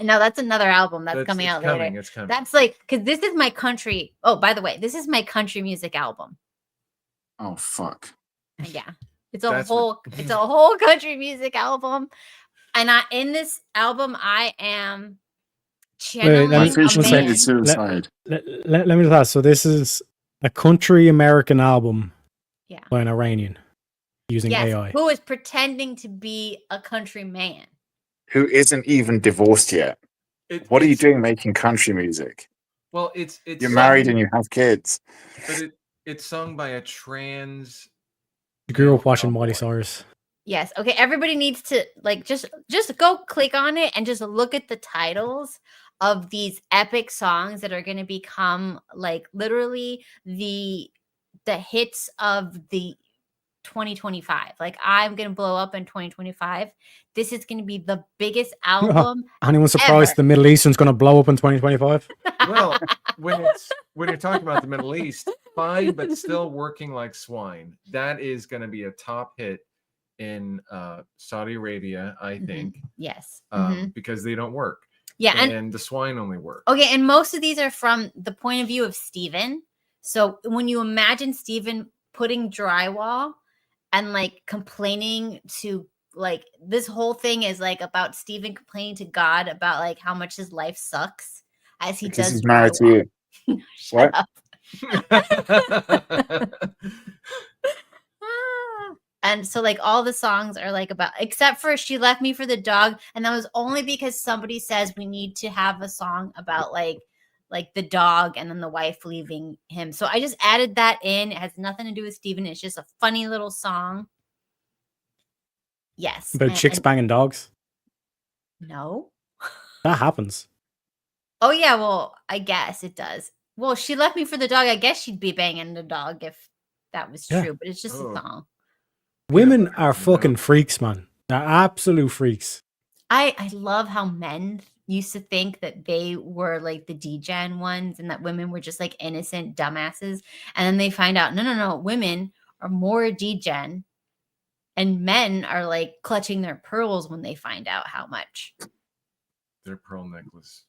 No, that's another album that's coming out later. It's coming. That's like, because this is my country. Oh, by the way, this is my country music album. Oh fuck. Yeah, it's a whole country music album, and in this album I am channeling suicide. Let me just ask. So this is a country American album, by an Iranian using AI. who is pretending to be a country man. Who isn't even divorced yet? What are you doing making country music? Well, it's you're married and you have kids. But it's sung by a trans. You grew up watching Miley Cyrus. Yes. Okay. Everybody needs to just go click on it and just look at the titles of these epic songs that are going to become literally the hits of the 2025. I'm going to blow up in 2025. This is going to be the biggest album. Anyone surprised the Middle Eastern's going to blow up in 2025? Well, when you're talking about the Middle East, fine, but still working like swine. That is going to be a top hit in Saudi Arabia, I think. Yes. Because they don't work. Yeah, and the swine only work. Okay, and most of these are from the point of view of Steven. So when you imagine Steven putting drywall and complaining to this whole thing is about Steven complaining to God about how much his life sucks as he because does. He's married to you. Shut up. And so all the songs are about, except for She Left Me for the Dog, and that was only because somebody says we need to have a song about the dog and then the wife leaving him. So I just added that in. It has nothing to do with Steven. It's just a funny little song. Yes. About chicks banging dogs. No. That happens. Oh yeah, well, I guess it does. Well, she left me for the dog. I guess she'd be banging the dog if that was Yeah. true, but it's just a song. Women are fucking freaks, man. They're absolute freaks. I love how men used to think that they were like the degen ones and that women were just like innocent dumbasses. And then they find out, no, women are more degen and men are like clutching their pearls when they find out how much. Their pearl necklace.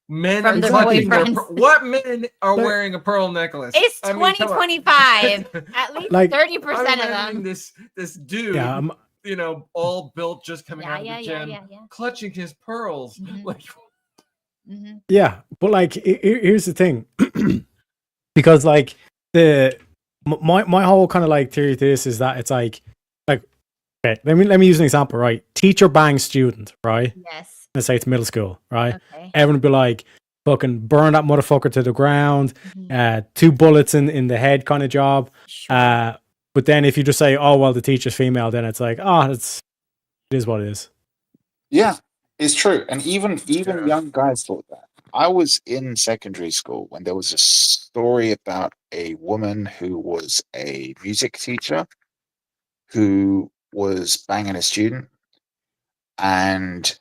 Men From are their clutching their boyfriends. What men are wearing a pearl necklace? It's I mean, come on. 2025. At least Like- 30% I'm of imagining them. this dude, Yeah, you know, all built, just coming Yeah, out of the yeah, gym, yeah. clutching his pearls. Mhm. Like, Yeah, but like here's the thing. Because like my whole kind of like theory to this is that it's like okay, let me use an example, right? Teacher bangs student, right? Yes. Let's say it's middle school, right? Okay. Everyone would be like, fucking burn that motherfucker to the ground, Mhm. 2 bullets in the head kind of job. Sure. But then if you just say, oh well, the teacher's female, then it's like, it is what it is. Yeah, it's true. And even Yeah. young guys thought that. I was in secondary school when there was a story about a woman who was a music teacher who was banging a student. And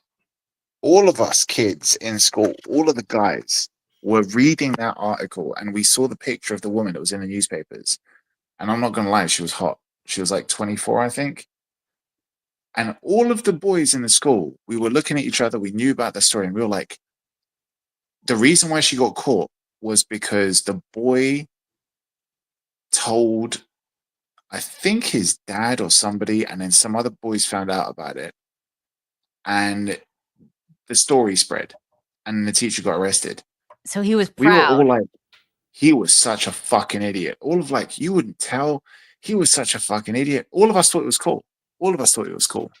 all of us kids in school, all of the guys were reading that article, and we saw the picture of the woman that was in the newspapers. And I'm not going to lie, she was hot. She was like 24, I think. And all of the boys in the school, we were looking at each other. We knew about the story, and we were like, the reason why she got caught was because the boy told, I think, his dad or somebody, and then some other boys found out about it. And the story spread, and the teacher got arrested. So he was We were proud. all like, he was such a fucking idiot. All of like, you wouldn't tell. He was such a fucking idiot. All of us thought it was cool. All of us thought it was cool.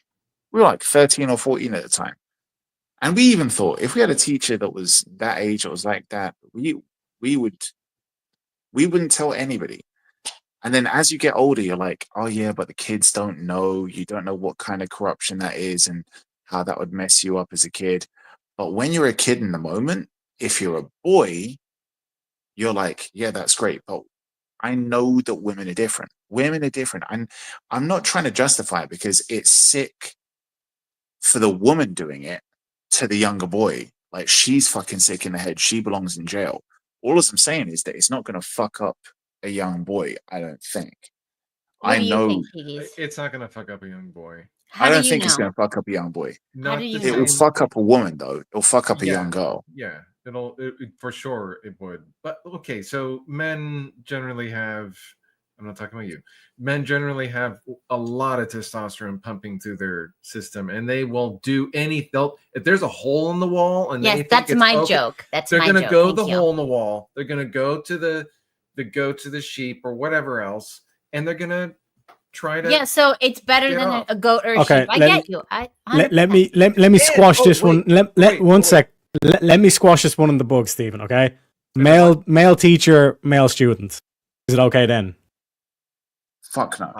We were like 13 or 14 at the time. And we even thought if we had a teacher that was that age or was like that, we wouldn't tell anybody. And then as you get older, you're like, oh yeah, but the kids don't know. You don't know what kind of corruption that is and how that would mess you up as a kid. But when you're a kid in the moment, if you're a boy, you're like, yeah, that's great. But I know that women are different. Women are different. And I'm not trying to justify it because it's sick for the woman doing it to the younger boy. Like, she's fucking sick in the head. She belongs in jail. All I'm saying is that it's not going to fuck up a young boy, I don't think. What I do you know think, Higgies? it's not going to fuck up a young boy. How I do don't you think it's know? going to fuck up a young boy. Not do you the It will same- fuck up a woman, though. It'll fuck up a Yeah. young girl. Yeah, for sure it would. But okay, so men generally have, I'm not talking about you. Men generally have a lot of testosterone pumping through their system, and they will do they'll, if there's a hole in the wall, and they Yes, think that's it's my okay, joke. That's they're my gonna joke. go Thank the you. hole in the wall. They're gonna go to the sheep or whatever else, and they're gonna try to. Yeah, so it's better get than off. a goat or a Okay, sheep. I let get me- you. Let me squash this one. wait, One sec. Let me squash this one in the bug, Stephen. Okay, male teacher, male student. Is it okay then? Fuck no.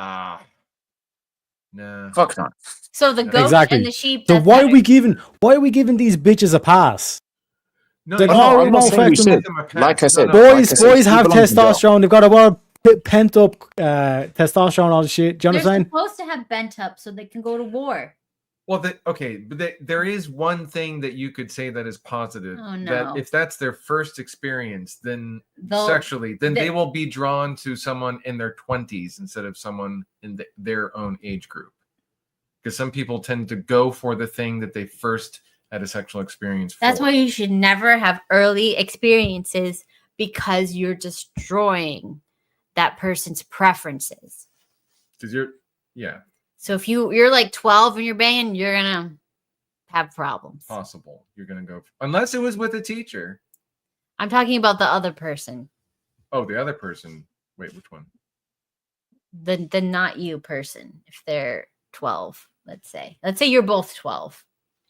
No. Fuck no. So the goat Exactly. and the sheep. So that's why are better. we giving these bitches a pass? No, Like, Oh, oh, no, I'm not no saying you effect on should. them. Like I said, Boys she have belongs in jail. testosterone. They've got a lot of pent up testosterone, all this shit. Do you They're understand? supposed to have bent up so they can go to war. Well, but there is one thing that you could say that is positive. Oh, no. That if that's their first experience, then They'll- sexually, then they- they will be drawn to someone in their 20s instead of someone in their own age group. Because some people tend to go for the thing that they first had a sexual experience for. That's why you should never have early experiences because you're destroying that person's preferences. Because yeah, So if you're like 12 and you're banging, you're gonna have problems. possible. You're going to go, unless it was with a teacher. I'm talking about the other person, Oh, the other person. Wait, which one? the not you person. If they're 12, let's say you're both 12.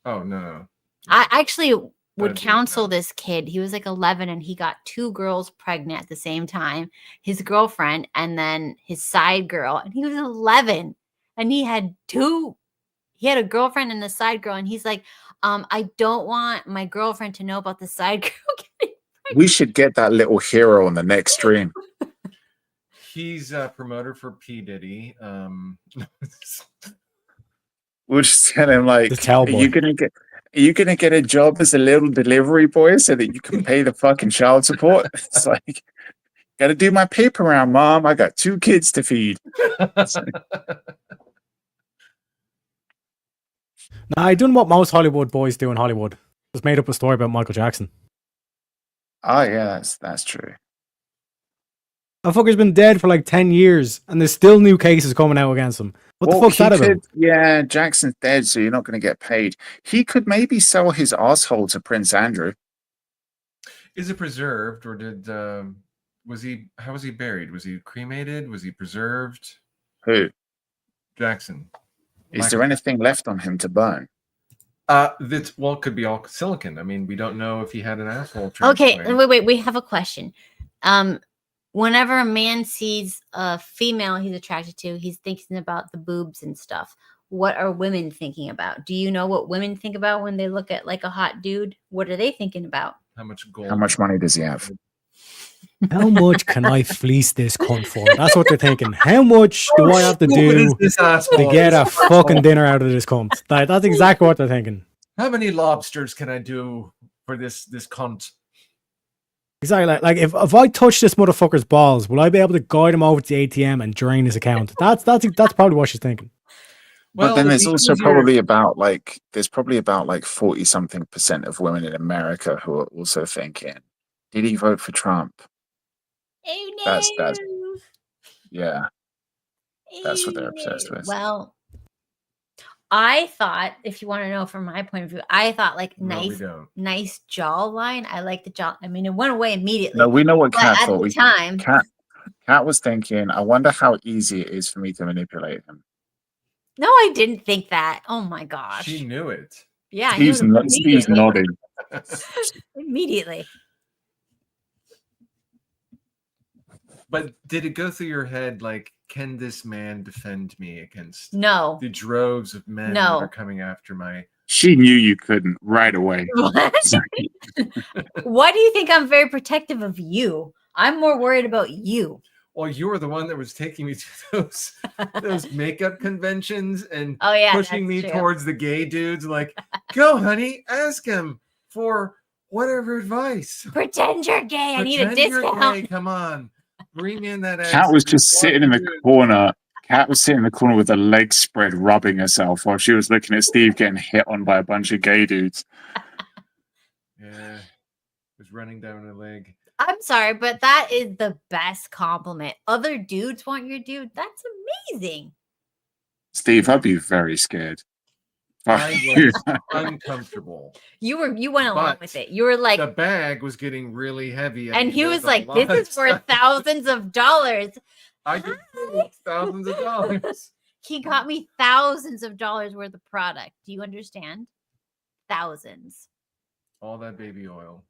Oh, no. I actually would That'd be counsel no. this kid. He was like 11 and he got 2 girls pregnant at the same time, his girlfriend and then his side girl, and he was 11 and he had 2 He had a girlfriend and a side girl, and he's like, I don't want my girlfriend to know about the side girl. We should get that little hero on the next stream. He's a promoter for P. Diddy. We'll just tell him like, The towel are boy. you gonna get a job as a little delivery boy so that you can pay the fucking child support? It's like, gotta do my paper round, mom. I got 2 kids to feed. Nah, I done what most Hollywood boys do in Hollywood. Just made up a story about Michael Jackson. Oh yeah, that's true. That fucker's been dead for like 10 years, and there's still new cases coming out against him. What the fuck's he that about? Yeah, Jackson's dead, so you're not going to get paid. He could maybe sell his asshole to Prince Andrew. Is it preserved, or how was he buried? Was he cremated? Was he preserved? Who? Jackson. Is there anything left on him to burn? It could be all silicon. I mean, we don't know if he had an asshole transplant. Okay, wait. We have a question. Whenever a man sees a female he's attracted to, he's thinking about the boobs and stuff. What are women thinking about? Do you know what women think about when they look at like a hot dude? What are they thinking about? How much gold? How much money does he have? How much can I fleece this cunt for? That's what they're thinking. How much do I have to do to get a fucking dinner out of this cunt? That's exactly what they're thinking. How many lobsters can I do for this cunt? Exactly. Like if I touch this motherfucker's balls, will I be able to guide him over to the ATM and drain his account? That's probably what she's thinking. But then there's also probably about 40-something% of women in America who are also thinking, did he vote for Trump? Oh no. That's what they're obsessed with. Well, I thought, if you want to know from my point of view, I thought like nice jawline. I like the jaw. I mean, it went away immediately. No, we know what Kat thought. At the time, Kat was thinking, I wonder how easy it is for me to manipulate him. no, I didn't think that. Oh my gosh. She knew it. Yeah, Steve's nodding. Immediately. But did it go through your head like, can this man defend me against No. the droves of men that are coming after my... She knew you couldn't right away. What? Why do you think I'm very protective of you? I'm more worried about you. Well, you were the one that was taking me to those makeup conventions and pushing me towards the gay dudes. Like, go, honey, ask him for whatever advice. Pretend you're gay. I need a discount. Come on. Bring in that ass. Kat was just sitting in the corner. Kat was sitting in the corner with her legs spread, rubbing herself while she was looking at Steve getting hit on by a bunch of gay dudes. Yeah. Was running down her leg. I'm sorry, but that is the best compliment. Other dudes want your dude. That's amazing. Steve, I'd be very scared. I was uncomfortable. You went along with it. You were like, the bag was getting really heavy. And he was like, this is worth thousands of dollars. I did thousands of dollars. He got me thousands of dollars worth of product. Do you understand? Thousands. All that baby oil.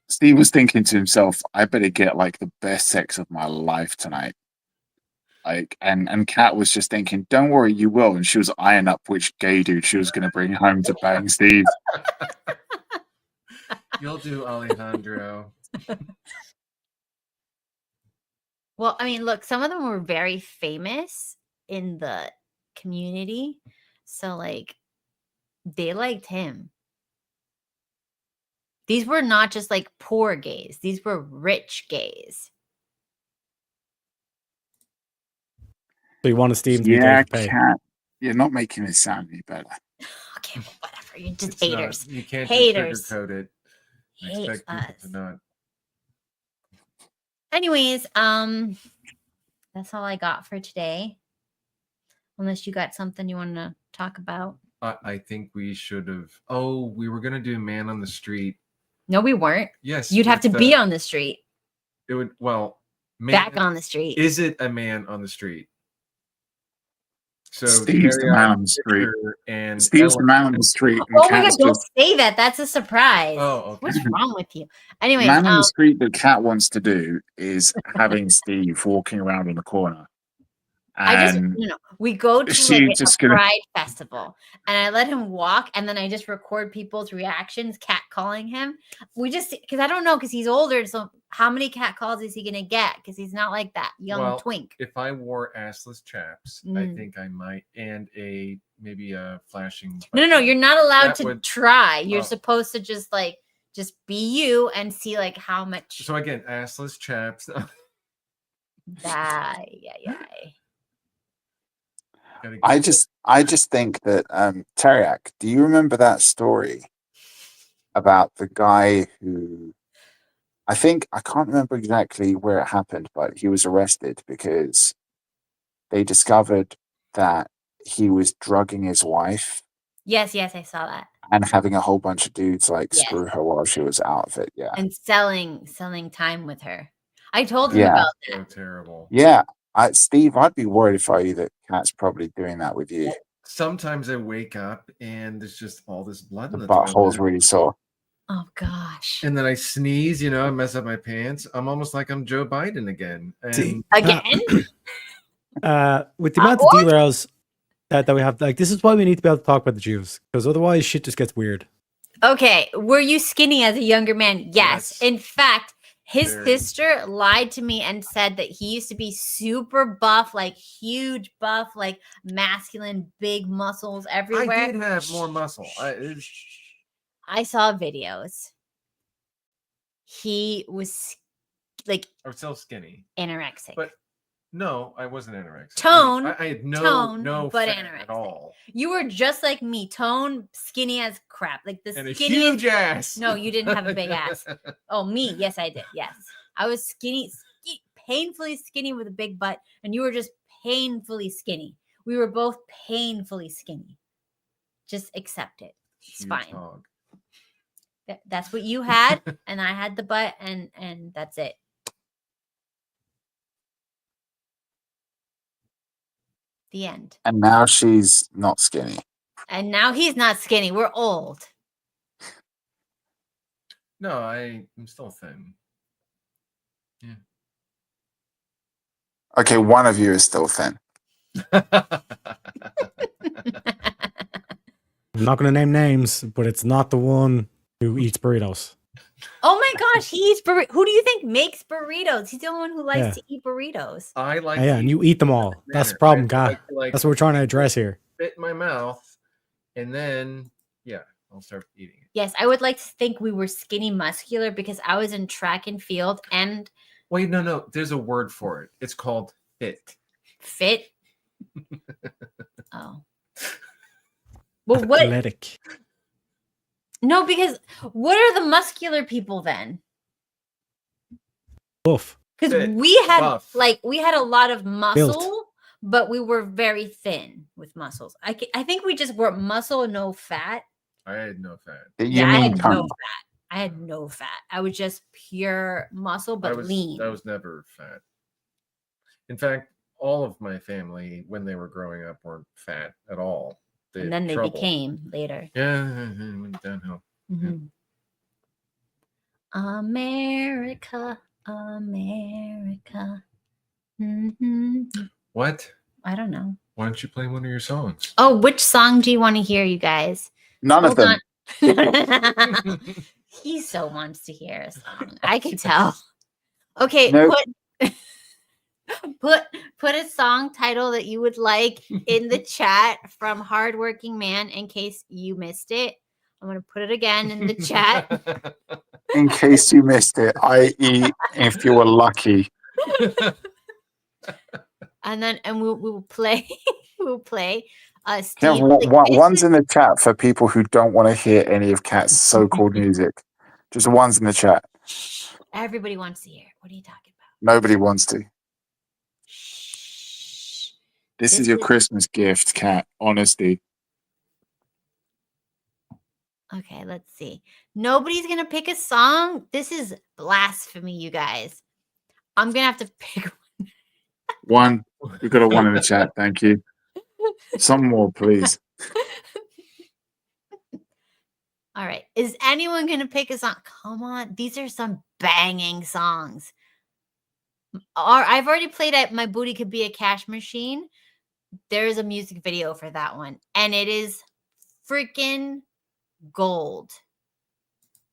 Steve was thinking to himself, I better get like the best sex of my life tonight. Like, and Kat was just thinking, don't worry, you will. And she was eyeing up which gay dude she was going to bring home to bang Steve. You'll do, Alejandro. Well, I mean, look, some of them were very famous in the community. So, like, they liked him. These were not just like poor gays. These were rich gays. So you wanted Steve to be gay to pay. Kat, you're not making it sound any better. Okay, well, whatever. You're just haters. You can't haters. Just sugarcoat it. Expect people to not. Anyways, that's all I got for today. Unless you got something you want to talk about. I think we should have. Oh, we were gonna do Man on the Street. No, we weren't. Yes, you'd have to be on the street. It would. Well, back on the street. Is it a man on the street? So Steve's the man on the street. And Steve's the man on the street. And oh my God, don't say that. That's a surprise. Oh, okay. What's wrong with you? Anyways, man on the street that Kat wants to do is having Steve walking around in the corner And we go to she like just a gonna pride festival, and I let him walk, and then I just record people's reactions, cat calling him. We just because I don't know because he's older, so how many cat calls is he gonna get? Because he's not like that young twink. If I wore assless chaps, I think I might, and maybe a flashing. No, you're not allowed That to would- try. You're supposed to just be you and see like how much. So again, assless chaps. Yeah. I just think that Teriak, do you remember that story about the guy who I can't remember exactly where it happened, but he was arrested because they discovered that he was drugging his wife. Yes, I saw that. And having a whole bunch of dudes screw her while she was out of it. Yeah. And selling time with her. I told him about that. So terrible. Yeah. Steve, I'd be worried if I knew that Kat's probably doing that with you. Sometimes I wake up and there's just all this blood in The the butthole's toilet. really sore. Oh gosh. And then I sneeze, I mess up my pants. I'm almost like I'm Joe Biden again. And Again? With the amount of derails that we have, this is why we need to be able to talk about the Jews, because otherwise shit just gets weird. Okay, were you skinny as a younger man? Yes. In fact, his sister lied to me and said that he used to be super buff, like huge buff, like masculine, big muscles everywhere. I did have more muscle. I saw videos. He was I was still skinny. Anorexic. But no, I wasn't anorexic. Tone. I had no but fat anorexic at all. You were just like me, tone, skinny as crap. Like the And a skinniest. huge ass. No, you didn't have a big ass. Oh, me. Yes, I did. Yes. I was skinny, painfully skinny with a big butt, and you were just painfully skinny. We were both painfully skinny. Just accept it. It's Huge fine. hog. That's what you had, and I had the butt, and that's it. The end. And now she's not skinny. And now he's not skinny. We're old. No, I'm still thin. Yeah. Okay, one of you is still thin. I'm not going to name names, but it's not the one who eats burritos. Oh my gosh, he eats burritos. Who do you think makes burritos? He's the only one who likes to eat burritos. I like Yeah, and you eat them all. That's the problem, guy. That's what we're trying to address here. Spit in my mouth, and then I'll start eating it. Yes, I would like to think we were skinny muscular because I was in track and field and wait, no, there's a word for it. It's called fit. Fit? Oh. Well, what? Athletic. No, because what are the muscular people then? Buff. Because we had we had a lot of muscle, but we were very thin with muscles. I think we just were muscle and no fat. I had no fat. I had no fat. I had no fat. I was just pure muscle, but lean. I was never fat. In fact, all of my family, when they were growing up, weren't fat at all. And then they became later. Yeah, it went downhill. Mm-hmm. America. Mm-hmm. What? I don't know. Why don't you play one of your songs? Oh, which song do you want to hear, you guys? None of them. He so wants to hear a song. I can tell. Okay, Nope. put a song title that you would like in the chat from Hardworking Man in case you missed it. I'm gonna put it again in the chat. In case you missed it, i.e., if you were lucky. And we'll play. We'll play. Steve, Yeah, one's in the chat for people who don't want to hear any of Kat's so-called music. Just one's in the chat. Everybody wants to hear. What are you talking about? Nobody wants to. This is your Christmas gift, Kat. Honesty. Okay, let's see. Nobody's gonna pick a song. This is blasphemy, you guys. I'm gonna have to pick One. We've got a one in the chat. Thank you. Some more, please. All right. Is anyone gonna pick a song? Come on. These are some banging songs. I've already played it. My Booty Could Be a Cash Machine. There's a music video for that one, and it is freaking gold.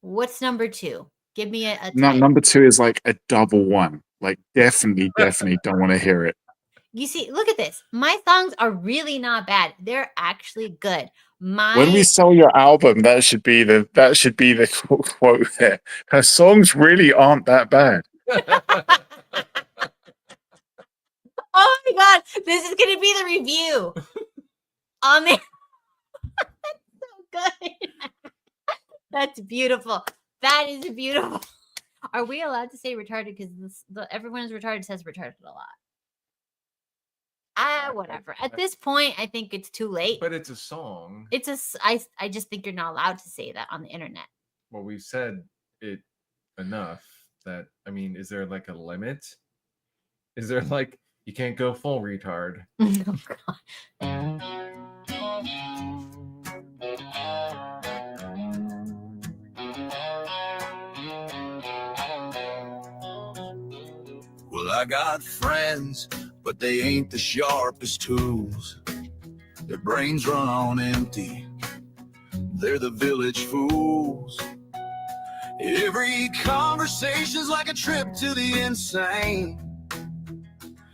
What's number 2? Give me a type. Number 2 is like a double one. Like definitely don't want to hear it. You see, look at this. My songs are really not bad. They're actually good. When we sell your album, that should be the quote there. Her songs really aren't that bad. Oh my god, this is gonna be the review. Oh man, that's so good. That's beautiful. That is beautiful. Are we allowed to say retarded? Because everyone is retarded says retarded a lot. Whatever. At this point, I think it's too late. But it's a song. I just think you're not allowed to say that on the internet. Well, we've said it enough that, I mean, is there like a limit? Is there like, you can't go full retard? Oh, God. Well, I got friends, but they ain't the sharpest tools. Their brains run on empty. They're the village fools. Every conversation's like a trip to the insane.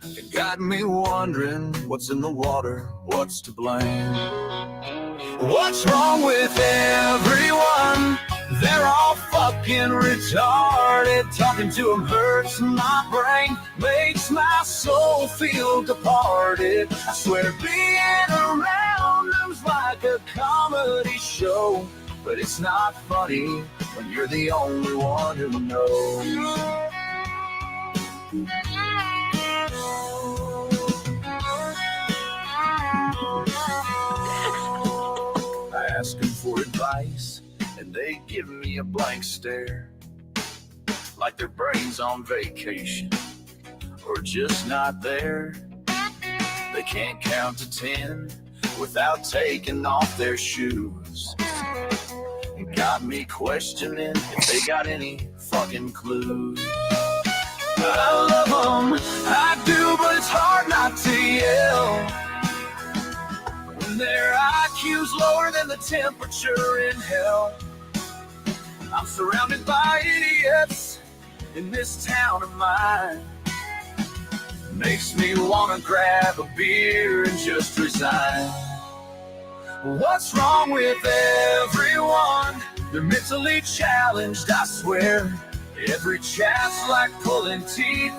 It got me wondering what's in the water, what's to blame. What's wrong with everyone? They're all fucking retarded. Talking to them hurts my brain, makes my soul feel departed. I swear being around them's like a comedy show, but it's not funny when you're the only one who knows. I ask them for advice, and they give me a blank stare, like their brain's on vacation, or just not there. They can't count to 10 without taking off their shoes. It got me questioning if they got any fucking clues. I love them, I do, but it's hard not to yell when their IQ's lower than the temperature in hell. I'm surrounded by idiots in this town of mine. Makes me wanna grab a beer and just resign. What's wrong with everyone? They're mentally challenged, I swear. Every chat's like pulling teeth.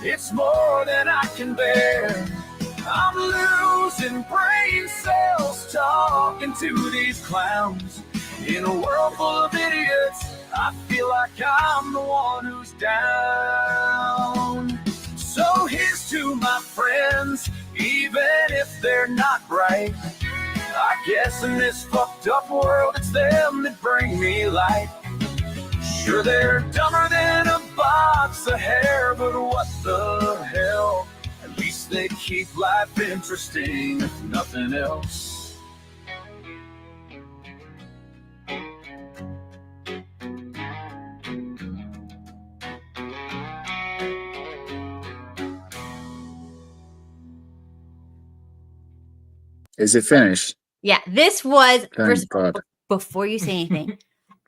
It's more than I can bear. I'm losing brain cells talking to these clowns. In a world full of idiots, I feel like I'm the one who's down. So here's to my friends, even if they're not bright. I guess in this fucked up world, it's them that bring me light. Sure, they're dumber than a box of hair, but what the hell? At least they keep life interesting, if nothing else. Is it finished? Yeah, this was Thank God. Before you say anything,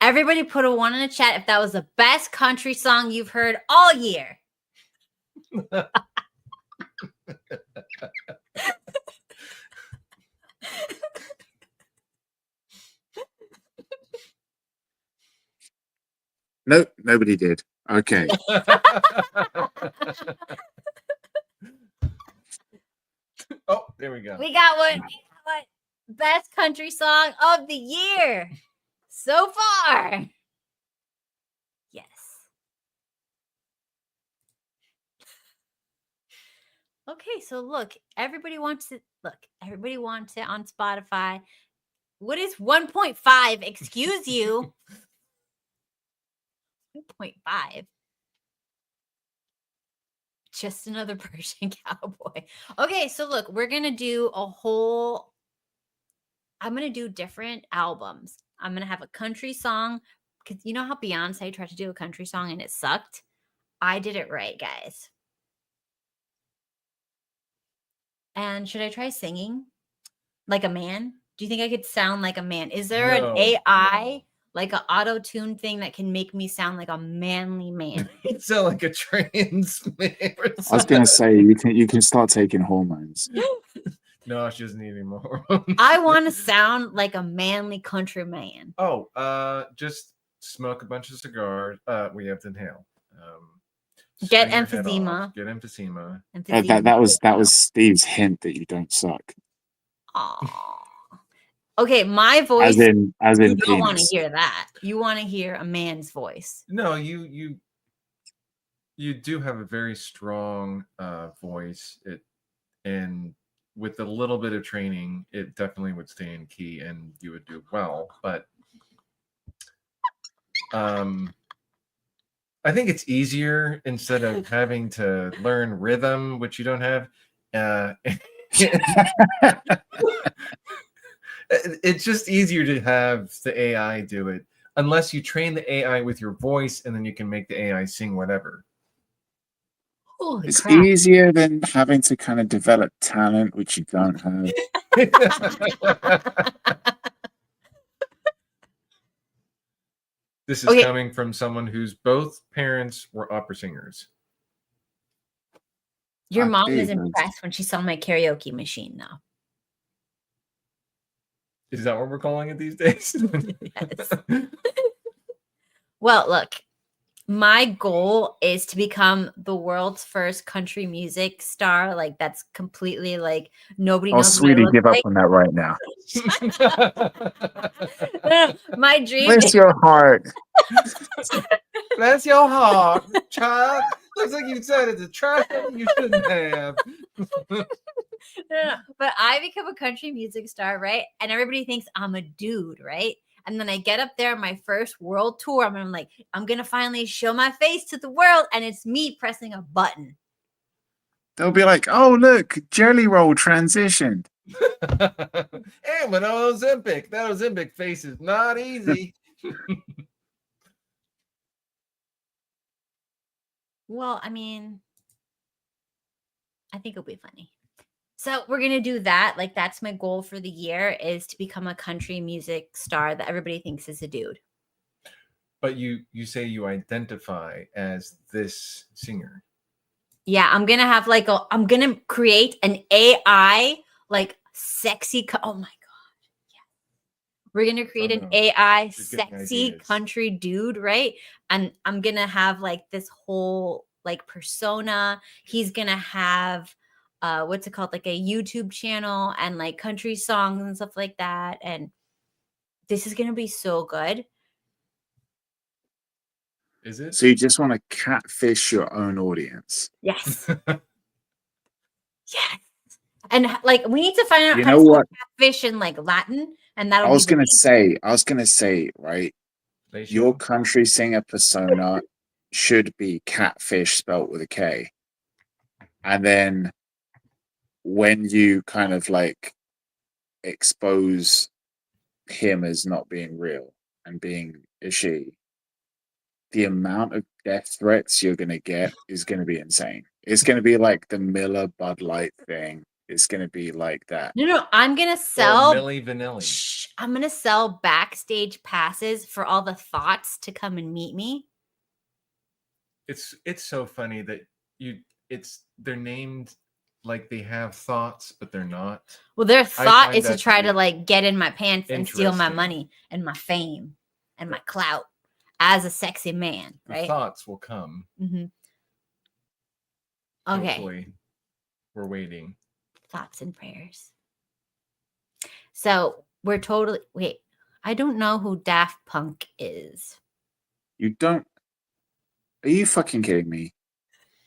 everybody put a 1 in the chat if that was the best country song you've heard all year. Nope, nobody did. Okay. Oh, there we go. We got one. Best country song of the year so far. Yes. Okay, so look, everybody wants it. Look, everybody wants it on Spotify. What is 1.5? Excuse you. 1.5. Just another Persian cowboy. Okay, so look, we're going to do I'm going to do different albums. I'm going to have a country song, because you know how Beyonce tried to do a country song and it sucked? I did it right, guys. And should I try singing like a man? Do you think I could sound like a man? Is there No, an AI, like an auto-tune thing that can make me sound like a manly man? You sound like a trans man. I was gonna say you can start taking hormones. No, she doesn't need any more. I want to sound like a manly country man. Oh, just smoke a bunch of cigars. We have to inhale. Get String your head emphysema. off, Get emphysema. That was Steve's hint that you don't suck. Aw. Okay, my voice. As in you don't want to penis. hear that. You want to hear a man's voice. No, you do have a very strong voice. And with a little bit of training, it definitely would stay in key, and you would do well. But I think it's easier instead of having to learn rhythm, which you don't have. It's just easier to have the AI do it, unless you train the AI with your voice, and then you can make the AI sing whatever. Holy It's crap. easier than having to kind of develop talent which you don't have. This is Okay. coming from someone whose both parents were opera singers. Your mom was Jesus. impressed when she saw my karaoke machine, though. Is that what we're calling it these days? Yes. Well, look, my goal is to become the world's first country music star. Like, that's completely like nobody Oh, knows what I sweetie, look give up like. on that right now. No, my dream Bless is your heart. Bless your heart, child. Looks like you said it's a trash that you shouldn't have. No, but I become a country music star, right? And everybody thinks I'm a dude, right? And then I get up there on my first world tour. I'm like, I'm gonna finally show my face to the world, and it's me pressing a button. They'll be like, oh look, Jelly Roll transitioned. And with Ozempic, that Ozempic face is not easy. Well, I mean, I think it'll be funny. So we're gonna do that. Like, that's my goal for the year, is to become a country music star that everybody thinks is a dude. But you say you identify as this singer. Yeah, I'm gonna have like I'm gonna create an AI like sexy. Oh my god, yeah! We're gonna create an AI She's getting sexy ideas. country dude, right? And I'm gonna have like this whole like persona. He's gonna have what's it called, like a YouTube channel and like country songs and stuff like that. And this is gonna be so good. Is it? So you just want to catfish your own audience. Yes. Yes. And like, we need to find out You how know to say what? catfish in like Latin, and that'll I was be the gonna say, right? They should. Your country singer persona should be catfish spelt with a K. And then when you kind of like expose him as not being real and being a she, the amount of death threats you're gonna get is gonna be insane. It's gonna be like the Miller Bud Light thing. It's gonna be like that. No, I'm gonna Or sell. Milli Vanilli. Shh, I'm gonna sell backstage passes for all the thoughts to come and meet me. It's so funny that they're named like they have thoughts, but they're not. Well, their thought find is to that try to to be like get in my pants and steal my interesting. money and my fame and my clout as a sexy man, The right? thoughts will come. Mm-hmm. Okay. Hopefully. We're waiting. Thoughts and prayers. So we're totally wait. I don't know who Daft Punk is. You don't. Are you fucking kidding me?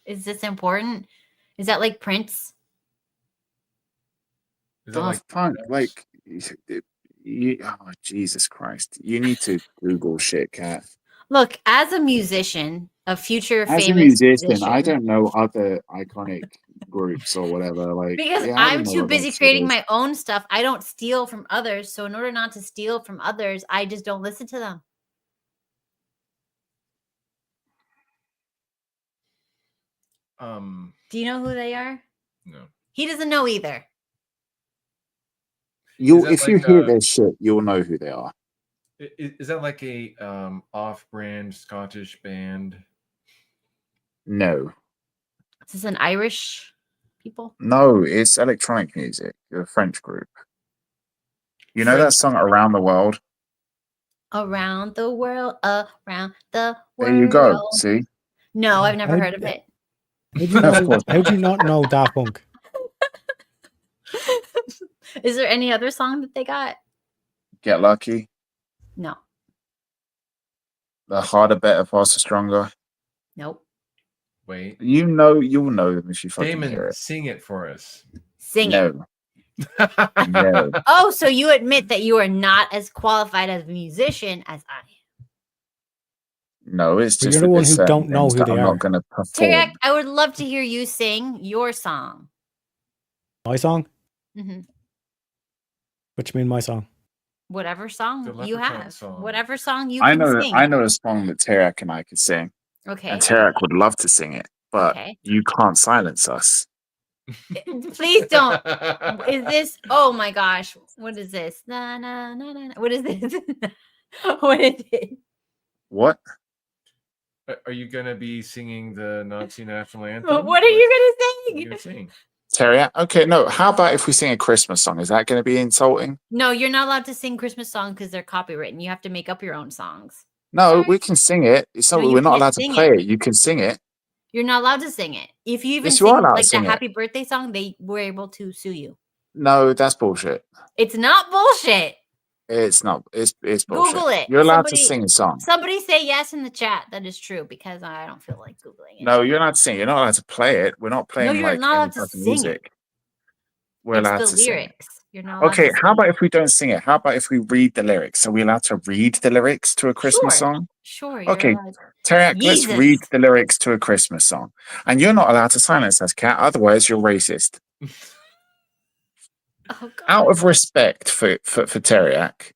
Is this important? Is that like Prince? Is that Daft Punk, like, oh Jesus Christ! You need to Google shit, Kat. Look, as a musician, a future As a famous musician, I musician, don't know other iconic groups or whatever. Like, because yeah, I I'm don't know too what busy that shit creating is. my own stuff. I don't steal from others. So in order not to steal from others, I just don't listen to them. Um, Do you know who they are? no. He doesn't know either. If you hear their shit, you'll know who they are. Is that like a off-brand Scottish band? No. Is this an Irish people? No, it's electronic music. You're a French group. You know that song "Around the World"? Around the world, around the world. There you go. See? No, I've never heard of it. How do you not know Daft Punk? Is there any other song that they got? Get Lucky. No. The Harder, Better, Faster, Stronger. Nope. Wait. You'll know them if you fucking Damon, hear it. sing it for us. Sing it. No. Oh, so you admit that you are not as qualified as a musician as I am. No, it's But just you're the that one there's who certain don't know things who that they I'm are. not going to perform. Tarek, I would love to hear you sing your song. My song? Mm-hmm. What you mean, my song? Whatever song The you Leprechaun have. song. Whatever song you I can know sing. I know a song that Tarek and I could sing. Okay. And Tarek would love to sing it, but Okay. you can't silence us. Please don't. Is this? Oh my gosh! What is this? Na, na, na, na, na. What is this? What is it? What? Are you gonna be singing the Nazi national anthem? What are you What are gonna you gonna sing? sing? Tarek? Okay, no. How about if we sing a Christmas song? Is that going to be insulting? No, you're not allowed to sing Christmas songs because they're copywritten. You have to make up your own songs. No, we can sing it. It's No, not, you we're not can't allowed to sing play it. it. You can sing it. You're not allowed to sing it. If you even Yes, you sing are allowed to like the sing it. happy birthday song, they were able to sue you. No, that's bullshit. It's not bullshit. It's not. It's bullshit. Google it. You're allowed to sing a song. Somebody say yes in the chat. That is true because I don't feel like Googling it. No, you're allowed to sing. You're not allowed to play it. We're not playing you're like not any allowed to fucking sing it. music. We're It's allowed the to sing it. lyrics. You're not allowed Okay, to how sing about if we don't sing it? How about if we read the lyrics? Are we allowed to read the lyrics to a Christmas Sure. song? Sure. You're Okay, allowed. Tarek, let's Jesus. read the lyrics to a Christmas song. And you're not allowed to silence us, Kat. Otherwise, you're racist. Oh, God. Out of respect for Teriak,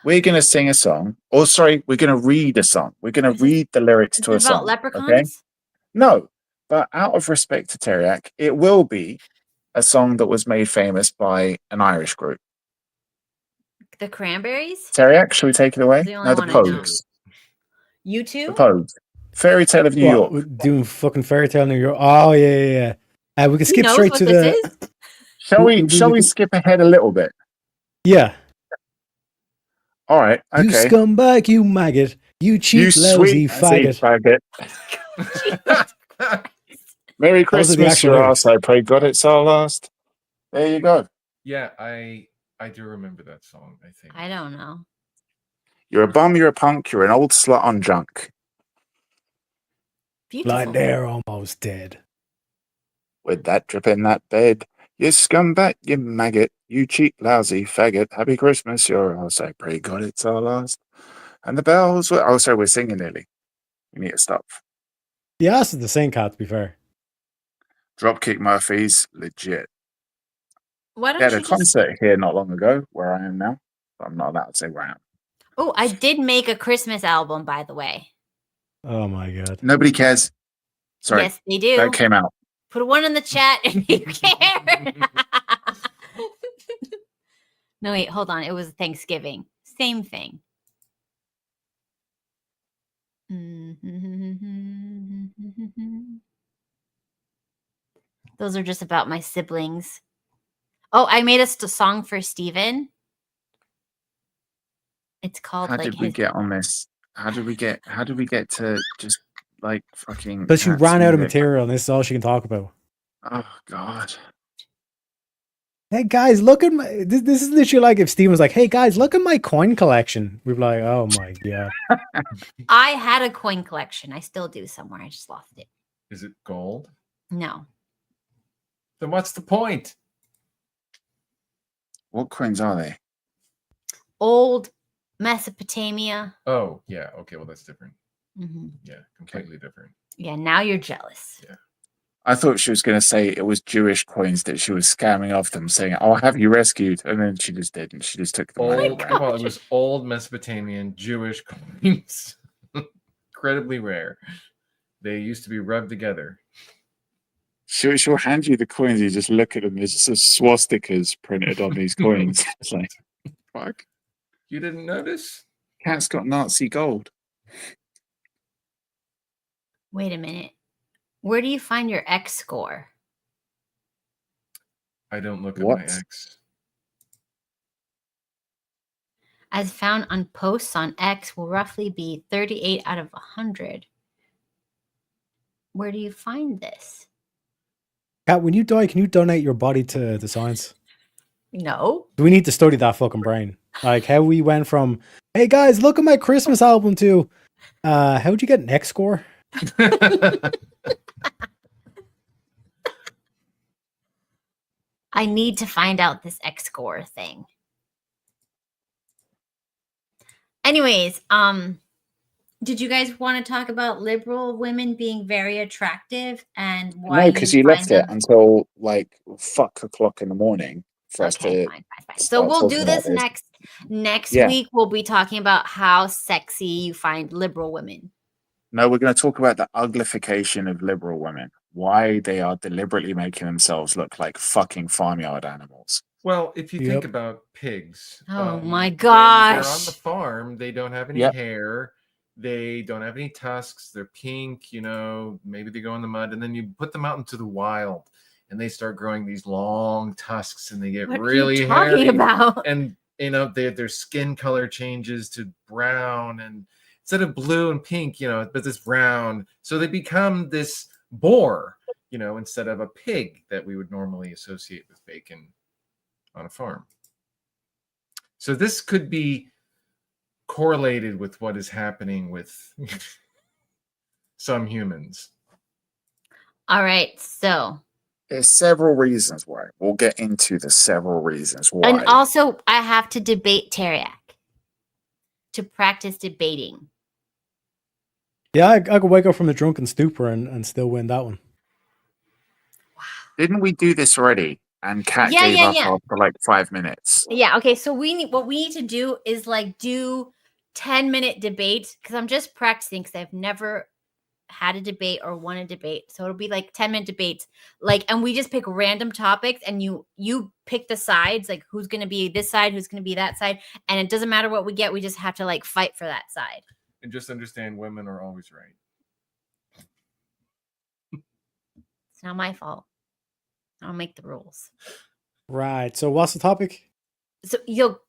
we're going to sing a song. Or, sorry, we're going to read a song. We're going to read the lyrics to a Is it about song. leprechauns? Okay? No, but out of respect to Teriak, it will be a song that was made famous by an Irish group. The Cranberries? Teriak, shall we take it away? The only No, the one I know. Pogues. You The too? Pogues. Fairy Tale of New What, York. we're doing fucking Fairy Tale New York. Oh yeah. We can He skip knows straight what to this the. is? Shall we can- skip ahead a little bit? Yeah. All right. Okay. You scumbag, you maggot, you cheap, You lousy sweet faggot. Merry Those are the Christmas, actual your lyrics. ass. I pray God it's our last. There you go. Yeah, I do remember that song, I think. I don't know. You're a bum, you're a punk, you're an old slut on junk. Beautiful. Lying there almost dead. With that drip in that bed. You scumbag, you maggot, you cheap, lousy faggot. Happy Christmas, your ass. I pray God it's our last. And the bells were. Oh, sorry, we're singing nearly. We need to stop. The ass is the same cat, to be fair. Dropkick Murphys, legit. Why don't They had you a just... concert here not long ago, where I am now. But I'm not allowed to say where I am. Oh, I did make a Christmas album, by the way. Oh my god. Nobody cares. Sorry. Yes, they do. That came out. Put one in the chat if you care. No, wait, hold on. It was Thanksgiving. Same thing. Those are just about my siblings. Oh, I made a song for Steven. It's called How like did we get on this? How did we get to just like fucking But she cats ran out of music? material and this is all she can talk about. Oh god. Hey guys, look at my this is literally like if Steven was like, hey guys, look at my coin collection. We'd be like, oh my god. I had a coin collection. I still do somewhere. I just lost it. Is it gold? No. Then what's the point? What coins are they? Old Mesopotamia. Oh, yeah. Okay, well, that's different. Mm-hmm. Yeah, completely different. Yeah, now you're jealous. Yeah. I thought she was going to say it was Jewish coins that she was scamming off them, saying, "I'll have you rescued," and then she just didn't. She just took the money. Old, well, it was old Mesopotamian Jewish coins. Incredibly rare. They used to be rubbed together. She'll hand you the coins. You just look at them. There's just some swastikas printed on these coins. It's like, fuck. You didn't notice? Cat's got Nazi gold. Wait a minute. Where do you find your X score? I don't look at What? my ex. As found on posts on X will roughly be 38 out of 100. Where do you find this? Kat, when you die, can you donate your body to the science? No. Do we need to study that fucking brain? Like how we went from, hey guys, look at my Christmas album to, how'd you get an X score? I need to find out this X score thing. Anyways, did you guys want to talk about liberal women being very attractive and why? No, because you left it until like fuck o'clock in the morning for us to. Fine. So we'll do this next week. We'll be talking about how sexy you find liberal women. No, we're going to talk about the uglification of liberal women. Why they are deliberately making themselves look like fucking farmyard animals. Well, if you think about pigs. Oh my They're gosh. on the farm. They don't have any hair. They don't have any tusks. They're pink, maybe they go in the mud, and then you put them out into the wild and they start growing these long tusks and they get really hairy. And their skin color changes to brown, and instead of blue and pink, but this brown. So they become this boar, instead of a pig that we would normally associate with bacon on a farm. So this could be correlated with what is happening with some humans. All right, so there's several reasons why. We'll get into the several reasons why. And also, I have to debate Teriak to practice debating. Yeah, I could wake up from the drunken stupor and still win that one. Didn't we do this already? And Kat gave up after like 5 minutes. Yeah, okay, so what we need to do is like do 10-minute debates, because I'm just practicing because I've never had a debate or won a debate. So it'll be like 10-minute debates. And we just pick random topics and you pick the sides, like who's gonna be this side, who's gonna be that side, and it doesn't matter what we get, we just have to like fight for that side. And just understand women are always right. It's not my fault. I'll make the rules. Right. So what's the topic? So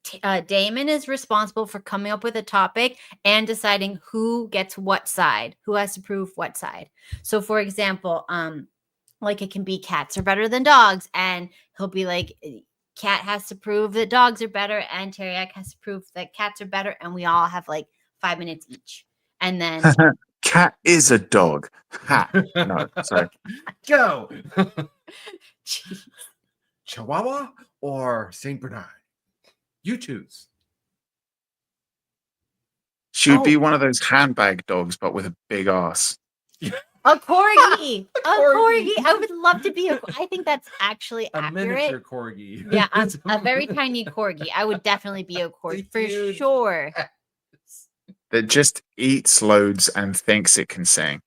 Damon is responsible for coming up with a topic and deciding who gets what side, who has to prove what side. So for example, like it can be cats are better than dogs, and he'll be like, cat has to prove that dogs are better, and Teriak has to prove that cats are better, and we all have like 5 minutes each. And then cat is a dog. Ha. No, sorry. Go. Chihuahua or Saint Bernard? You choose. She would be one of those handbag dogs, but with a big ass. A corgi. A corgi. I would love to be I think that's actually a accurate. Miniature corgi. Yeah, a very tiny corgi. I would definitely be a corgi for sure. That just eats loads and thinks it can sing.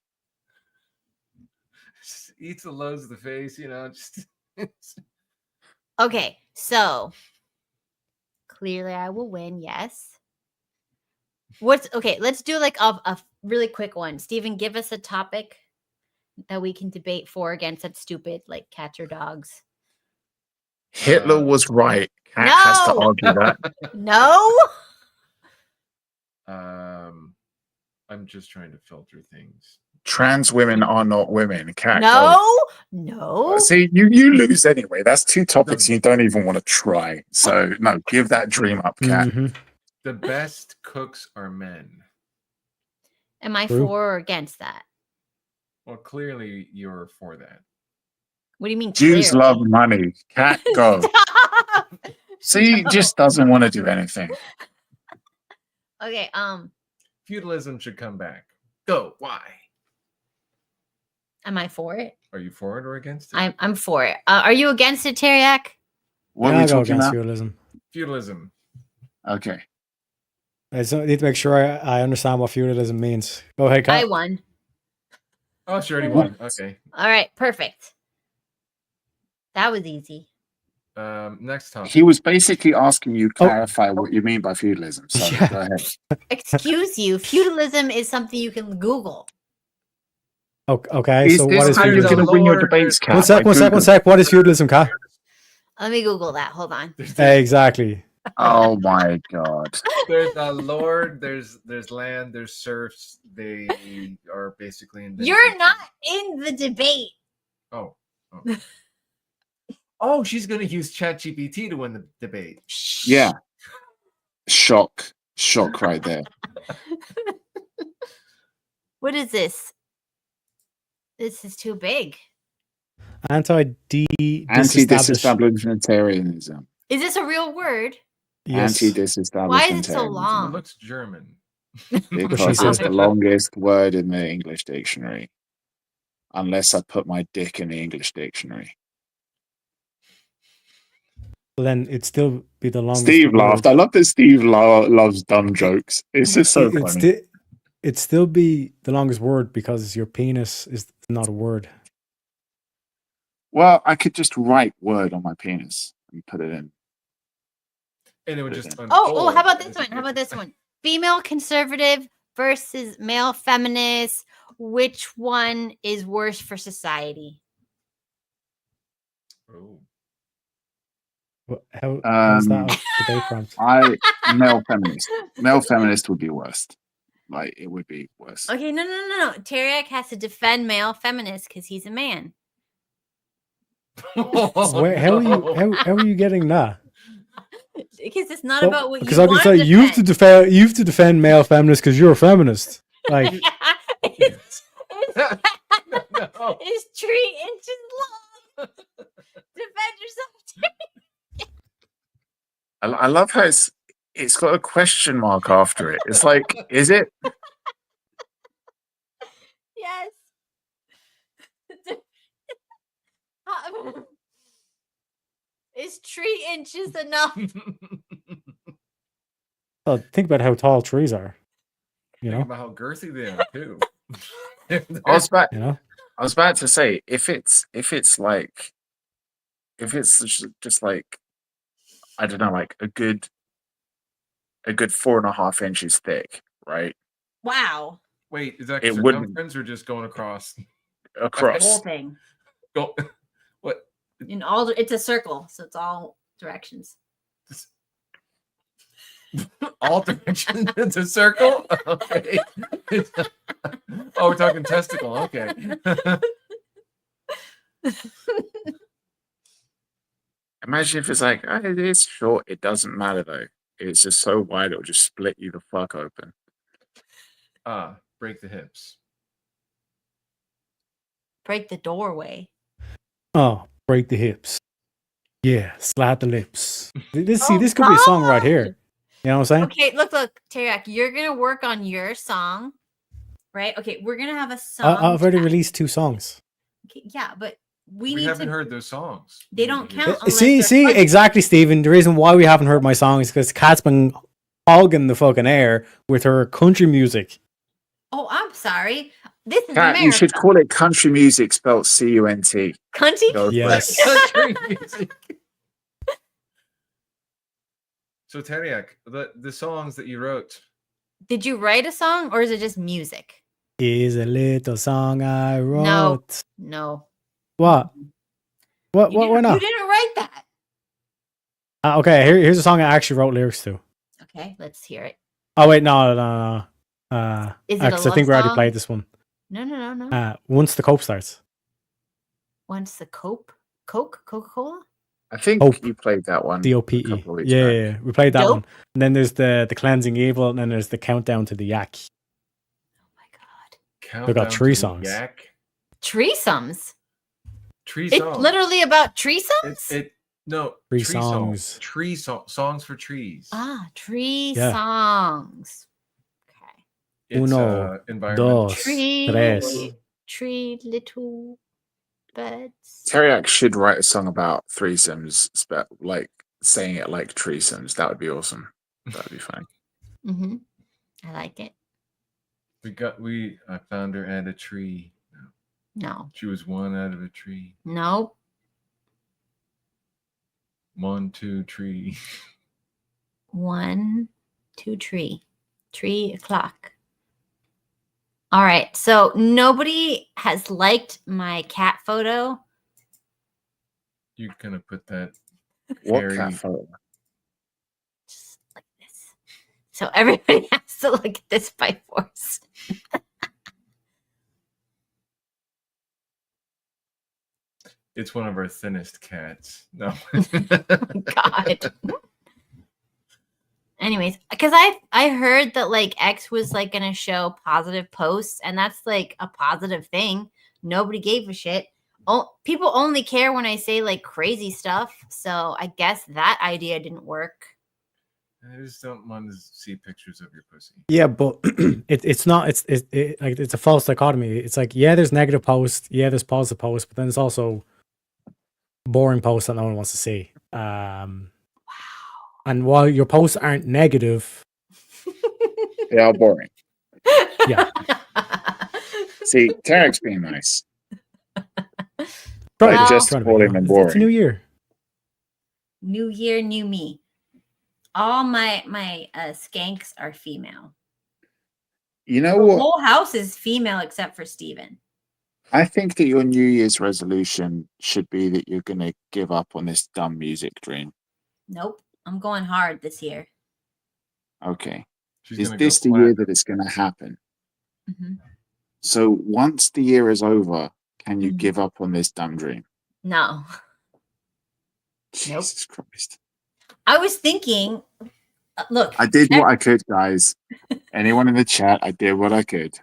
Just eats the loads of the face, just Okay, so clearly I will win, yes. Let's do like a really quick one. Steven, give us a topic that we can debate for against that's stupid, like cats or dogs. Hitler was right. Cat has to argue that. No. I'm just trying to filter things. Trans women are not women. Cat. No. See, you lose anyway. That's two topics you don't even want to try. So no, give that dream up, Cat. Mm-hmm. The best cooks are men. Am I for or against that? Well, clearly you're for that. What do you mean? Jews clearly? love money. Cat, go. See, just doesn't want to do anything. Okay. Feudalism should come back. Go. Why? Am I for it? Are you for it or against it? I'm for it. Are you against it, Teriak? What are we talking about? Feudalism. Feudalism. Okay. I just need to make sure I understand what feudalism means. Go ahead, Kat. I won. Oh, she already won. Okay. All right. Perfect. That was easy. Next topic. He was basically asking you to clarify what you mean by feudalism. So go ahead. Excuse you. Feudalism is something you can Google. Okay, Is so this what is how you're feudalism? going to win your debates, Kat? One sec. What is feudalism, Kat? Let me Google that. Hold on. Exactly. Oh my god. There's a lord, there's land, there's serfs. They are basically in. You're not in the debate. Oh. Oh, she's gonna use ChatGPT to win the debate. Yeah. Shock right there. What is this? This is too big. Anti-disestablishmentarianism. Is this a real word? Yes. Anti-disestablishmentarianism. Why is it so It long? looks German. Because it's the longest word in the English dictionary. Unless I put my dick in the English dictionary. Well, then it'd still be the longest. Steve laughed. I love that Steve loves dumb jokes. It's just so funny. It'd still be the longest word because your penis is not a word. Well, I could just write word on my penis and put it in. And it would just how about this one? How about this one? Female conservative versus male feminist. Which one is worse for society? Oh. How's that a debate prompt? Male feminist. Male feminist would be worst. Like, it would be worse. Okay, no. Teriak has to defend male feminists because he's a man. How are you getting that? Because it's not about what because you I can want say to you have to defend male feminists because you're a feminist. Like it's 3 inches long. Defend yourself. I love how it's got a question mark after it. It's like, is it? Yes. Is 3 inches enough? well, think about how tall trees are. Think about how girthy they are too. I was about, You know? I was about to say, if it's just like, I don't know, like a good 4.5 inches thick, right? Wow. Wait, is that It circumference or just going across? The Across. whole thing. Go. What? In all, it's a circle, so it's all directions. All directions. It's a circle. Okay. Oh, we're talking testicle. Okay. Imagine if it's like, oh, it is short. It doesn't matter though. It's just so wide it'll just split you the fuck open. Break the hips. Break the doorway. Oh, break the hips. Yeah, slap the lips. This could be a song right here. You know what I'm saying? Okay, look, Teriak, you're gonna work on your song, right? Okay, we're gonna have a song. I've already released 2 songs. Okay, yeah, but we haven't heard those songs. They don't count. See, exactly, Stephen. The reason why we haven't heard my songs is because Kat's been hogging the fucking air with her country music. Oh, I'm sorry. This is Kat, America. you should call it country music spelled C-U-N-T. Country? Yes. Country music. So Teriak, the songs that you wrote. Did you write a song or is it just music? Is a little song I wrote. No. What? Why not? You didn't write that. Okay, here's a song I actually wrote lyrics to. Okay, let's hear it. Oh wait, no. Is it a I think we already love played song? this one. No. Once the cope starts. Once the Coca-Cola? I think Hope. you played that one. DOPE. Yeah, we played that one. And then there's the cleansing evil, and then there's the countdown to the yak. Oh my god. They've got 3 songs. Threesomes? Tree It's songs. literally about threesomes? No. 3 songs. Songs for trees. Tree Yeah. songs. Okay. It's, Uno, environmental. dos, Tree, tres. tree, little birds. Teriak should write a song about threesomes, like saying it like threesomes. That would be awesome. That would be funny. Mm-hmm. I like it. I found her at a tree. No. She was one out of a tree. Nope. 1, 2, 3. 1, 2, 3. 3 o'clock. All right. So nobody has liked my cat photo. You're gonna put that What hairy- cat photo? Just like this. So everybody has to look at this by force. It's one of our thinnest cats. No. God. Anyways, because I heard that like X was like gonna show positive posts, and that's like a positive thing. Nobody gave a shit. People only care when I say like crazy stuff. So I guess that idea didn't work. I just don't want to see pictures of your pussy. Yeah, but it's not. It's a false dichotomy. It's like, yeah, there's negative posts. Yeah, there's positive posts, but then there's also boring posts that no one wants to see. And while your posts aren't negative, They are boring. yeah. See, Tarek's being nice. Right, Like, just trying to calling be, them it's boring. a new year. New year, new me. All my skanks are female. You know The what? whole house is female except for Steven. I think that your New Year's resolution should be that you're going to give up on this dumb music dream. Nope. I'm going hard this year. Okay. She's Is gonna this go the year flat. that it's going to happen? Mhm. So once the year is over, can you Mhm. give up on this dumb dream? No. Jesus Christ. I was thinking, look. I did what I could, guys. Anyone in the chat, I did what I could.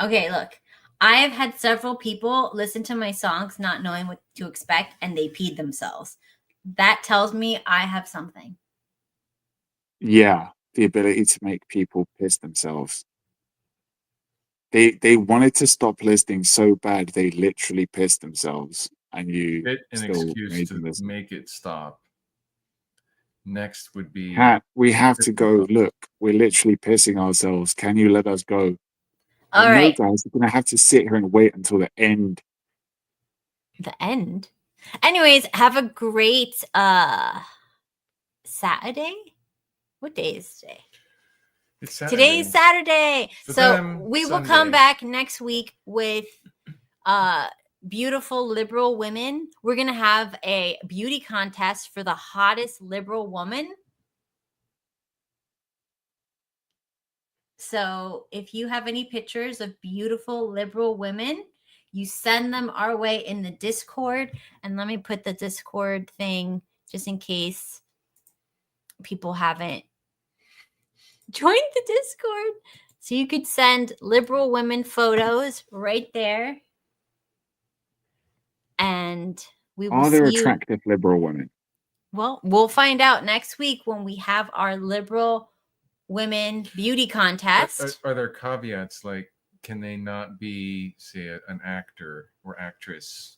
Okay, look. I have had several people listen to my songs not knowing what to expect, and they peed themselves. That tells me I have something. Yeah, the ability to make people piss themselves. They wanted to stop listening so bad they literally pissed themselves, and you Get an still excuse made to them listen. make it stop. Next would be Kat, we have to go. Look, we're literally pissing ourselves. Can you let us go? All No, right. guys, we're gonna have to sit here and wait until the end. The end. Anyways, have a great Saturday. What day is today? It's Saturday. Today's Saturday. For So them, we will Sunday. come back next week with beautiful liberal women. We're gonna have a beauty contest for the hottest liberal woman. So if you have any pictures of beautiful liberal women, you send them our way in the Discord. And let me put the Discord thing just in case people haven't joined the Discord. So you could send liberal women photos right there. And we will Are there see you. attractive liberal women? Well, we'll find out next week when we have our liberal women beauty contest. Are there caveats like can they not be, say, an actor or actress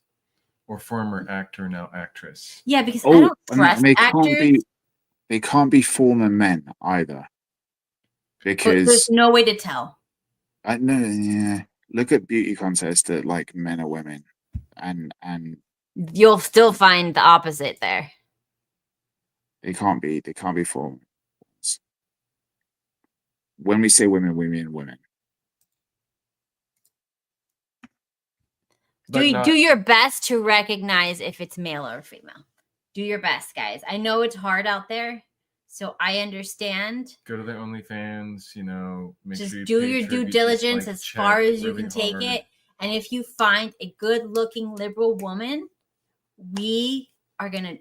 or former actor now actress? Yeah, because I Oh, don't and trust they actors. can't be former men either. But there's Because no way to tell. I know, yeah. Look at beauty contests that like men or women, and You'll still find the opposite there. they can't be former. When we say women, we mean women. But not- Do your best to recognize if it's male or female. Do your best, guys. I know it's hard out there, so I understand. Go to their OnlyFans, make Just sure you do pay your due tribute, diligence just, as check far as you really can take hard. it. And if you find a good-looking liberal woman, we are going to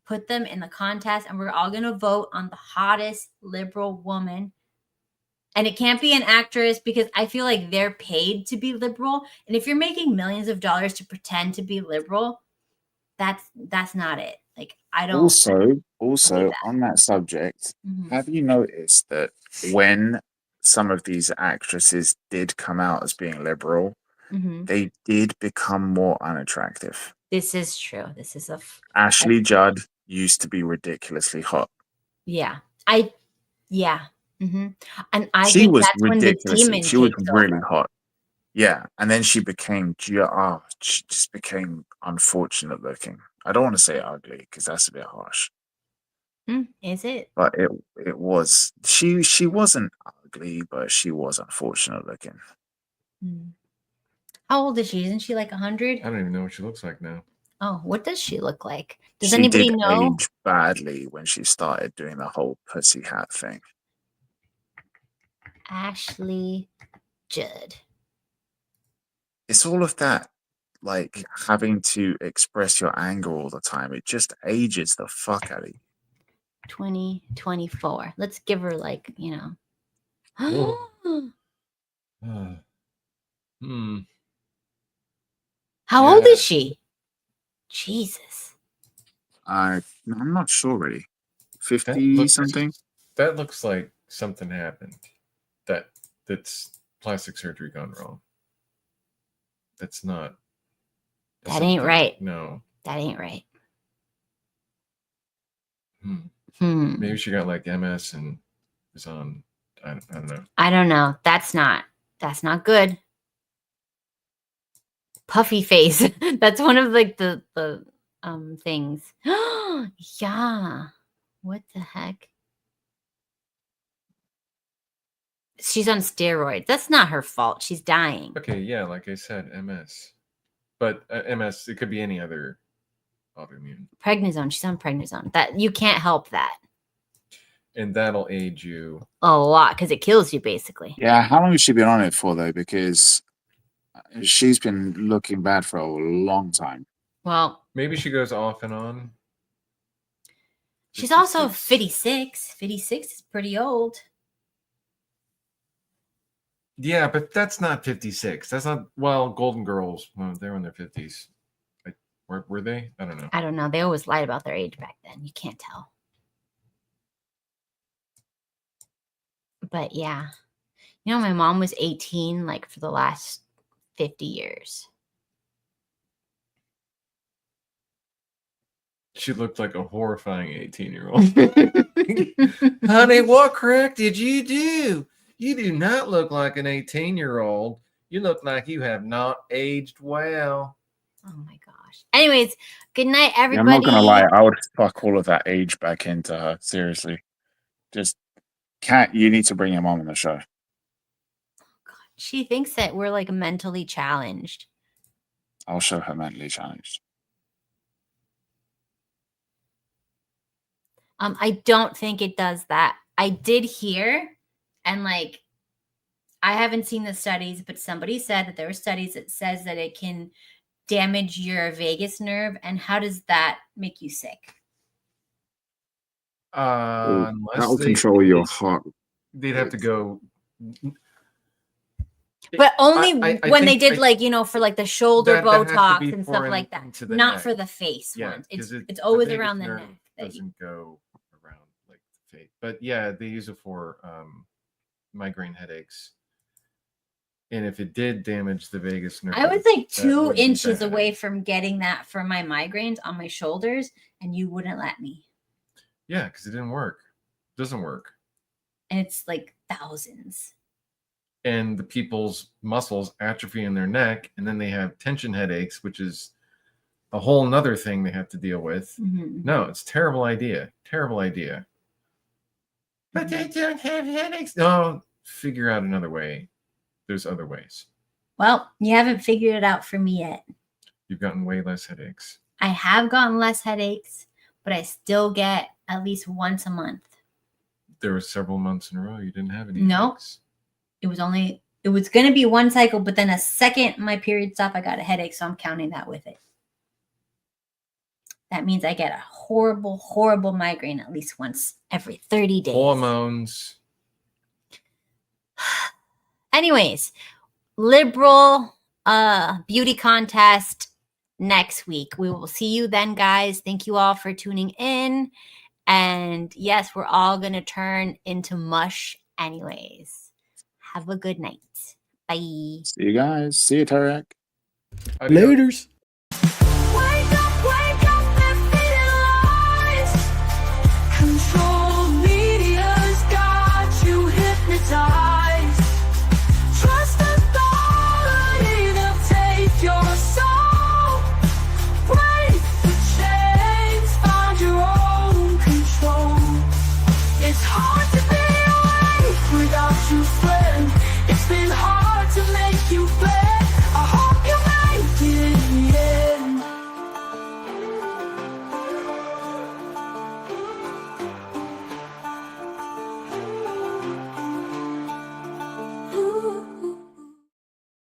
put them in the contest, and we're all going to vote on the hottest liberal woman. And it can't be an actress because I feel like they're paid to be liberal. And if you're making millions of dollars to pretend to be liberal, that's not it. Like, I don't. Also on that subject, Mhm. have you noticed that when some of these actresses did come out as being liberal, Mhm. they did become more unattractive? This is true. This is Ashley Judd used to be ridiculously hot. yeah. Yeah. Mm-hmm. And I She think was that's when the ridiculous. demon She was takes really over. hot. Yeah, and then she just became unfortunate looking. I don't want to say ugly because that's a bit harsh. Is it? But it was she wasn't ugly, but she was unfortunate looking. How old is she? Isn't she like 100? I don't even know what she looks like now. Oh, what does she look like? Does She anybody did know? age badly when she started doing the whole pussy hat thing. Ashley Judd. It's all of that, like having to express your anger all the time. It just ages the fuck out of you. 2024. Let's give her like, How old is she? Jesus. I'm not sure really. 50 something. That looks like something happened. That's plastic surgery gone wrong. That's not. That ain't right. No. That ain't right. Maybe she got like MS and is on. I don't know. I don't know. That's not good. Puffy face. That's one of like the things. Yeah. What the heck? She's on steroids. That's not her fault. She's dying. Okay, yeah, like I said, MS. But MS, it could be any other autoimmune. Prednisone. She's on prednisone. That you can't help that. And that'll age you a lot because it kills you basically. Yeah, how long has she been on it for though? Because she's been looking bad for a long time. Well, maybe she goes off and on. She's also 56. 56 is pretty old. Yeah, but that's not 56. That's not, well, Golden Girls, well, they're in their 50s. Like, were they? I don't know. I don't know. They always lied about their age back then. You can't tell. But yeah. My mom was 18 like for the last 50 years. She looked like a horrifying 18-year-old. Honey, what crack did you do? You do not look like an 18-year-old. You look like you have not aged well. Oh my gosh. Anyways, good night, everybody. Yeah, I'm not gonna lie, I would fuck all of that age back into her. Seriously. Just you need to bring your mom on the show. She thinks that we're like mentally challenged. I'll show her mentally challenged. I don't think it does that. I did hear, and like, I haven't seen the studies, but somebody said that there were studies that says that it can damage your vagus nerve. And how does that make you sick? That'll control your heart. They'd have to go. But only when they did for like the shoulder that Botox and stuff like that, not neck. for the face ones. It's always the around the nerve neck. Doesn't go around like the face, but yeah, they use it for migraine headaches. And if it did damage the vagus nerve, I was like 2 inches away from getting that for my migraines on my shoulders, and you wouldn't let me. Yeah, because it didn't work. It doesn't work. And it's like thousands. And the people's muscles atrophy in their neck, and then they have tension headaches, which is a whole nother thing they have to deal with. Mm-hmm. No, it's a terrible idea. Terrible idea. But they don't have headaches. No, figure out another way. There's other ways. Well, you haven't figured it out for me yet. You've gotten way less headaches. I have gotten less headaches, but I still get at least once a month. There were several months in a row you didn't have any headaches. It was going to be one cycle, but then a second my period stopped, I got a headache, so I'm counting that with it. That means I get a horrible, horrible migraine at least once every 30 days. Hormones. Anyways, liberal beauty contest next week. We will see you then, guys. Thank you all for tuning in. And yes, we're all going to turn into mush anyways. Have a good night. Bye. See you guys. See you, Tarek. Laters.